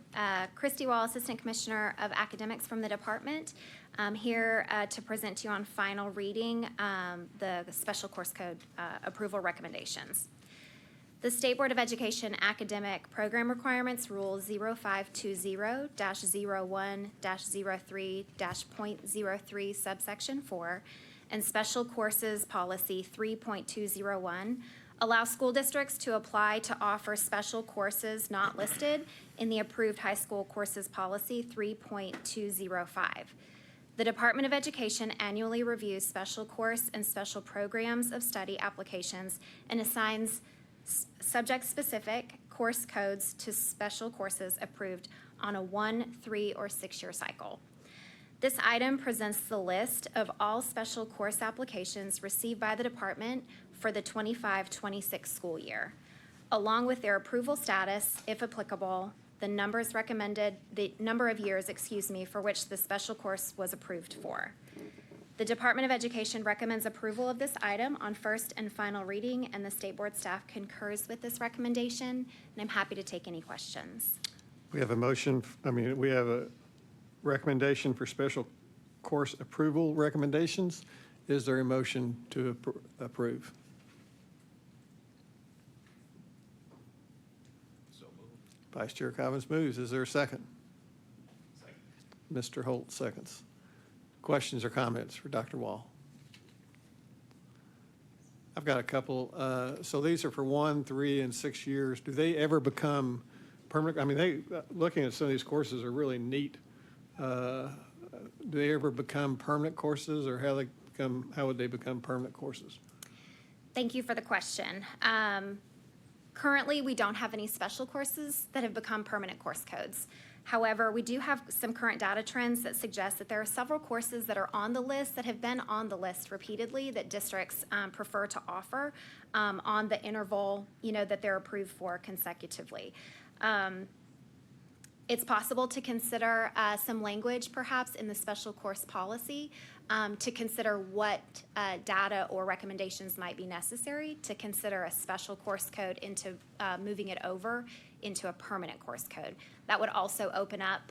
Christy Wall, Assistant Commissioner of Academics from the department. I'm here to present to you on final reading the special course code approval recommendations. The State Board of Education Academic Program Requirements Rule 0520-01-03-.03 subsection 4 and Special Courses Policy 3.201 allow school districts to apply to offer special courses not listed in the approved high school courses policy 3.205. The Department of Education annually reviews special course and special programs of study applications and assigns subject-specific course codes to special courses approved on a 1, 3, or 6-year cycle. This item presents the list of all special course applications received by the department for the 25-26 school year, along with their approval status, if applicable, the number of years, for which the special course was approved for. The Department of Education recommends approval of this item on first and final reading, and the State Board staff concurs with this recommendation, and I'm happy to take any questions. We have a motion, we have a recommendation for special course approval recommendations. Is there a motion to approve? So moved. Vice Chair Cobbins moves. Is there a second? Second. Mr. Holt seconds. Questions or comments for Dr. Wall? I've got a couple. So these are for 1, 3, and 6 years. Do they ever become permanent? Looking at some of these courses are really neat. Do they ever become permanent courses, or how would they become permanent courses? Thank you for the question. Currently, we don't have any special courses that have become permanent course codes. However, we do have some current data trends that suggest that there are several courses that are on the list that have been on the list repeatedly that districts prefer to offer on the interval, that they're approved for consecutively. It's possible to consider some language perhaps in the special course policy to consider what data or recommendations might be necessary to consider a special course code into moving it over into a permanent course code. That would also open up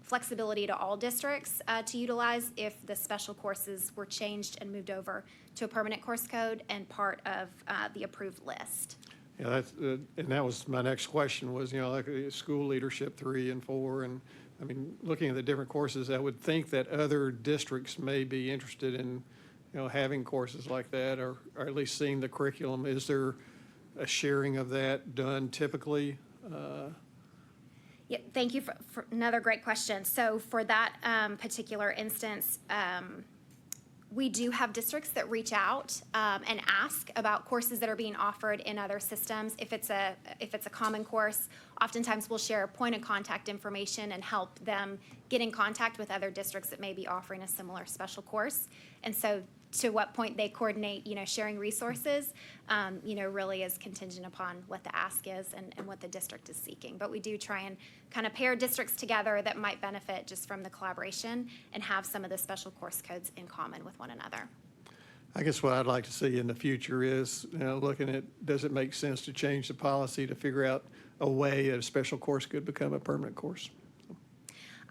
flexibility to all districts to utilize if the special courses were changed and moved over to a permanent course code and part of the approved list. Yeah, that's, and that was my next question was, like school leadership 3 and 4. And I mean, looking at the different courses, I would think that other districts may be interested in, having courses like that or at least seeing the curriculum. Is there a sharing of that done typically? Yeah, thank you for another great question. So for that particular instance, we do have districts that reach out and ask about courses that are being offered in other systems. If it's a common course, oftentimes we'll share point of contact information and help them get in contact with other districts that may be offering a similar special course. And so to what point they coordinate, sharing resources, really is contingent upon what the ask is and what the district is seeking. But we do try and kind of pair districts together that might benefit just from the collaboration and have some of the special course codes in common with one another. I guess what I'd like to see in the future is, looking at, does it make sense to change the policy to figure out a way a special course could become a permanent course?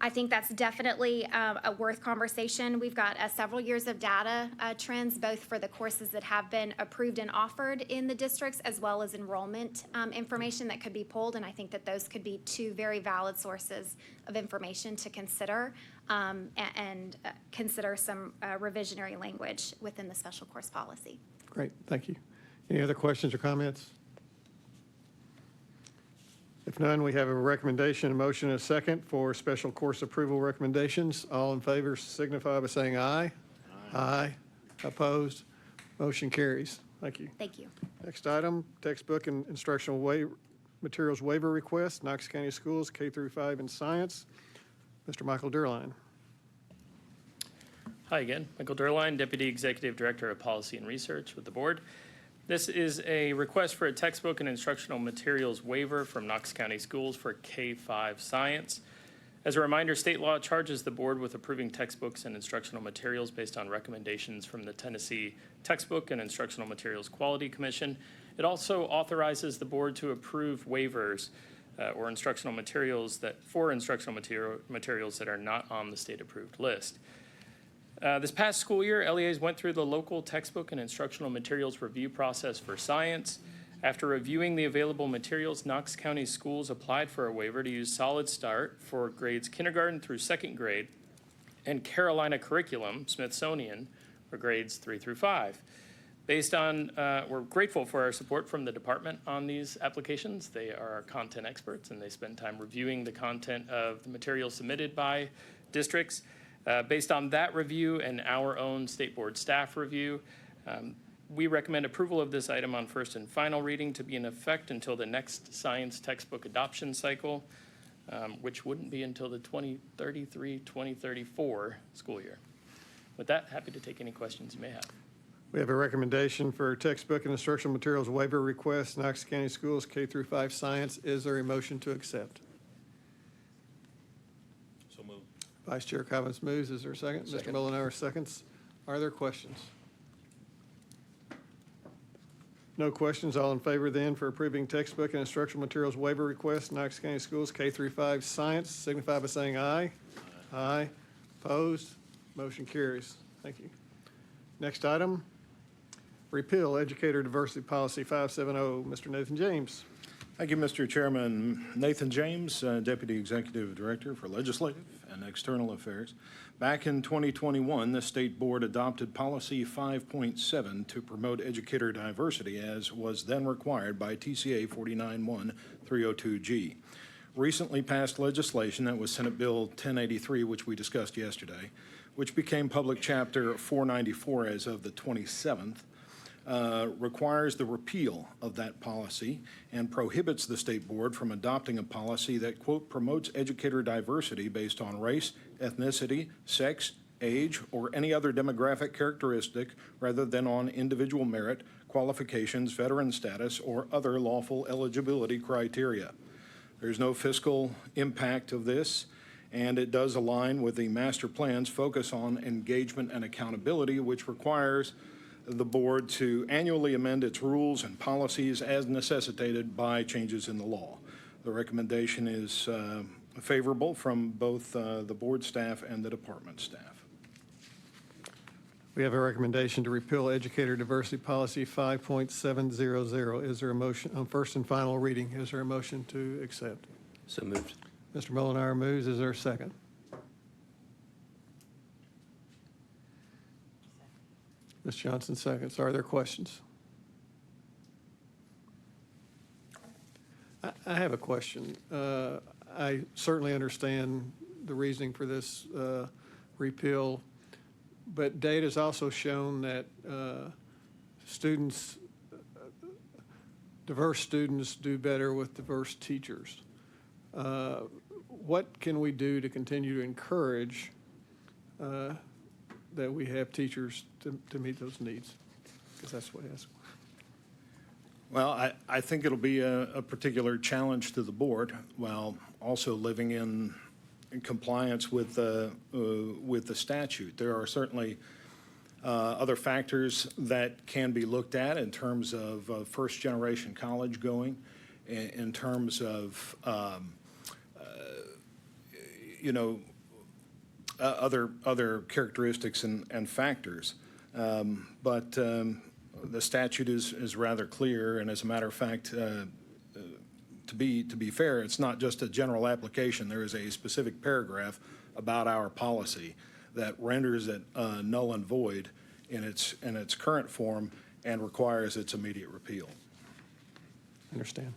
I think that's definitely a worth conversation. We've got several years of data trends, both for the courses that have been approved and offered in the districts, as well as enrollment information that could be pulled. And I think that those could be two very valid sources of information to consider and consider some revisionary language within the special course policy. Great, thank you. Any other questions or comments? If none, we have a recommendation, a motion, and a second for special course approval recommendations. All in favor signify by saying aye. Aye. Opposed? Motion carries. Thank you. Thank you. Next item, textbook and instructional materials waiver request, Knox County Schools, K through 5 in science. Mr. Michael Durline. Hi again, Michael Durline, Deputy Executive Director of Policy and Research with the board. This is a request for a textbook and instructional materials waiver from Knox County Schools for K-5 science. As a reminder, state law charges the board with approving textbooks and instructional materials based on recommendations from the Tennessee Textbook and Instructional Materials Quality Commission. It also authorizes the board to approve waivers or instructional materials materials that are not on the state-approved list. This past school year, LEAs went through the local textbook and instructional materials review process for science. After reviewing the available materials, Knox County Schools applied for a waiver to use Solid Start for grades kindergarten through 2nd grade and Carolina Curriculum, Smithsonian, for grades 3 through 5. We're grateful for our support from the department on these applications. They are our content experts and they spend time reviewing the content of the materials submitted by districts. Based on that review and our own state board staff review, we recommend approval of this item on first and final reading to be in effect until the next science textbook adoption cycle, which wouldn't be until the 2033-2034 school year. With that, happy to take any questions you may have. We have a recommendation for textbook and instructional materials waiver request, Knox County Schools, K through 5 science. Is there a motion to accept? So moved. Vice Chair Collins moves. Is there a second? Second. Mr. Mullenhour seconds. Are there questions? No questions. All in favor then for approving textbook and instructional materials waiver request, Knox County Schools, K through 5 science, signify by saying aye. Aye. Opposed? Motion carries. Thank you. Next item, repeal Educator Diversity Policy 570. Mr. Nathan James. Thank you, Mr. Chairman. Nathan James, Deputy Executive Director for Legislative and External Affairs. Back in 2021, the State Board adopted Policy 5.7 to promote educator diversity, as was then required by TCA 491-302G. Recently passed legislation, that was Senate Bill 1083, which we discussed yesterday, which became Public Chapter 494 as of the 27th, requires the repeal of that policy and prohibits the State Board from adopting a policy that, quote, promotes educator diversity based on race, ethnicity, sex, age, or any other demographic characteristic rather than on individual merit, qualifications, veteran status, or other lawful eligibility criteria. There's no fiscal impact of this, and it does align with the master plan's focus on engagement and accountability, which requires the board to annually amend its rules and policies as necessitated by changes in the law. The recommendation is favorable from both the board staff and the department staff. We have a recommendation to repeal Educator Diversity Policy 5.700. Is there a motion on first and final reading? Is there a motion to accept? So moved. Mr. Mullenhour moves. Is there a second? Ms. Johnson seconds. Are there questions? I have a question. I certainly understand the reasoning for this repeal, but data has also shown that diverse students do better with diverse teachers. What can we do to continue to encourage that we have teachers to meet those needs? Because that's what I asked. Well, I think it'll be a particular challenge to the board while also living in compliance with the statute. There are certainly other factors that can be looked at in terms of first-generation college going, in terms of other characteristics and factors. But the statute is rather clear, and as a matter of fact, to be fair, it's not just a general application. There is a specific paragraph about our policy that renders it null and void in its current form and requires its immediate repeal. Understand.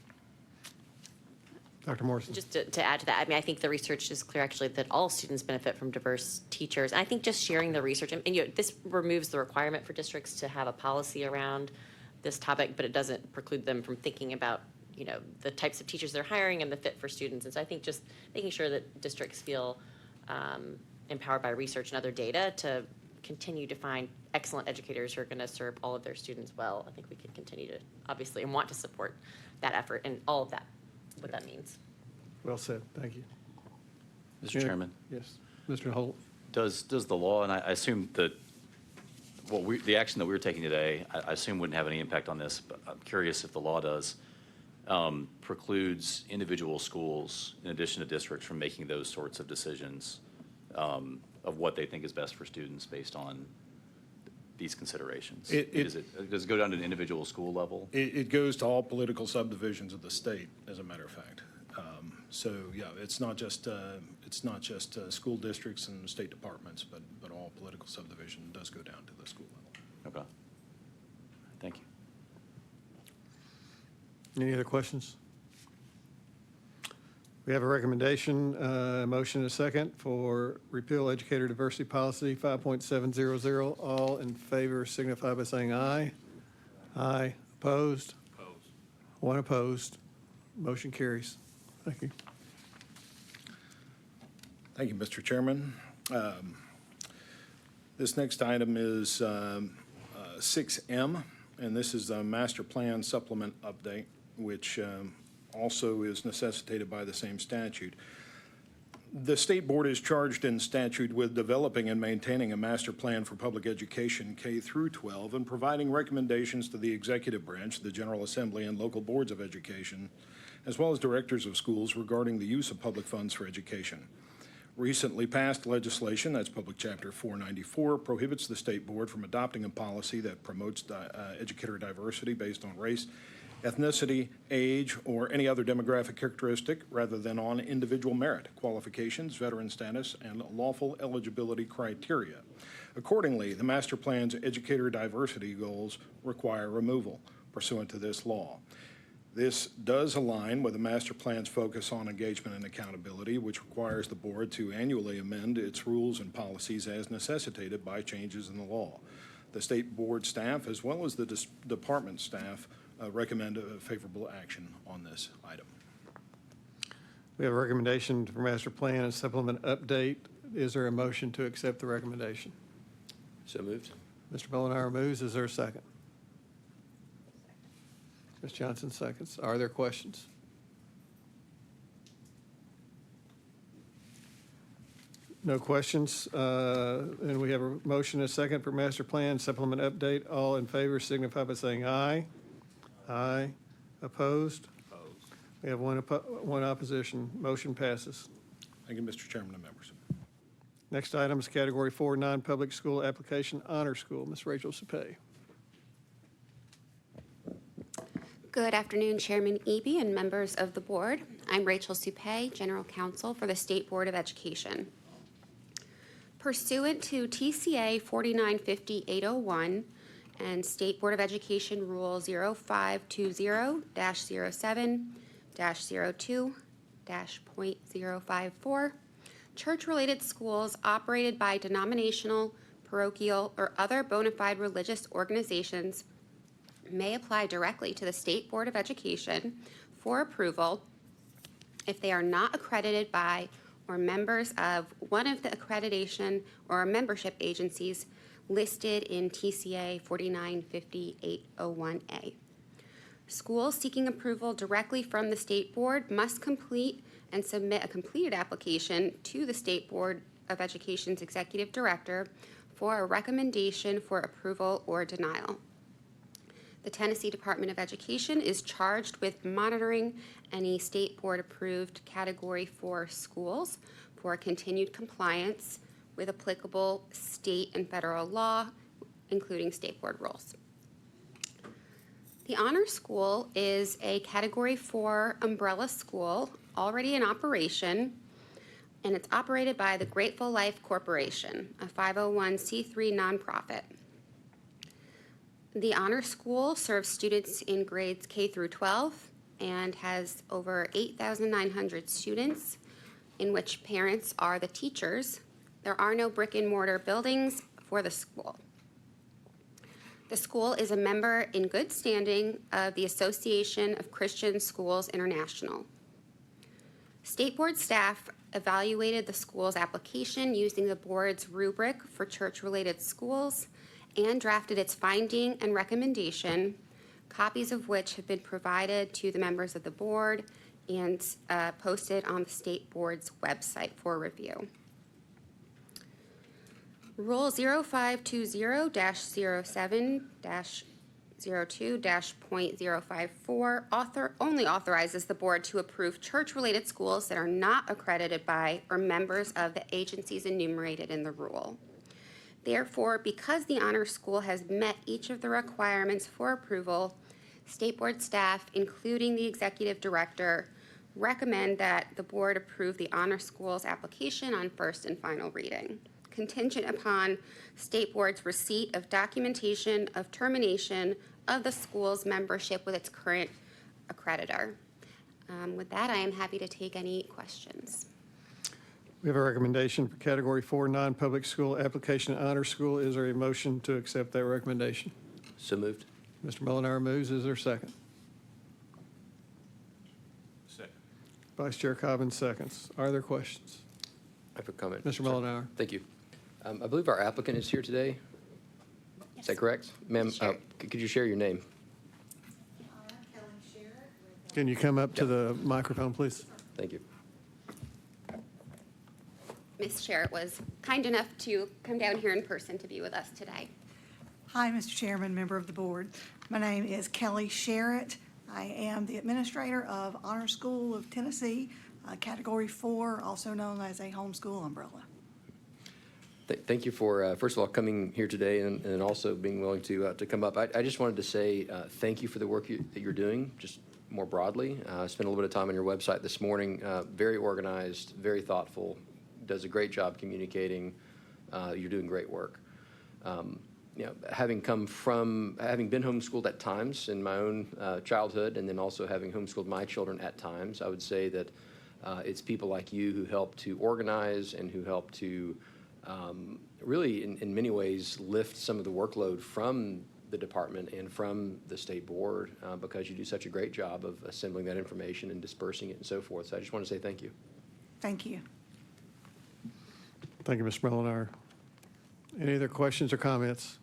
Dr. Morrison. Just to add to that, I mean, I think the research is clear actually that all students benefit from diverse teachers. And I think just sharing the research, and this removes the requirement for districts to have a policy around this topic, but it doesn't preclude them from thinking about, the types of teachers they're hiring and the fit for students. And so I think just making sure that districts feel empowered by research and other data to continue to find excellent educators who are going to serve all of their students well. I think we can continue to, obviously, and want to support that effort and all of that, what that means. Well said. Thank you. Mr. Chairman? Yes. Mr. Holt? Does the law, and I assume that the action that we're taking today, I assume wouldn't have any impact on this, but I'm curious if the law does, precludes individual schools, in addition to districts, from making those sorts of decisions of what they think is best for students based on these considerations. Does it go down to an individual school level? It goes to all political subdivisions of the state, as a matter of fact. So yeah, it's not just school districts and state departments, but all political subdivision does go down to the school level. Okay. Thank you. Any other questions? We have a recommendation, a motion and a second for repeal Educator Diversity Policy 5.700. All in favor signify by saying aye. Aye. Opposed? Opposed. One opposed. Motion carries. Thank you. Thank you, Mr. Chairman. This next item is 6M, and this is a master plan supplement update, which also is necessitated by the same statute. The state board is charged in statute with developing and maintaining a master plan for public education K through 12 and providing recommendations to the executive branch, the General Assembly, and local boards of education, as well as directors of schools regarding the use of public funds for education. Recently passed legislation, that's Public Chapter 494, prohibits the state board from adopting a policy that promotes educator diversity based on race, ethnicity, age, or any other demographic characteristic rather than on individual merit, qualifications, veteran status, and lawful eligibility criteria. Accordingly, the master plan's educator diversity goals require removal pursuant to this law. This does align with the master plan's focus on engagement and accountability, which requires the board to annually amend its rules and policies as necessitated by changes in the law. The state board staff, as well as the department staff, recommend a favorable action on this item. We have a recommendation for master plan and supplement update. Is there a motion to accept the recommendation? So moved. Mr. Mullenhour moves. Is there a second? Ms. Johnson seconds. Are there questions? No questions. And we have a motion and a second for master plan supplement update. All in favor signify by saying aye. Aye. Opposed? Opposed. We have one opposition. Motion passes. Thank you, Mr. Chairman and members. Next item is Category 4, Non-Public School Application Honor School. Ms. Rachel Supay. Good afternoon, Chairman Eby and members of the board. I'm Rachel Supay, General Counsel for the State Board of Education. Pursuant to TCA 4950-801 and State Board of Education Rule 0520-07-02-.054, church-related schools operated by denominational, parochial, or other bona fide religious organizations may apply directly to the State Board of Education for approval if they are not accredited by or members of one of the accreditation or membership agencies listed in TCA 4950-801A. Schools seeking approval directly from the State Board must complete and submit a completed application to the State Board of Education's Executive Director for a recommendation for approval or denial. The Tennessee Department of Education is charged with monitoring any State Board-approved Category 4 schools for continued compliance with applicable state and federal law, including State Board rules. The Honor School is a Category 4 umbrella school already in operation, and it's operated by the Grateful Life Corporation, a 501c3 nonprofit. The Honor School serves students in grades K through 12 and has over 8,900 students, in which parents are the teachers. There are no brick and mortar buildings for the school. The school is a member in good standing of the Association of Christian Schools International. State Board staff evaluated the school's application using the board's rubric for church-related schools and drafted its finding and recommendation, copies of which have been provided to the members of the board and posted on the State Board's website for review. Rule 0520-07-02-.054 only authorizes the board to approve church-related schools that are not accredited by or members of the agencies enumerated in the rule. Therefore, because the Honor School has met each of the requirements for approval, State Board staff, including the Executive Director, recommend that the board approve the Honor School's application on first and final reading, contingent upon State Board's receipt of documentation of termination of the school's membership with its current accreditor. With that, I am happy to take any questions. We have a recommendation for Category 4 Non-Public School Application Honor School. Is there a motion to accept that recommendation? So moved. Mr. Molinaro moves. Is there a second? Second. Vice Chair Cobbins seconds. Are there questions? I have a comment. Mr. Molinaro. Thank you. I believe our applicant is here today. Is that correct? Ma'am, could you share your name? Can you come up to the microphone, please? Thank you. Ms. Sherritt was kind enough to come down here in person to be with us today. Hi, Mr. Chairman, member of the board. My name is Kelly Sherritt. I am the administrator of Honor School of Tennessee, Category 4, also known as a homeschool umbrella. Thank you for, first of all, coming here today and also being willing to come up. I just wanted to say thank you for the work that you're doing, just more broadly. I spent a little bit of time on your website this morning. Very organized, very thoughtful, does a great job communicating. You're doing great work. You know, having been homeschooled at times in my own childhood, and then also having homeschooled my children at times, I would say that it's people like you who help to organize and who help to really, in many ways, lift some of the workload from the department and from the State Board because you do such a great job of assembling that information and dispersing it and so forth. So I just want to say thank you. Thank you. Thank you, Mr. Molinaro. Any other questions or comments?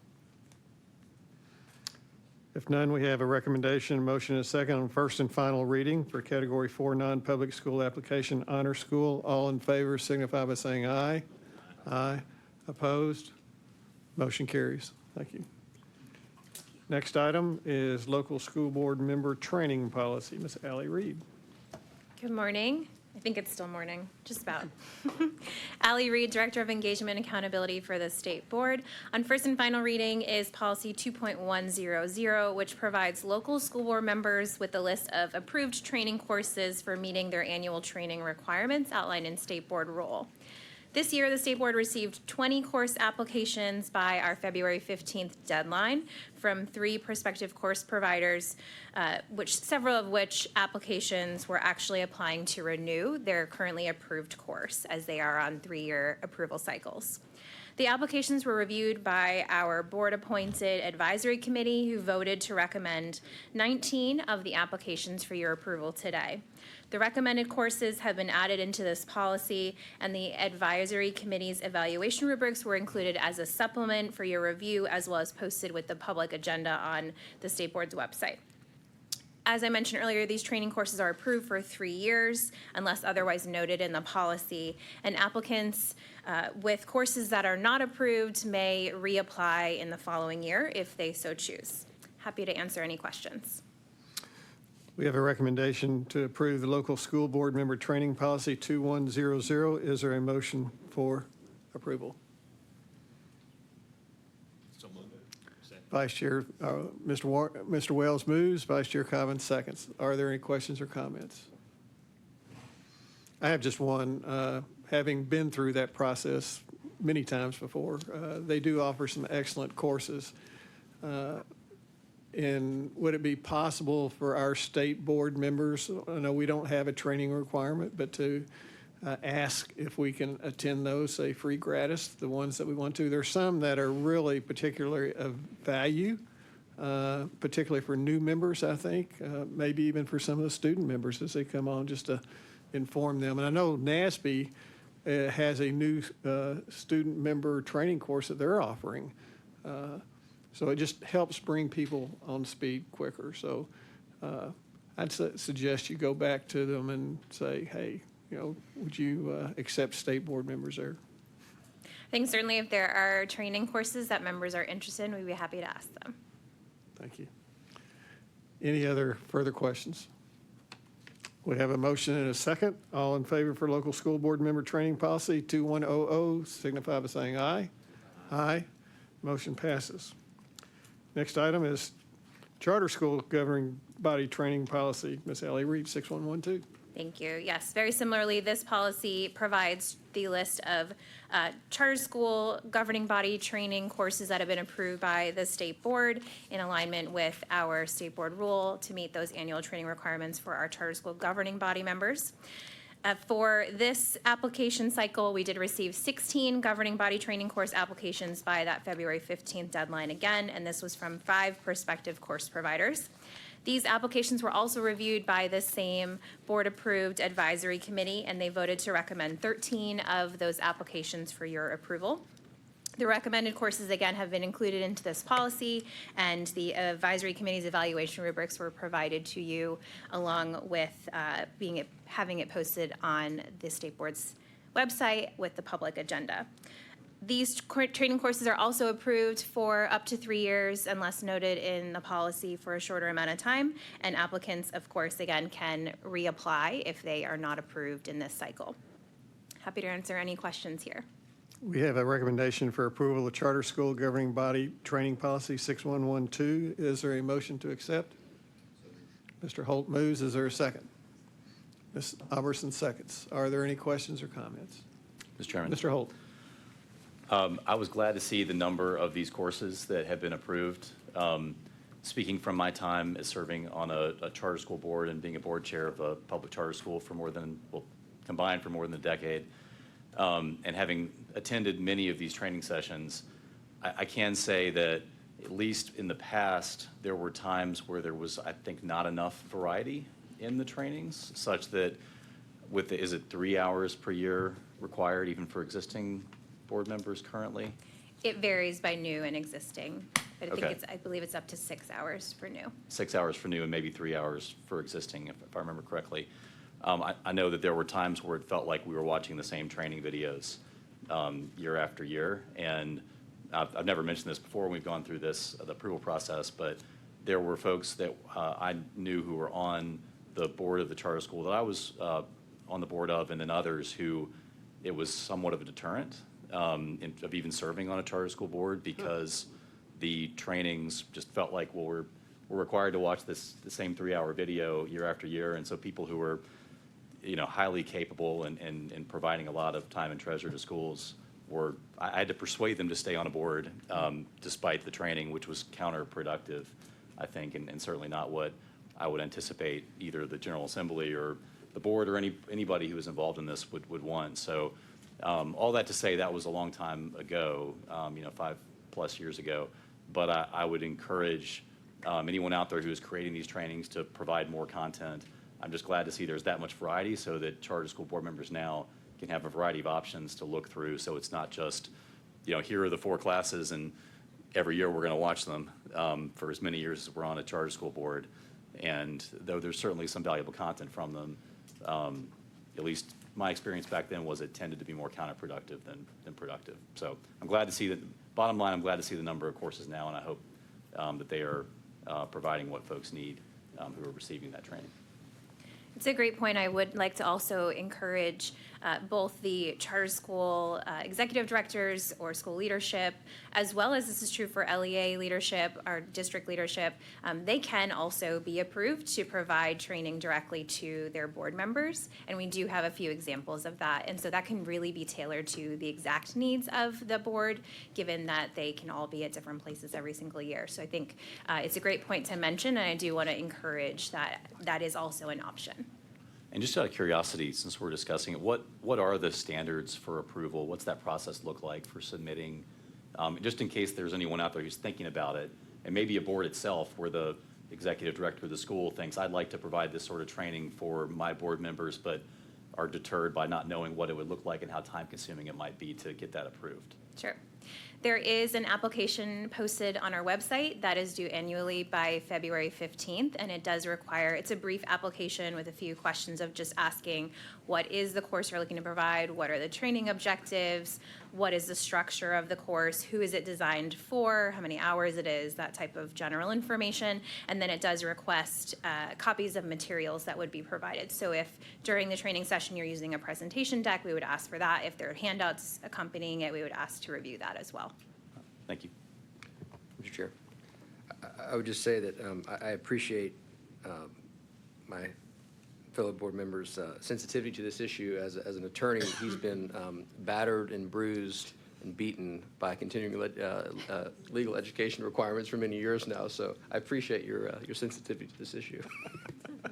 If none, we have a recommendation, motion, and a second on first and final reading for Category 4 Non-Public School Application Honor School. All in favor signify by saying aye. Aye. Opposed? Motion carries. Thank you. Next item is Local School Board Member Training Policy. Ms. Allie Reed. Good morning. I think it's still morning, just about. Allie Reed, Director of Engagement and Accountability for the State Board. On first and final reading is Policy 2.100, which provides local school board members with a list of approved training courses for meeting their annual training requirements outlined in State Board rule. This year, the State Board received 20 course applications by our February 15th deadline from 3 prospective course providers, several of which applications were actually applying to renew their currently approved course, as they are on 3-year approval cycles. The applications were reviewed by our board-appointed advisory committee, who voted to recommend 19 of the applications for your approval today. The recommended courses have been added into this policy, and the advisory committee's evaluation rubrics were included as a supplement for your review, as well as posted with the public agenda on the State Board's website. As I mentioned earlier, these training courses are approved for 3 years unless otherwise noted in the policy, and applicants with courses that are not approved may reapply in the following year if they so choose. Happy to answer any questions. We have a recommendation to approve the local school board member training policy 2100. Is there a motion for approval? So moved. Second. Vice Chair, Mr. Wells moves, Vice Chair Cobbins seconds. Are there any questions or comments? I have just one. Having been through that process many times before, they do offer some excellent courses. And would it be possible for our state board members, I know we don't have a training requirement, but to ask if we can attend those, say, free gratis, the ones that we want to? There's some that are really particularly of value, particularly for new members, I think, maybe even for some of the student members as they come on, just to inform them. And I know NASB has a new student member training course that they're offering. So it just helps bring people on speed quicker. So I'd suggest you go back to them and say, hey, would you accept state board members there? I think certainly if there are training courses that members are interested in, we'd be happy to ask them. Thank you. Any other further questions? We have a motion and a second. All in favor for local school board member training policy 2100 signify by saying aye. Aye. Motion passes. Next item is charter school governing body training policy. Ms. Ellie Reed, 6112. Thank you. Yes, very similarly, this policy provides the list of charter school governing body training courses that have been approved by the state board in alignment with our state board rule to meet those annual training requirements for our charter school governing body members. For this application cycle, we did receive 16 governing body training course applications by that February 15th deadline again, and this was from 5 prospective course providers. These applications were also reviewed by the same board-approved advisory committee, and they voted to recommend 13 of those applications for your approval. The recommended courses, again, have been included into this policy, and the advisory committee's evaluation rubrics were provided to you along with having it posted on the state board's website with the public agenda. These training courses are also approved for up to 3 years unless noted in the policy for a shorter amount of time, and applicants, of course, again, can reapply if they are not approved in this cycle. Happy to answer any questions here. We have a recommendation for approval of charter school governing body training policy 6112. Is there a motion to accept? Mr. Holt moves. Is there a second? Ms. Albertson seconds. Are there any questions or comments? Mr. Chairman. Mr. Holt. I was glad to see the number of these courses that have been approved. Speaking from my time as serving on a charter school board and being a board chair of a public charter school for combined for more than a decade, and having attended many of these training sessions, I can say that at least in the past, there were times where there was, I think, not enough variety in the trainings, such that is it 3 hours per year required even for existing board members currently? It varies by new and existing, but Okay. I believe it's up to 6 hours for new. 6 hours for new and maybe 3 hours for existing, if I remember correctly. I know that there were times where it felt like we were watching the same training videos year after year, and I've never mentioned this before when we've gone through the approval process, but there were folks that I knew who were on the board of the charter school that I was on the board of, and then others who it was somewhat of a deterrent of even serving on a charter school board, because the trainings just felt like, well, we're required to watch the same 3-hour video year after year. And so people who were, highly capable and providing a lot of time and treasure to schools I had to persuade them to stay on a board despite the training, which was counterproductive, I think, and certainly not what I would anticipate either the General Assembly or the board or anybody who was involved in this would want. So all that to say, that was a long time ago, 5+ years ago. But I would encourage anyone out there who is creating these trainings to provide more content. I'm just glad to see there's that much variety, so that charter school board members now can have a variety of options to look through. So it's not just, here are the 4 classes, and every year we're going to watch them for as many years as we're on a charter school board. And though there's certainly some valuable content from them, at least my experience back then was it tended to be more counterproductive than productive. So I'm glad to see that. Bottom line, I'm glad to see the number of courses now, and I hope that they are providing what folks need who are receiving that training. It's a great point. I would like to also encourage both the charter school executive directors or school leadership, as well as this is true for LEA leadership, our district leadership. They can also be approved to provide training directly to their board members, and we do have a few examples of that. And so that can really be tailored to the exact needs of the board, given that they can all be at different places every single year. So I think it's a great point to mention, and I do want to encourage that that is also an option. And just out of curiosity, since we're discussing it, what are the standards for approval? What's that process look like for submitting? Just in case there's anyone out there who's thinking about it, and maybe a board itself where the executive director of the school thinks, I'd like to provide this sort of training for my board members, but are deterred by not knowing what it would look like and how time-consuming it might be to get that approved. Sure. There is an application posted on our website that is due annually by February 15th, and it does require, it's a brief application with a few questions of just asking what is the course you're looking to provide, what are the training objectives, what is the structure of the course, who is it designed for, how many hours it is, that type of general information. And then it does request copies of materials that would be provided. So if during the training session you're using a presentation deck, we would ask for that. If there are handouts accompanying it, we would ask to review that as well. Thank you. Mr. Chair, I would just say that I appreciate my fellow board members' sensitivity to this issue. As an attorney, he's been battered and bruised and beaten by continuing legal education requirements for many years now. So I appreciate your sensitivity to this issue. Yeah,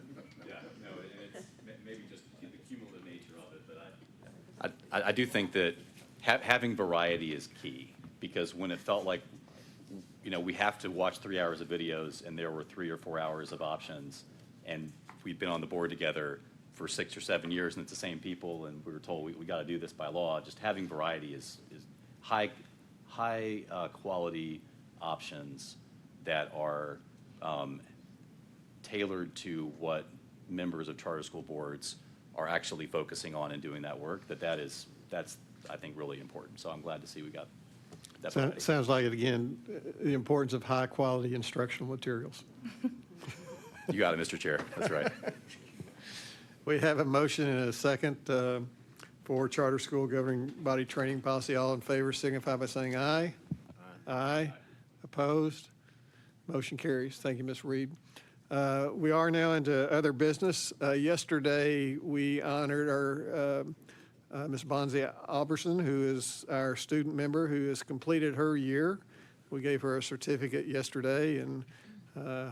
no, and it's maybe just the cumulative nature of it, but I do think that having variety is key, because when it felt like, we have to watch 3 hours of videos and there were 3 or 4 hours of options, and we've been on the board together for 6 or 7 years and it's the same people, and we were told we got to do this by law. Just having variety is high quality options that are tailored to what members of charter school boards are actually focusing on and doing that work. That's I think really important. So I'm glad to see we got that variety. Sounds like it again, the importance of high quality instructional materials. You got it, Mr. Chair. That's right. We have a motion and a second for charter school governing body training policy. All in favor signify by saying aye. Aye. Opposed? Motion carries. Thank you, Ms. Reed. We are now into other business. Yesterday, we honored our Ms. Bonzi Alberson, who is our student member who has completed her year. We gave her a certificate yesterday, and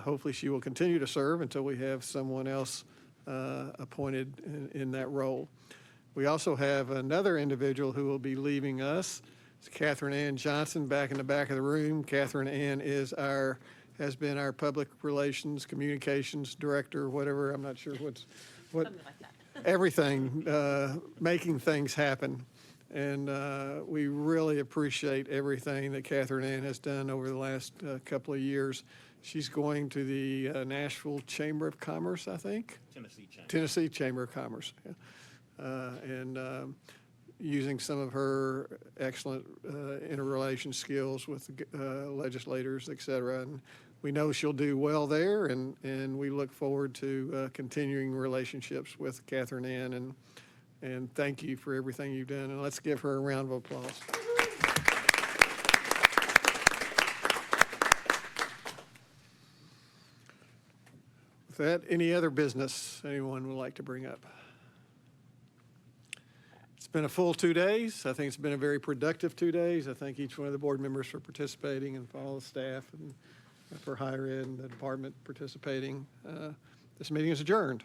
hopefully she will continue to serve until we have someone else appointed in that role. We also have another individual who will be leaving us. It's Catherine Ann Johnson, back in the back of the room. Catherine Ann has been our public relations, communications director, whatever. I'm not sure what. Something like that. Everything, making things happen. And we really appreciate everything that Catherine Ann has done over the last couple of years. She's going to the Nashville Chamber of Commerce, I think? Tennessee Chamber of Commerce. Yeah. And using some of her excellent interrelation skills with legislators, et cetera. And we know she'll do well there, and we look forward to continuing relationships with Catherine Ann, and thank you for everything you've done. And let's give her a round of applause. With that, any other business anyone would like to bring up? It's been a full 2 days. I think it's been a very productive 2 days. I thank each one of the board members for participating and for all the staff and for higher ed and the department participating. This meeting is adjourned.